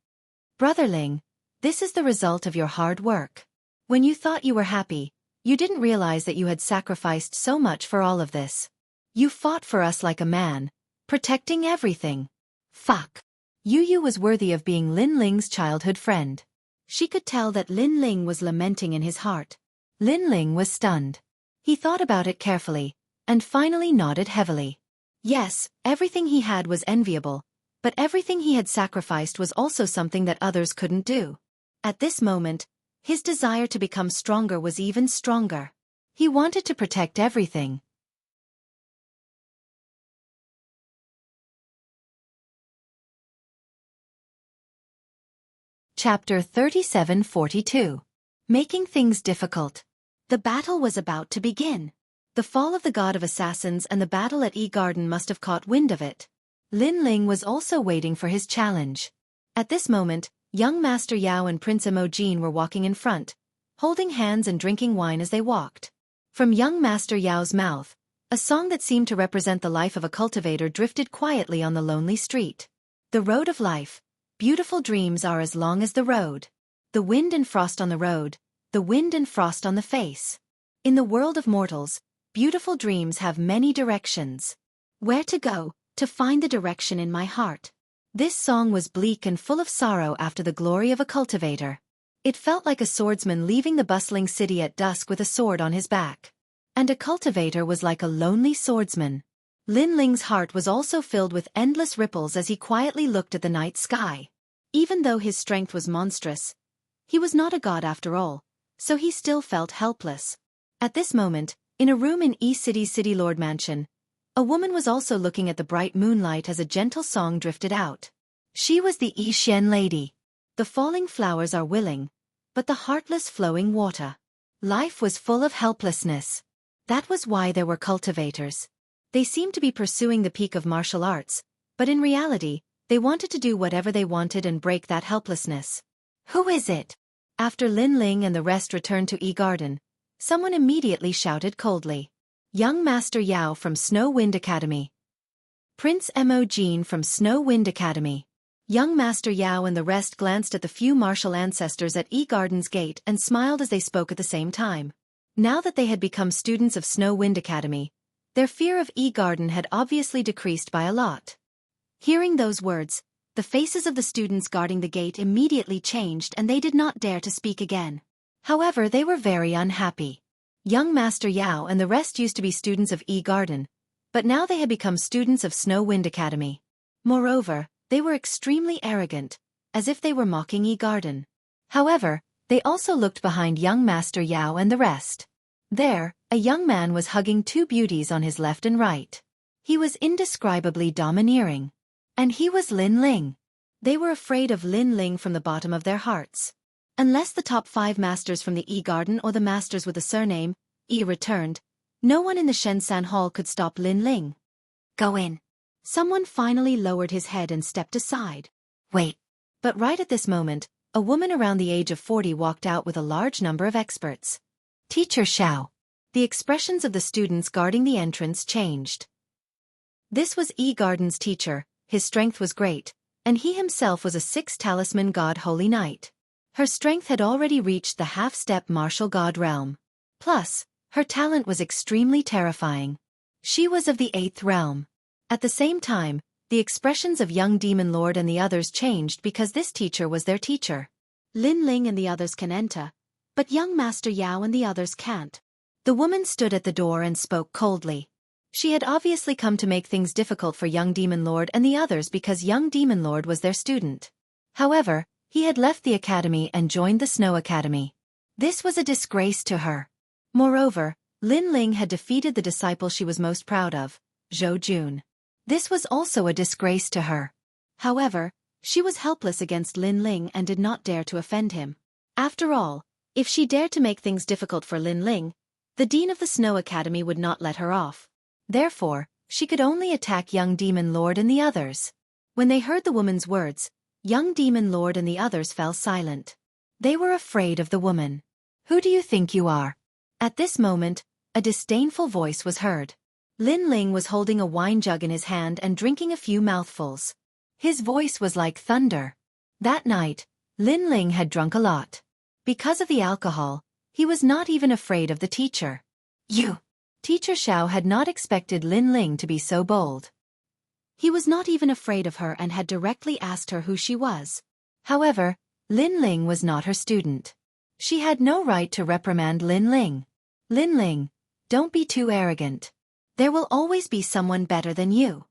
Brother Ling, This is the result of your hard work. When you thought you were happy, you didn't realize that you had sacrificed so much for all of this. You fought for us like a man, protecting everything. Fuck. Yu was worthy of being Lin Ling's childhood friend. She could tell that Lin Ling was lamenting in his heart. Lin Ling was stunned. He thought about it carefully, and finally nodded heavily. Yes, everything he had was enviable, but everything he had sacrificed was also something that others couldn't do. At this moment, his desire to become stronger was even stronger. He wanted to protect everything. Chapter 37-42. Making things difficult. The battle was about to begin. The fall of the god of assassins and the battle at E Garden must have caught wind of it. Lin Ling was also waiting for his challenge. At this moment, young Master Yao and Prince Emojin were walking in front, holding hands and drinking wine as they walked. From young Master Yao's mouth, a song that seemed to represent the life of a cultivator drifted quietly on the lonely street. The road of life. Beautiful dreams are as long as the road. The wind and frost on the road, the wind and frost on the face. In the world of mortals, beautiful dreams have many directions. Where to go, to find the direction in my heart. This song was bleak and full of sorrow after the glory of a cultivator. It felt like a swordsman leaving the bustling city at dusk with a sword on his back. And a cultivator was like a lonely swordsman. Lin Ling's heart was also filled with endless ripples as he quietly looked at the night sky. Even though his strength was monstrous, he was not a god after all, so he still felt helpless. At this moment, in a room in E-City's City Lord Mansion, a woman was also looking at the bright moonlight as a gentle song drifted out. She was the Yi-Xian lady. The falling flowers are willing, but the heartless flowing water. Life was full of helplessness. That was why there were cultivators. They seemed to be pursuing the peak of martial arts, but in reality, they wanted to do whatever they wanted and break that helplessness. Who is it? After Lin Ling and the rest returned to E Garden, someone immediately shouted coldly. Young Master Yao from Snow Wind Academy. Prince Emojin from Snow Wind Academy. Young Master Yao and the rest glanced at the few martial ancestors at E Garden's gate and smiled as they spoke at the same time. Now that they had become students of Snow Wind Academy, their fear of E Garden had obviously decreased by a lot. Hearing those words, the faces of the students guarding the gate immediately changed and they did not dare to speak again. However, they were very unhappy. Young Master Yao and the rest used to be students of E Garden, but now they had become students of Snow Wind Academy. Moreover, they were extremely arrogant, as if they were mocking E Garden. However, they also looked behind young Master Yao and the rest. There, a young man was hugging two beauties on his left and right. He was indescribably domineering. And he was Lin Ling. They were afraid of Lin Ling from the bottom of their hearts. Unless the top 5 masters from the E Garden or the masters with the surname E returned, no one in the Shenzan Hall could stop Lin Ling. Go in. Someone finally lowered his head and stepped aside. Wait. But right at this moment, a woman around the age of 40 walked out with a large number of experts. Teacher Xiao. The expressions of the students guarding the entrance changed. This was E Garden's teacher. His strength was great, and he himself was a 6th talisman god holy knight. Her strength had already reached the half-step martial god realm. Plus, her talent was extremely terrifying. She was of the 8th realm. At the same time, the expressions of young Demon Lord and the others changed because this teacher was their teacher. Lin Ling and the others can enter, but young Master Yao and the others can't. The woman stood at the door and spoke coldly. She had obviously come to make things difficult for young Demon Lord and the others because young Demon Lord was their student. However, he had left the academy and joined the Snow Academy. This was a disgrace to her. Moreover, Lin Ling had defeated the disciple she was most proud of, Zhou Jun. This was also a disgrace to her. However, she was helpless against Lin Ling and did not dare to offend him. After all, if she dared to make things difficult for Lin Ling, the Dean of the Snow Academy would not let her off. Therefore, she could only attack young Demon Lord and the others. When they heard the woman's words, young Demon Lord and the others fell silent. They were afraid of the woman. Who do you think you are? At this moment, a disdainful voice was heard. Lin Ling was holding a wine jug in his hand and drinking a few mouthfuls. His voice was like thunder. That night, Lin Ling had drunk a lot. Because of the alcohol, he was not even afraid of the teacher. You! Teacher Xiao had not expected Lin Ling to be so bold. He was not even afraid of her and had directly asked her who she was. However, Lin Ling was not her student. She had no right to reprimand Lin Ling. Lin Ling, don't be too arrogant. There will always be someone better than you.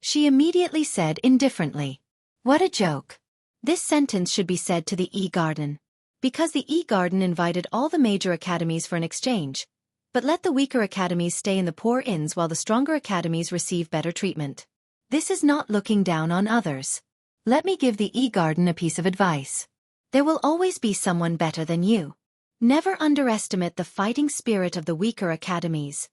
She immediately said indifferently. What a joke. This sentence should be said to the E-Garden. Because the E-Garden invited all the major academies for an exchange, but let the weaker academies stay in the poor inns while the stronger academies receive better treatment. This is not looking down on others. Let me give the E-Garden a piece of advice. There will always be someone better than you. Never underestimate the fighting spirit of the weaker academies.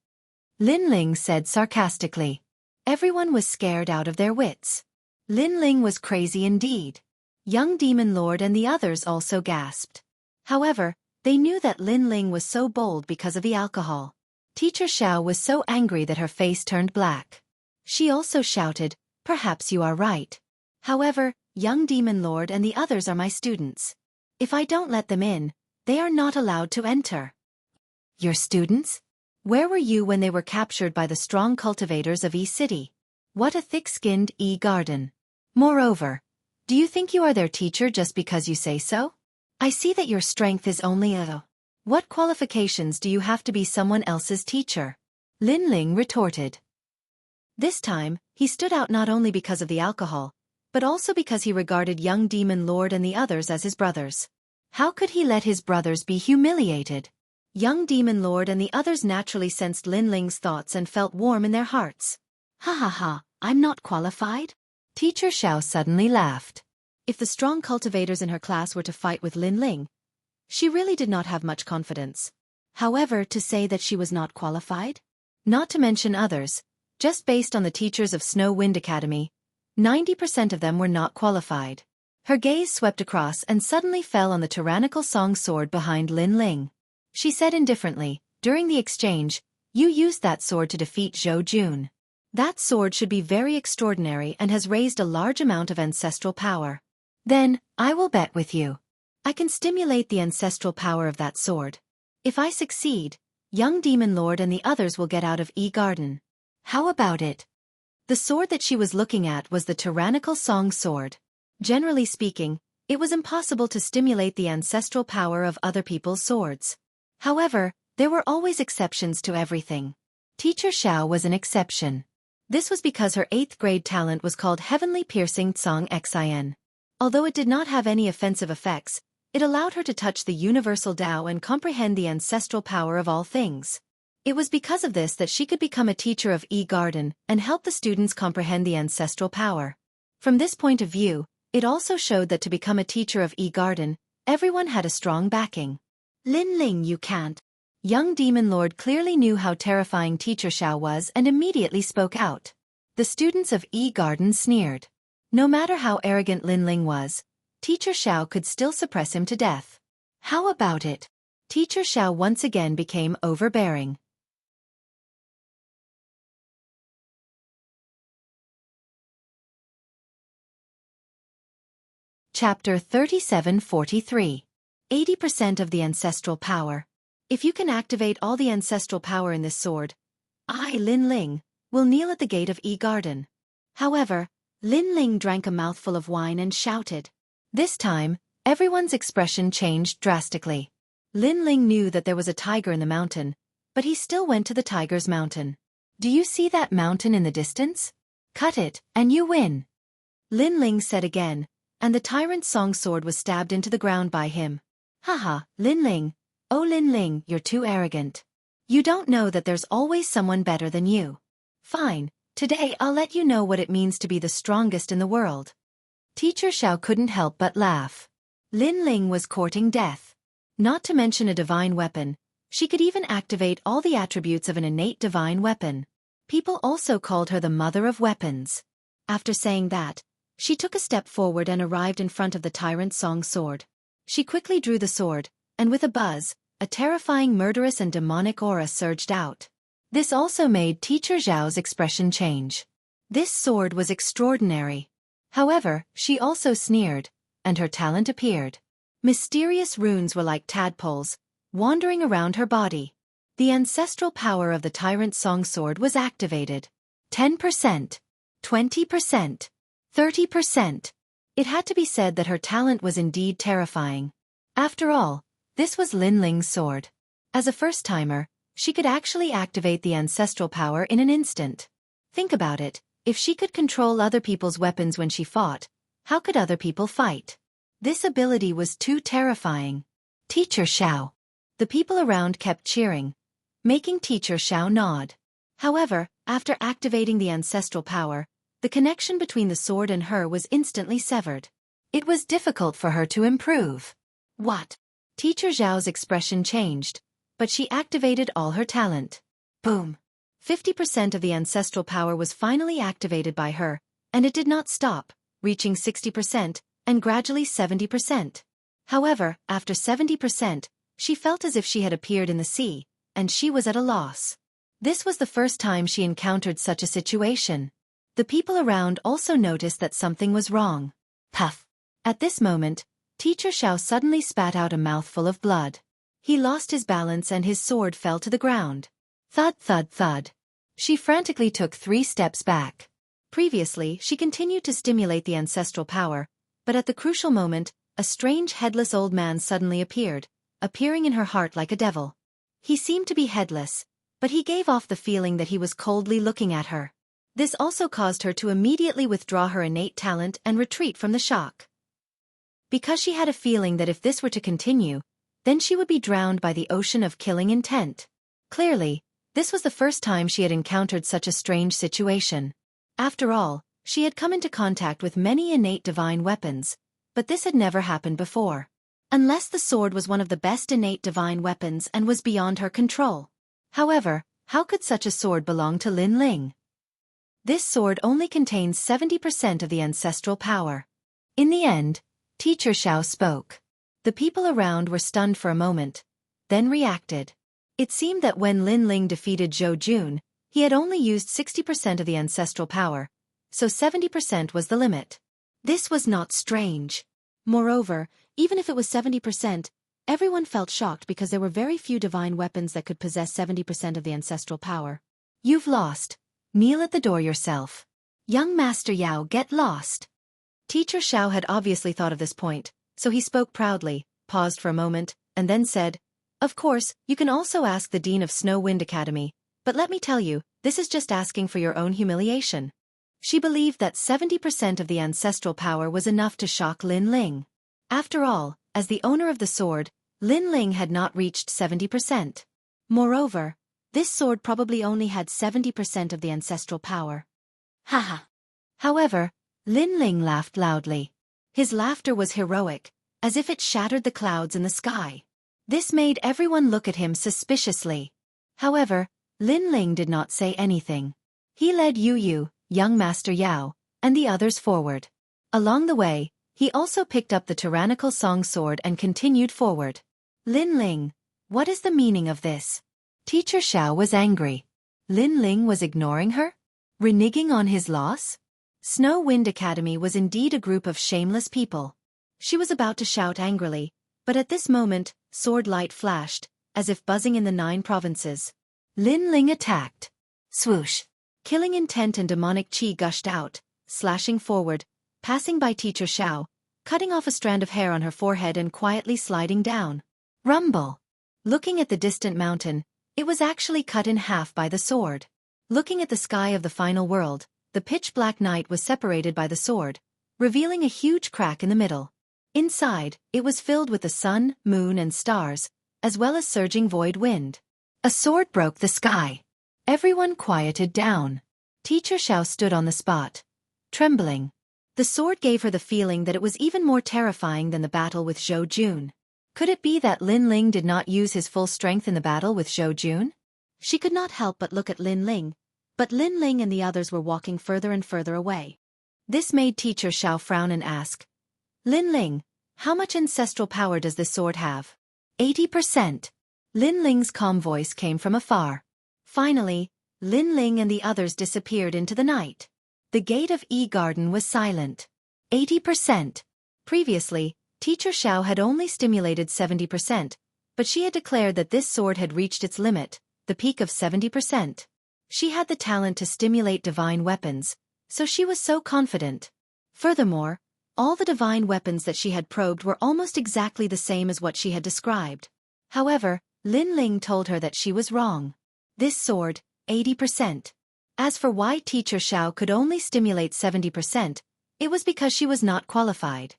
Lin Ling said sarcastically. Everyone was scared out of their wits. Lin Ling was crazy indeed. Young Demon Lord and the others also gasped. However, they knew that Lin Ling was so bold because of the alcohol. Teacher Xiao was so angry that her face turned black. She also shouted, perhaps you are right. However, Young Demon Lord and the others are my students. If I don't let them in, they are not allowed to enter. Your students? Where were you when they were captured by the strong cultivators of E-City? What a thick-skinned E-Garden. Moreover, do you think you are their teacher just because you say so? I see that your strength is only a... What qualifications do you have to be someone else's teacher? Lin Ling retorted. This time, he stood out not only because of the alcohol, but also because he regarded Young Demon Lord and the others as his brothers. How could he let his brothers be humiliated? Young Demon Lord and the others naturally sensed Lin Ling's thoughts and felt warm in their hearts. Ha ha ha, I'm not qualified? Teacher Xiao suddenly laughed. If the strong cultivators in her class were to fight with Lin Ling, she really did not have much confidence. However, to say that she was not qualified? Not to mention others, just based on the teachers of Snow Wind Academy, 90% of them were not qualified. Her gaze swept across and suddenly fell on the tyrannical song sword behind Lin Ling. She said indifferently, during the exchange, you used that sword to defeat Zhou Jun. That sword should be very extraordinary and has raised a large amount of ancestral power. Then, I will bet with you. I can stimulate the ancestral power of that sword. If I succeed, Young Demon Lord and the others will get out of E-Garden. How about it? The sword that she was looking at was the tyrannical song sword. Generally speaking, it was impossible to stimulate the ancestral power of other people's swords. However, there were always exceptions to everything. Teacher Xiao was an exception. This was because her 8th grade talent was called Heavenly Piercing Tsang Xin. Although it did not have any offensive effects, it allowed her to touch the universal Tao and comprehend the ancestral power of all things. It was because of this that she could become a teacher of E-Garden and help the students comprehend the ancestral power. From this point of view, it also showed that to become a teacher of E-Garden, everyone had a strong backing. Lin Ling, you can't. Young Demon Lord clearly knew how terrifying Teacher Xiao was and immediately spoke out. The students of E-Garden sneered. No matter how arrogant Lin Ling was, Teacher Xiao could still suppress him to death. How about it? Teacher Xiao once again became overbearing. Chapter 3743. 80% of the ancestral power. If you can activate all the ancestral power in this sword, I, Lin Ling, will kneel at the gate of E-Garden. However, Lin Ling drank a mouthful of wine and shouted. This time, everyone's expression changed drastically. Lin Ling knew that there was a tiger in the mountain, but he still went to the tiger's mountain. Do you see that mountain in the distance? Cut it, and you win. Lin Ling said again, and the tyrant's song sword was stabbed into the ground by him. Haha, Lin Ling. Oh Lin Ling, you're too arrogant. You don't know that there's always someone better than you. Fine, today I'll let you know what it means to be the strongest in the world. Teacher Xiao couldn't help but laugh. Lin Ling was courting death. Not to mention a divine weapon, she could even activate all the attributes of an innate divine weapon. People also called her the mother of weapons. After saying that, she took a step forward and arrived in front of the tyrant's song sword. She quickly drew the sword, and with a buzz, a terrifying murderous and demonic aura surged out. This also made Teacher Zhao's expression change. This sword was extraordinary. However, she also sneered, and her talent appeared. Mysterious runes were like tadpoles, wandering around her body. The ancestral power of the tyrant song sword was activated. 10%, 20%, 30%. It had to be said that her talent was indeed terrifying. After all, this was Lin Ling's sword. As a first-timer, she could actually activate the ancestral power in an instant. Think about it, if she could control other people's weapons when she fought, how could other people fight? This ability was too terrifying. Teacher Xiao. The people around kept cheering, making Teacher Xiao nod. However, after activating the ancestral power, the connection between the sword and her was instantly severed. It was difficult for her to improve. What? Teacher Xiao's expression changed, but she activated all her talent. Boom! 50% of the ancestral power was finally activated by her, and it did not stop, reaching 60%, and gradually 70%. However, after 70%, she felt as if she had appeared in the sea, and she was at a loss. This was the first time she encountered such a situation. The people around also noticed that something was wrong. Puff! At this moment, Teacher Xiao suddenly spat out a mouthful of blood. He lost his balance and his sword fell to the ground. Thud, thud, thud. She frantically took 3 steps back. Previously, she continued to stimulate the ancestral power, but at the crucial moment, a strange headless old man suddenly appeared, appearing in her heart like a devil. He seemed to be headless, but he gave off the feeling that he was coldly looking at her. This also caused her to immediately withdraw her innate talent and retreat from the shock. Because she had a feeling that if this were to continue, then she would be drowned by the ocean of killing intent. Clearly, this was the first time she had encountered such a strange situation. After all, she had come into contact with many innate divine weapons, but this had never happened before. Unless the sword was one of the best innate divine weapons and was beyond her control. However, how could such a sword belong to Lin Ling? This sword only contains 70% of the ancestral power. In the end, Teacher Xiao spoke. The people around were stunned for a moment, then reacted. It seemed that when Lin Ling defeated Zhou Jun, he had only used 60% of the ancestral power, so 70% was the limit. This was not strange. Moreover, even if it was 70%, everyone felt shocked because there were very few divine weapons that could possess 70% of the ancestral power. You've lost. Kneel at the door yourself. Young Master Yao, get lost. Teacher Xiao had obviously thought of this point, so he spoke proudly, paused for a moment, and then said, "Of course, you can also ask the Dean of Snow Wind Academy, but let me tell you, this is just asking for your own humiliation." She believed that 70% of the ancestral power was enough to shock Lin Ling. After all, as the owner of the sword, Lin Ling had not reached 70%. Moreover, this sword probably only had 70% of the ancestral power. Haha. However, Lin Ling laughed loudly. His laughter was heroic, as if it shattered the clouds in the sky. This made everyone look at him suspiciously. However, Lin Ling did not say anything. He led Yu, young Master Yao, and the others forward. Along the way, he also picked up the tyrannical song sword and continued forward. Lin Ling, what is the meaning of this? Teacher Xiao was angry. Lin Ling was ignoring her? Reneging on his loss? Snow Wind Academy was indeed a group of shameless people. She was about to shout angrily, but at this moment, sword light flashed, as if buzzing in the 9 provinces. Lin Ling attacked. Swoosh! Killing intent and demonic chi gushed out, slashing forward, passing by Teacher Xiao, cutting off a strand of hair on her forehead and quietly sliding down. Rumble! Looking at the distant mountain, it was actually cut in half by the sword. Looking at the sky of the final world, the pitch-black night was separated by the sword, revealing a huge crack in the middle. Inside, it was filled with the sun, moon and stars, as well as surging void wind. A sword broke the sky. Everyone quieted down. Teacher Xiao stood on the spot, trembling. The sword gave her the feeling that it was even more terrifying than the battle with Zhou Jun. Could it be that Lin Ling did not use his full strength in the battle with Zhou Jun? She could not help but look at Lin Ling, but Lin Ling and the others were walking further and further away. This made Teacher Xiao frown and ask, "Lin Ling, how much ancestral power does this sword have?" 80%. Lin Ling's calm voice came from afar. Finally, Lin Ling and the others disappeared into the night. The gate of E Garden was silent. 80%. Previously, Teacher Xiao had only stimulated 70%, but she had declared that this sword had reached its limit, the peak of 70%. She had the talent to stimulate divine weapons, so she was so confident. Furthermore, all the divine weapons that she had probed were almost exactly the same as what she had described. However, Lin Ling told her that she was wrong. This sword, 80%. As for why Teacher Xiao could only stimulate 70%, it was because she was not qualified.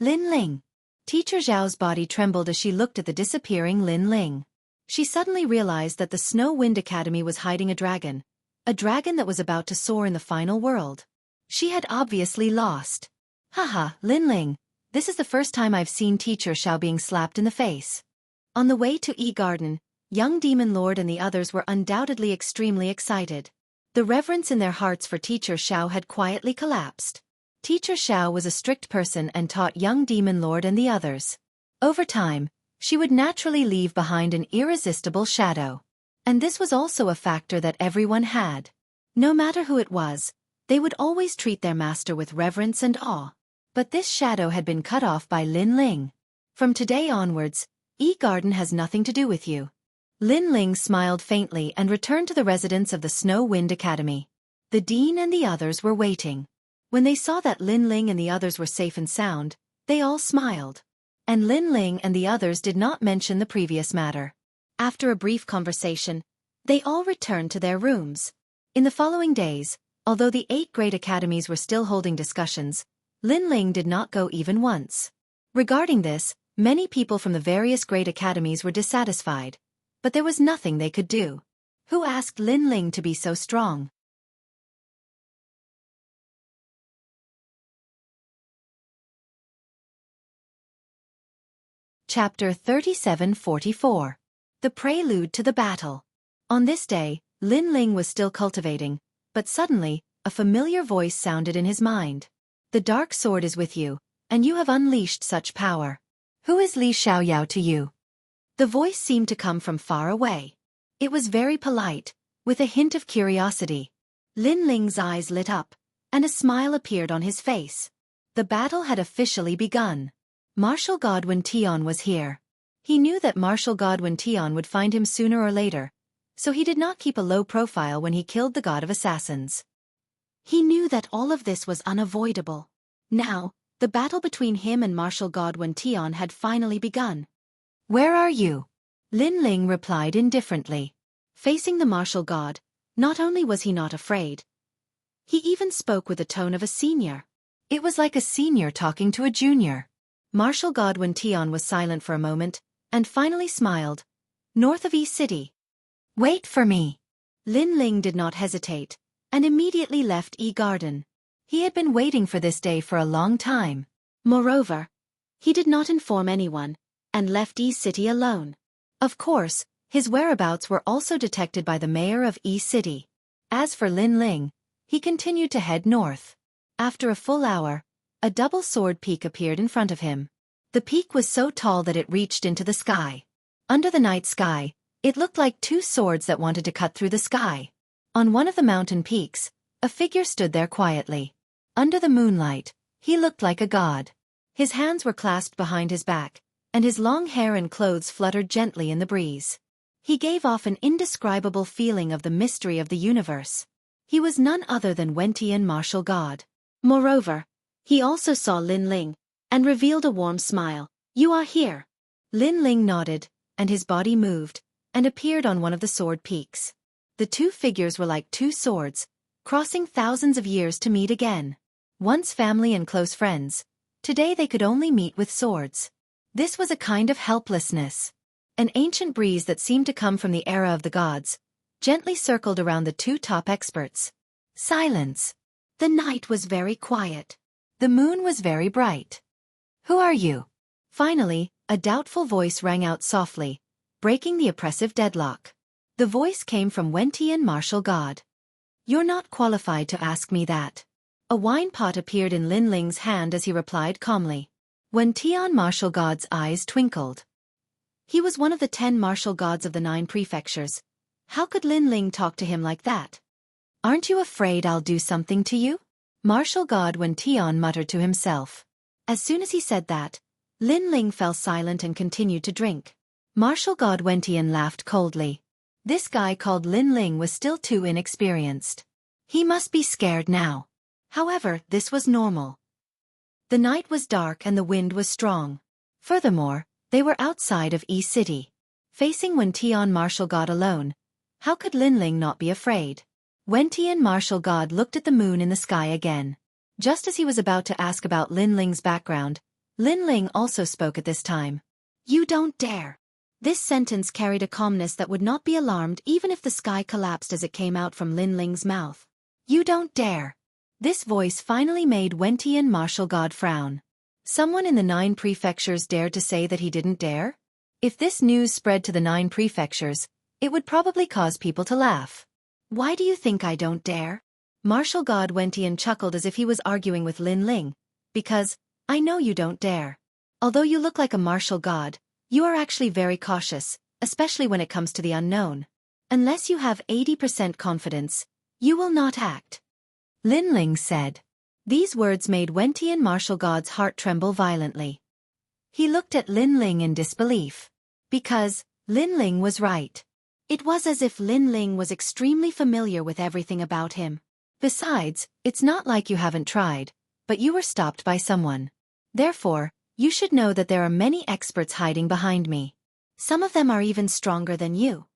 Lin Ling. Teacher Xiao's body trembled as she looked at the disappearing Lin Ling. She suddenly realized that the Snow Wind Academy was hiding a dragon that was about to soar in the final world. She had obviously lost. Haha, Lin Ling, this is the first time I've seen Teacher Xiao being slapped in the face. On the way to E Garden, young Demon Lord and the others were undoubtedly extremely excited. The reverence in their hearts for Teacher Xiao had quietly collapsed. Teacher Xiao was a strict person and taught young Demon Lord and the others. Over time, she would naturally leave behind an irresistible shadow. And this was also a factor that everyone had. No matter who it was, they would always treat their master with reverence and awe. But this shadow had been cut off by Lin Ling. From today onwards, E Garden has nothing to do with you. Lin Ling smiled faintly and returned to the residence of the Snow Wind Academy. The dean and the others were waiting. When they saw that Lin Ling and the others were safe and sound, they all smiled. And Lin Ling and the others did not mention the previous matter. After a brief conversation, they all returned to their rooms. In the following days, although the 8 great academies were still holding discussions, Lin Ling did not go even once. Regarding this, many people from the various great academies were dissatisfied, but there was nothing they could do. Who asked Lin Ling to be so strong? Chapter 3744. The Prelude to the Battle. On this day, Lin Ling was still cultivating, but suddenly, a familiar voice sounded in his mind. The dark sword is with you, and you have unleashed such power. Who is Li Xiaoyao to you? The voice seemed to come from far away. It was very polite, with a hint of curiosity. Lin Ling's eyes lit up, and a smile appeared on his face. The battle had officially begun. Martial God Wen Tian was here. He knew that Martial God Wen Tian would find him sooner or later, so he did not keep a low profile when he killed the God of Assassins. He knew that all of this was unavoidable. Now, the battle between him and Martial God Wen Tian had finally begun. Where are you? Lin Ling replied indifferently. Facing the martial god, not only was he not afraid, he even spoke with the tone of a senior. It was like a senior talking to a junior. Martial god Wen Tian was silent for a moment, and finally smiled. North of E City. Wait for me. Lin Ling did not hesitate, and immediately left E Garden. He had been waiting for this day for a long time. Moreover, he did not inform anyone, and left E City alone. Of course, his whereabouts were also detected by the mayor of E City. As for Lin Ling, he continued to head north. After a full hour, a double sword peak appeared in front of him. The peak was so tall that it reached into the sky. Under the night sky, it looked like 2 swords that wanted to cut through the sky. On one of the mountain peaks, a figure stood there quietly. Under the moonlight, he looked like a god. His hands were clasped behind his back, and his long hair and clothes fluttered gently in the breeze. He gave off an indescribable feeling of the mystery of the universe. He was none other than Wen Tian Martial God. Moreover, he also saw Lin Ling, and revealed a warm smile. You are here. Lin Ling nodded, and his body moved, and appeared on one of the sword peaks. The 2 figures were like 2 swords, crossing thousands of years to meet again. Once family and close friends, today they could only meet with swords. This was a kind of helplessness. An ancient breeze that seemed to come from the era of the gods, gently circled around the 2 top experts. Silence. The night was very quiet. The moon was very bright. Who are you? Finally, a doubtful voice rang out softly, breaking the oppressive deadlock. The voice came from Wen Tian Martial God. You're not qualified to ask me that. A wine pot appeared in Lin Ling's hand as he replied calmly. Wen Tian Martial God's eyes twinkled. He was one of the 10 martial gods of the 9 prefectures. How could Lin Ling talk to him like that? Aren't you afraid I'll do something to you? Martial God Wen Tian muttered to himself. As soon as he said that, Lin Ling fell silent and continued to drink. Martial god Wentian laughed coldly. This guy called Lin Ling was still too inexperienced. He must be scared now. However, this was normal. The night was dark and the wind was strong. Furthermore, they were outside of E City. Facing Wentian martial god alone, how could Lin Ling not be afraid? Wentian martial god looked at the moon in the sky again. Just as he was about to ask about Lin Ling's background, Lin Ling also spoke at this time. You don't dare. This sentence carried a calmness that would not be alarmed even if the sky collapsed as it came out from Lin Ling's mouth. You don't dare. This voice finally made Wentian martial god frown. Someone in the 9 prefectures dared to say that he didn't dare? If this news spread to the 9 prefectures, it would probably cause people to laugh. Why do you think I don't dare? Martial god Wentian chuckled as if he was arguing with Lin Ling. Because, I know you don't dare. Although you look like a martial god, you are actually very cautious, especially when it comes to the unknown. Unless you have 80% confidence, you will not act. Lin Ling said. These words made Wentian martial god's heart tremble violently. He looked at Lin Ling in disbelief. Because, Lin Ling was right. It was as if Lin Ling was extremely familiar with everything about him. Besides, it's not like you haven't tried, but you were stopped by someone. Therefore, you should know that there are many experts hiding behind me. Some of them are even stronger than you.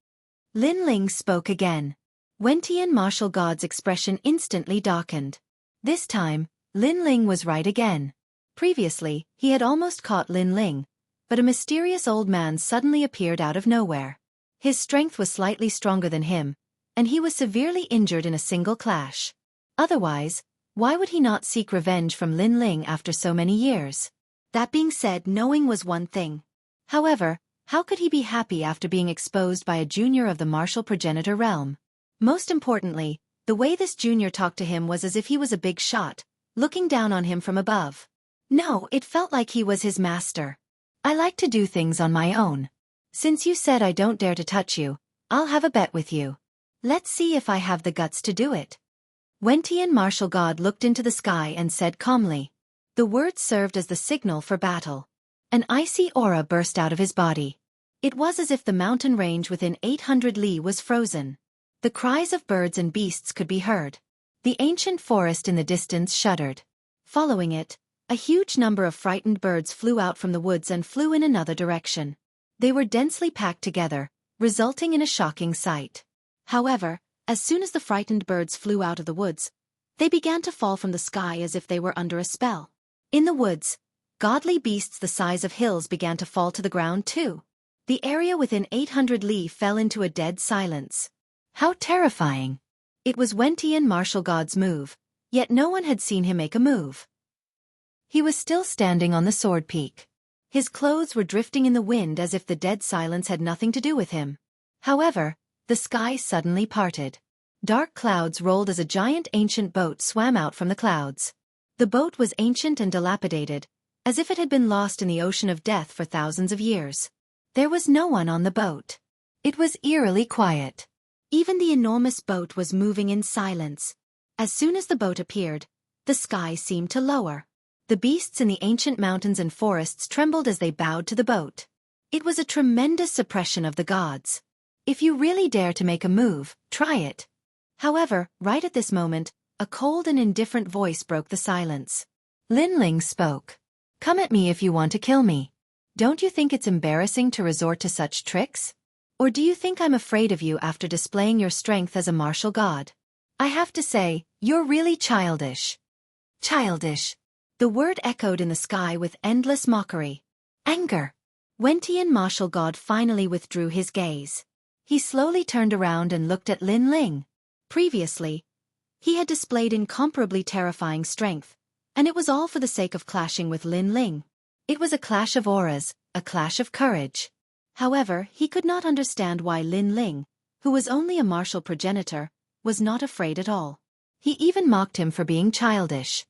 Lin Ling spoke again. Wentian martial god's expression instantly darkened. This time, Lin Ling was right again. Previously, he had almost caught Lin Ling, but a mysterious old man suddenly appeared out of nowhere. His strength was slightly stronger than him, and he was severely injured in a single clash. Otherwise, why would he not seek revenge from Lin Ling after so many years? That being said, knowing was one thing. However, how could he be happy after being exposed by a junior of the martial progenitor realm? Most importantly, the way this junior talked to him was as if he was a big shot, looking down on him from above. No, it felt like he was his master. I like to do things on my own. Since you said I don't dare to touch you, I'll have a bet with you. Let's see if I have the guts to do it. Wentian martial god looked into the sky and said calmly. The words served as the signal for battle. An icy aura burst out of his body. It was as if the mountain range within 800 li was frozen. The cries of birds and beasts could be heard. The ancient forest in the distance shuddered. Following it, a huge number of frightened birds flew out from the woods and flew in another direction. They were densely packed together, resulting in a shocking sight. However, as soon as the frightened birds flew out of the woods, they began to fall from the sky as if they were under a spell. In the woods, godly beasts the size of hills began to fall to the ground too. The area within 800 li fell into a dead silence. How terrifying! It was Wentian martial god's move, yet no one had seen him make a move. He was still standing on the sword peak. His clothes were drifting in the wind as if the dead silence had nothing to do with him. However, the sky suddenly parted. Dark clouds rolled as a giant ancient boat swam out from the clouds. The boat was ancient and dilapidated, as if it had been lost in the ocean of death for thousands of years. There was no one on the boat. It was eerily quiet. Even the enormous boat was moving in silence. As soon as the boat appeared, the sky seemed to lower. The beasts in the ancient mountains and forests trembled as they bowed to the boat. It was a tremendous suppression of the gods. If you really dare to make a move, try it. However, right at this moment, a cold and indifferent voice broke the silence. Lin Ling spoke. Come at me if you want to kill me. Don't you think it's embarrassing to resort to such tricks? Or do you think I'm afraid of you after displaying your strength as a martial god? I have to say, you're really childish. Childish. The word echoed in the sky with endless mockery. Anger. Wentian martial god finally withdrew his gaze. He slowly turned around and looked at Lin Ling. Previously, he had displayed incomparably terrifying strength, and it was all for the sake of clashing with Lin Ling. It was a clash of auras, a clash of courage. However, he could not understand why Lin Ling, who was only a martial progenitor, was not afraid at all. He even mocked him for being childish.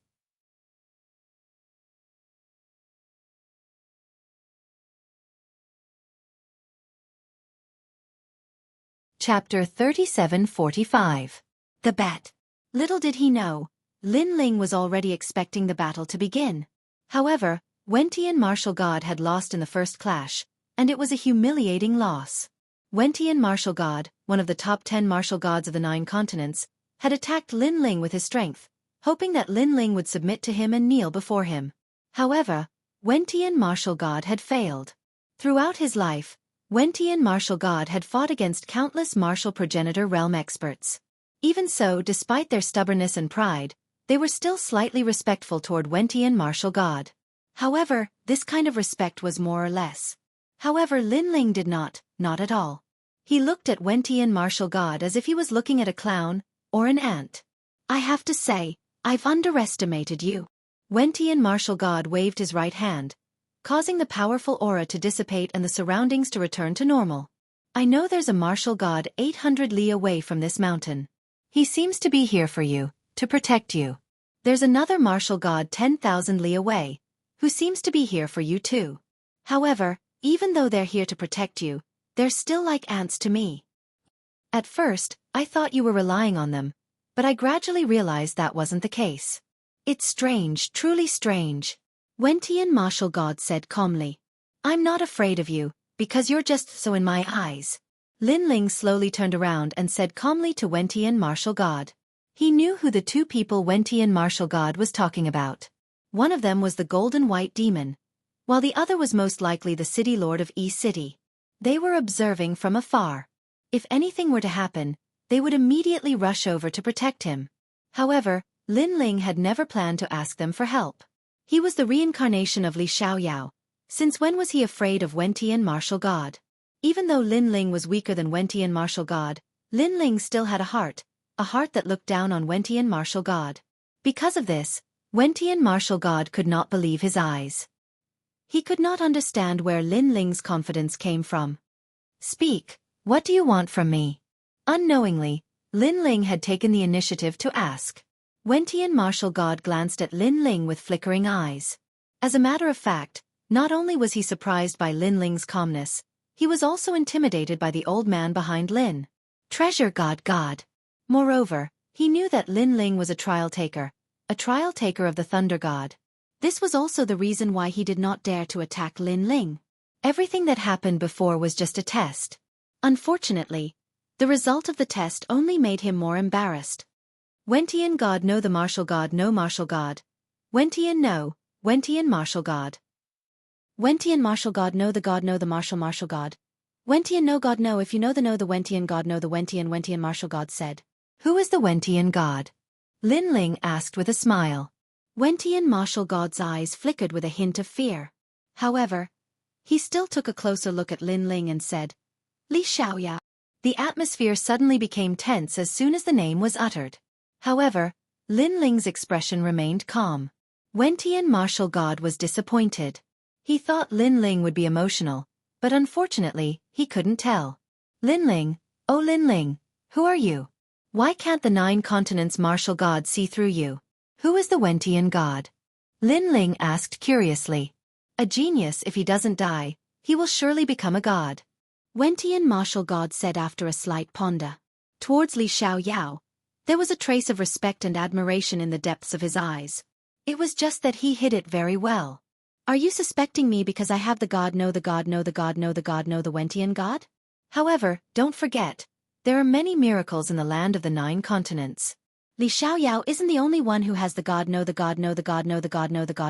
Chapter 37:45. The Bet. Little did he know, Lin Ling was already expecting the battle to begin. However, Wentian martial god had lost in the first clash, and it was a humiliating loss. Wentian martial god, one of the top 10 martial gods of the 9 continents, had attacked Lin Ling with his strength, hoping that Lin Ling would submit to him and kneel before him. However, Wentian martial god had failed. Throughout his life, Wentian martial god had fought against countless martial progenitor realm experts. Even so, despite their stubbornness and pride, they were still slightly respectful toward Wentian martial god. However, this kind of respect was more or less. However, Lin Ling did not at all. He looked at Wentian martial god as if he was looking at a clown or an ant. I have to say, I've underestimated you. Wentian martial god waved his right hand, causing the powerful aura to dissipate and the surroundings to return to normal. I know there's a martial god 800 li away from this mountain. He seems to be here for you, to protect you. There's another martial god 10,000 li away, who seems to be here for you too. However, even though they're here to protect you, they're still like ants to me. At first, I thought you were relying on them, but I gradually realized that wasn't the case. It's strange, truly strange. Wentian martial god said calmly. I'm not afraid of you, because you're just so in my eyes. Lin Ling slowly turned around and said calmly to Wentian martial god. He knew who the two people Wentian martial god was talking about. One of them was the golden white demon, while the other was most likely the city lord of E City. They were observing from afar. If anything were to happen, they would immediately rush over to protect him. However, Lin Ling had never planned to ask them for help. He was the reincarnation of Li Xiaoyao. Since when was he afraid of Wentian martial god? Even though Lin Ling was weaker than Wentian martial god, Lin Ling still had a heart that looked down on Wentian martial god. Because of this, Wentian martial god could not believe his eyes. He could not understand where Lin Ling's confidence came from. Speak, what do you want from me? Unknowingly, Lin Ling had taken the initiative to ask. Wentian martial god glanced at Lin Ling with flickering eyes. As a matter of fact, not only was he surprised by Lin Ling's calmness, he was also intimidated by the old man behind Lin. Treasure god. Moreover, he knew that Lin Ling was a trial taker of the thunder god. This was also the reason why he did not dare to attack Lin Ling. Everything that happened before was just a test. Unfortunately, the result of the test only made him more embarrassed. Wentian god no the martial god no martial god. Wentian martial god. Wentian martial god no the martial god. Wentian no god no if you know the Wentian god no the Wentian martial god said. Who is the Wentian god? Lin Ling asked with a smile. Wentian martial god's eyes flickered with a hint of fear. However, he still took a closer look at Lin Ling and said, Li Xiaoyao. The atmosphere suddenly became tense as soon as the name was uttered. However, Lin Ling's expression remained calm. Wentian martial god was disappointed. He thought Lin Ling would be emotional, but unfortunately, he couldn't tell. Lin Ling, oh Lin Ling, who are you? Why can't the 9 continents martial god see through you? Who is the Wentian god? Lin Ling asked curiously. A genius, if he doesn't die, he will surely become a god. Wentian martial god said after a slight ponder. Towards Li Xiaoyao, there was a trace of respect and admiration in the depths of his eyes. It was just that he hid it very well. Are you suspecting me because I have the god no the Wentian god? However, don't forget, there are many miracles in the land of the 9 continents. Li Xiaoyao isn't the only one who has the god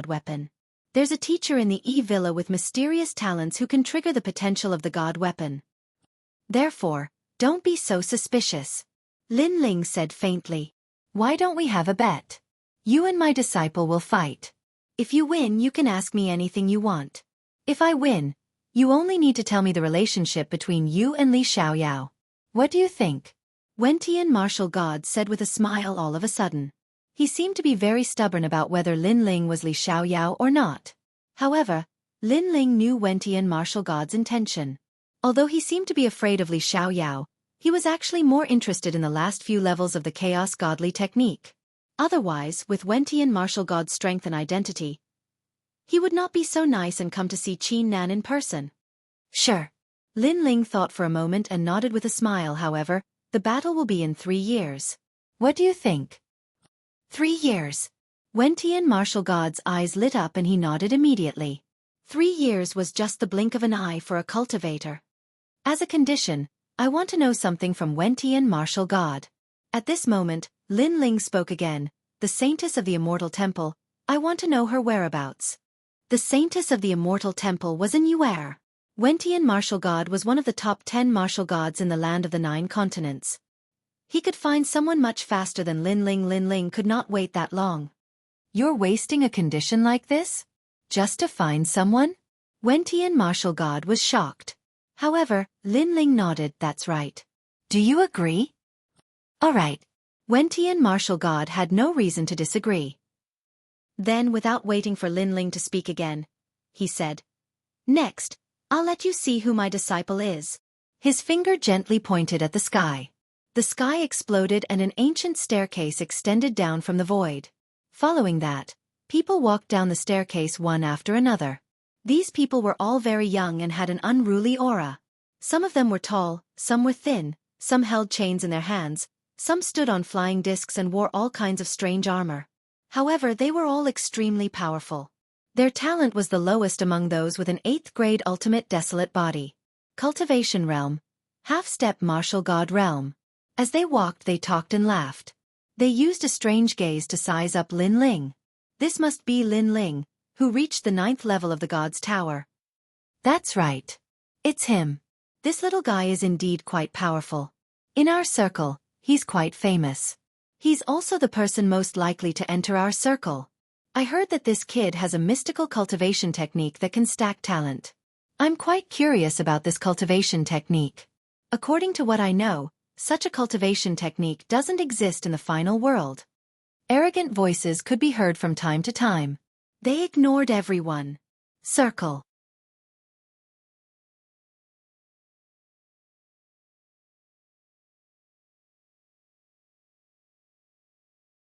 weapon. There's a teacher in the E Villa with mysterious talents who can trigger the potential of the god weapon. Therefore, don't be so suspicious. Lin Ling said faintly. Why don't we have a bet? You and my disciple will fight. If you win, you can ask me anything you want. If I win, you only need to tell me the relationship between you and Li Xiaoyao. What do you think? Wentian martial god said with a smile all of a sudden. He seemed to be very stubborn about whether Lin Ling was Li Xiaoyao or not. However, Lin Ling knew Wentian martial god's intention. Although he seemed to be afraid of Li Xiaoyao, he was actually more interested in the last few levels of the chaos godly technique. Otherwise, with Wentian martial god's strength and identity, he would not be so nice and come to see Qin Nan in person. Sure. Lin Ling thought for a moment and nodded with a smile. However, the battle will be in 3 years. What do you think? 3 years. Wentian martial god's eyes lit up and he nodded immediately. 3 years was just the blink of an eye for a cultivator. As a condition, I want to know something from Wentian martial god. At this moment, Lin Ling spoke again. The saintess of the immortal temple, I want to know her whereabouts. The saintess of the immortal temple was in Yuer. Wentian martial god was one of the top 10 martial gods in the land of the 9 continents. He could find someone much faster than Lin Ling. Lin Ling could not wait that long. You're wasting a condition like this? Just to find someone? Wentian martial god was shocked. However, Lin Ling nodded. That's right. Do you agree? All right. Wentian martial god had no reason to disagree. Then, without waiting for Lin Ling to speak again, he said, "Next, I'll let you see who my disciple is." His finger gently pointed at the sky. The sky exploded and an ancient staircase extended down from the void. Following that, people walked down the staircase one after another. These people were all very young and had an unruly aura. Some of them were tall, some were thin, some held chains in their hands, some stood on flying discs and wore all kinds of strange armor. However, they were all extremely powerful. Their talent was the lowest among those with an 8th grade ultimate desolate body. Cultivation realm. Half-step martial god realm. As they walked they talked and laughed. They used a strange gaze to size up Lin Ling. This must be Lin Ling, who reached the 9th level of the god's tower. That's right. It's him. This little guy is indeed quite powerful. In our circle, he's quite famous. He's also the person most likely to enter our circle. I heard that this kid has a mystical cultivation technique that can stack talent. I'm quite curious about this cultivation technique. According to what I know, such a cultivation technique doesn't exist in the final world. Arrogant voices could be heard from time to time. They ignored everyone. Circle.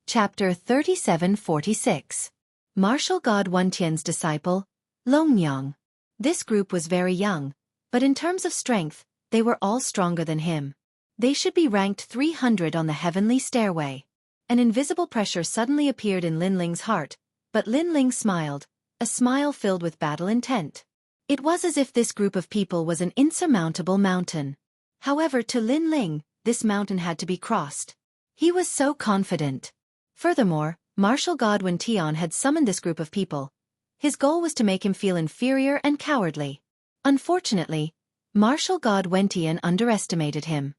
Chapter 3746. Martial God Wentian's disciple, Longyang. This group was very young, but in terms of strength, they were all stronger than him. They should be ranked 300 on the heavenly stairway. An invisible pressure suddenly appeared in Lin Ling's heart, but Lin Ling smiled, a smile filled with battle intent. It was as if this group of people was an insurmountable mountain. However, to Lin Ling, this mountain had to be crossed. He was so confident. Furthermore, martial god Wentian had summoned this group of people. His goal was to make him feel inferior and cowardly. Unfortunately, martial god Wentian underestimated him.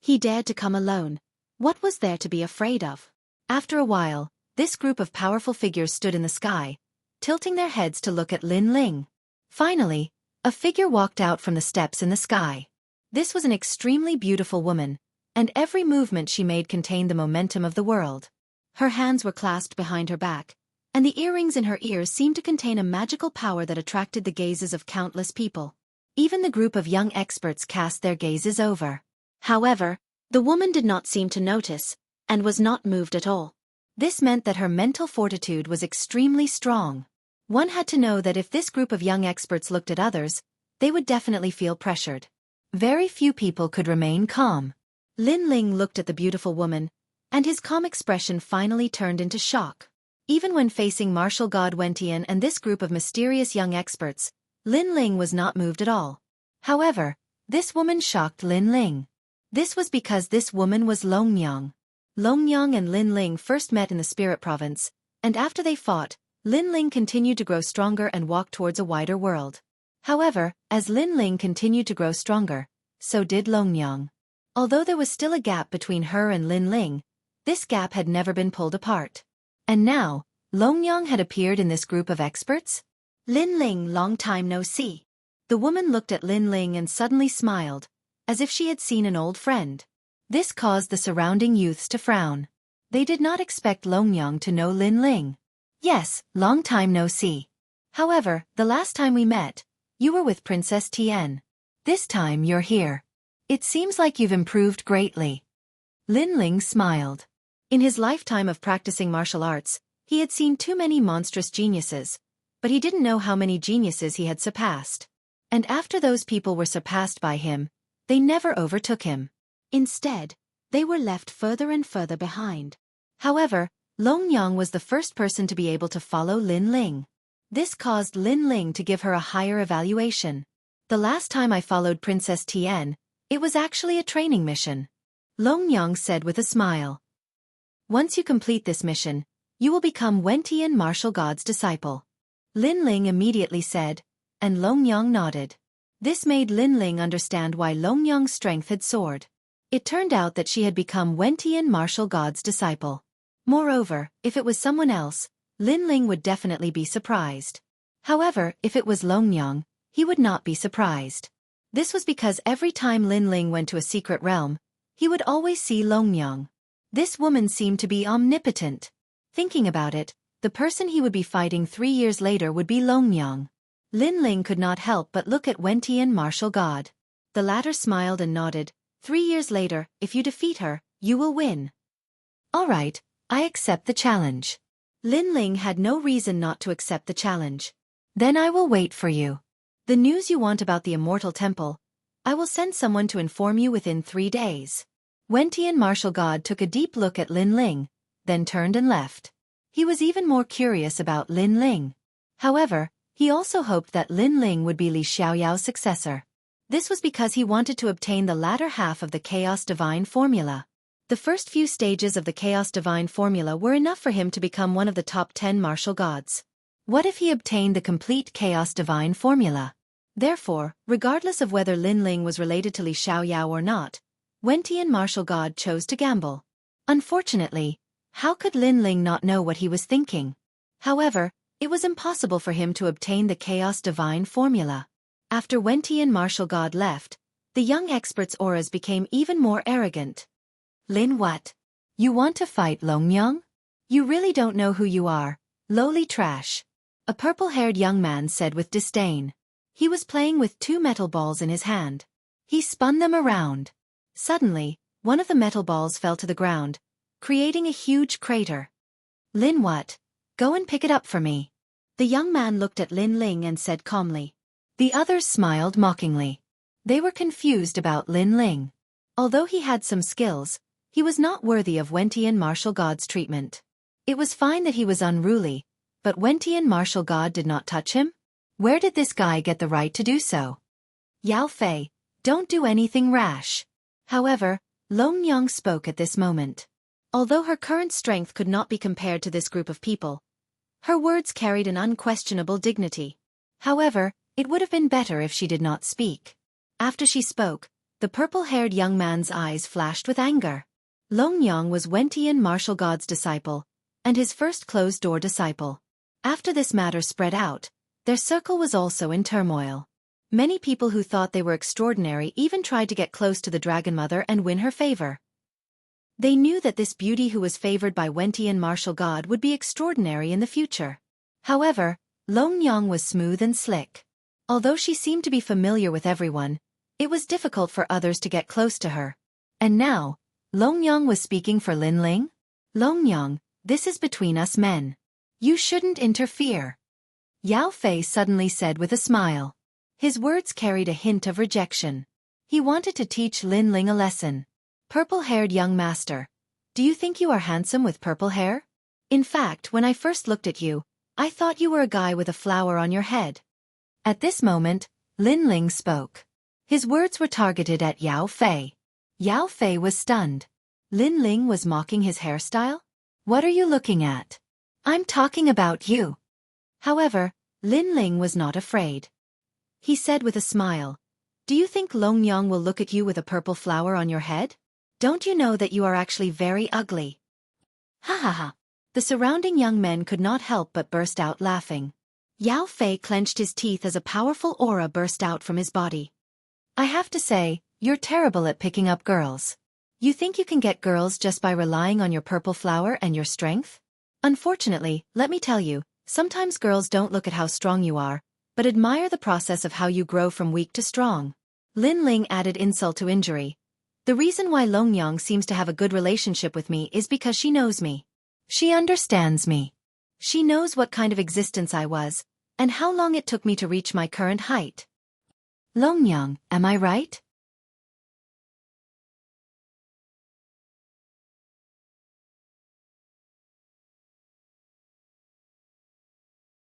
He dared to come alone. What was there to be afraid of? After a while, this group of powerful figures stood in the sky, tilting their heads to look at Lin Ling. Finally, a figure walked out from the steps in the sky. This was an extremely beautiful woman, and every movement she made contained the momentum of the world. Her hands were clasped behind her back, and the earrings in her ears seemed to contain a magical power that attracted the gazes of countless people. Even the group of young experts cast their gazes over. However, the woman did not seem to notice, and was not moved at all. This meant that her mental fortitude was extremely strong. One had to know that if this group of young experts looked at others, they would definitely feel pressured. Very few people could remain calm. Lin Ling looked at the beautiful woman, and his calm expression finally turned into shock. Even when facing martial god Wentian and this group of mysterious young experts, Lin Ling was not moved at all. However, this woman shocked Lin Ling. This was because this woman was Longyang. Longyang and Lin Ling first met in the Spirit Province, and after they fought, Lin Ling continued to grow stronger and walk towards a wider world. However, as Lin Ling continued to grow stronger, so did Longyang. Although there was still a gap between her and Lin Ling, this gap had never been pulled apart. And now, Longyang had appeared in this group of experts? Lin Ling, long time no see. The woman looked at Lin Ling and suddenly smiled, as if she had seen an old friend. This caused the surrounding youths to frown. They did not expect Longyang to know Lin Ling. Yes, long time no see. However, the last time we met, you were with Princess Tian. This time you're here. It seems like you've improved greatly. Lin Ling smiled. In his lifetime of practicing martial arts, he had seen too many monstrous geniuses, but he didn't know how many geniuses he had surpassed. And after those people were surpassed by him, they never overtook him. Instead, they were left further and further behind. However, Long Yang was the first person to be able to follow Lin Ling. This caused Lin Ling to give her a higher evaluation. The last time I followed Princess Tian, it was actually a training mission. Long Yang said with a smile. Once you complete this mission, you will become Wentian martial god's disciple. Lin Ling immediately said, and Long Yang nodded. This made Lin Ling understand why Long Yang's strength had soared. It turned out that she had become Wentian martial god's disciple. Moreover, if it was someone else, Lin Ling would definitely be surprised. However, if it was Long Yang, he would not be surprised. This was because every time Lin Ling went to a secret realm, he would always see Long Yang. This woman seemed to be omnipotent. Thinking about it, the person he would be fighting 3 years later would be Long Yang. Lin Ling could not help but look at Wentian martial god. The latter smiled and nodded. 3 years later, if you defeat her, you will win. All right, I accept the challenge. Lin Ling had no reason not to accept the challenge. Then I will wait for you. The news you want about the Immortal Temple, I will send someone to inform you within 3 days. Wentian martial god took a deep look at Lin Ling, then turned and left. He was even more curious about Lin Ling. However, he also hoped that Lin Ling would be Li Xiaoyao's successor. This was because he wanted to obtain the latter half of the Chaos Divine Formula. The first few stages of the Chaos Divine Formula were enough for him to become one of the top 10 martial gods. What if he obtained the complete Chaos Divine Formula? Therefore, regardless of whether Lin Ling was related to Li Xiaoyao or not, Wentian martial god chose to gamble. Unfortunately, how could Lin Ling not know what he was thinking? However, it was impossible for him to obtain the Chaos Divine Formula. After Wentian martial god left, the young expert's auras became even more arrogant. Lin, what? You want to fight Long Yang? You really don't know who you are, lowly trash. A purple-haired young man said with disdain. He was playing with 2 metal balls in his hand. He spun them around. Suddenly, one of the metal balls fell to the ground, creating a huge crater. Lin, what? Go and pick it up for me. The young man looked at Lin Ling and said calmly. The others smiled mockingly. They were confused about Lin Ling. Although he had some skills, he was not worthy of Wentian martial god's treatment. It was fine that he was unruly, but Wentian martial god did not touch him? Where did this guy get the right to do so? Yao Fei, don't do anything rash. However, Long Yang spoke at this moment. Although her current strength could not be compared to this group of people, her words carried an unquestionable dignity. However, it would have been better if she did not speak. After she spoke, the purple-haired young man's eyes flashed with anger. Long Yang was Wentian martial god's disciple, and his first closed-door disciple. After this matter spread out, their circle was also in turmoil. Many people who thought they were extraordinary even tried to get close to the Dragon Mother and win her favor. They knew that this beauty who was favored by Wentian martial god would be extraordinary in the future. However, Long Yang was smooth and slick. Although she seemed to be familiar with everyone, it was difficult for others to get close to her. And now, Long Yang was speaking for Lin Ling? Long Yang, this is between us men. You shouldn't interfere. Yao Fei suddenly said with a smile. His words carried a hint of rejection. He wanted to teach Lin Ling a lesson. Purple-haired young master, do you think you are handsome with purple hair? In fact, when I first looked at you, I thought you were a guy with a flower on your head. At this moment, Lin Ling spoke. His words were targeted at Yao Fei. Yao Fei was stunned. Lin Ling was mocking his hairstyle? What are you looking at? I'm talking about you. However, Lin Ling was not afraid. He said with a smile, do you think Long Yang will look at you with a purple flower on your head? Don't you know that you are actually very ugly? Ha ha ha. The surrounding young men could not help but burst out laughing. Yao Fei clenched his teeth as a powerful aura burst out from his body. I have to say, you're terrible at picking up girls. You think you can get girls just by relying on your purple flower and your strength? Unfortunately, let me tell you, sometimes girls don't look at how strong you are, but admire the process of how you grow from weak to strong. Lin Ling added insult to injury. The reason why Long Yang seems to have a good relationship with me is because she knows me. She understands me. She knows what kind of existence I was, and how long it took me to reach my current height. Long Yang, am I right?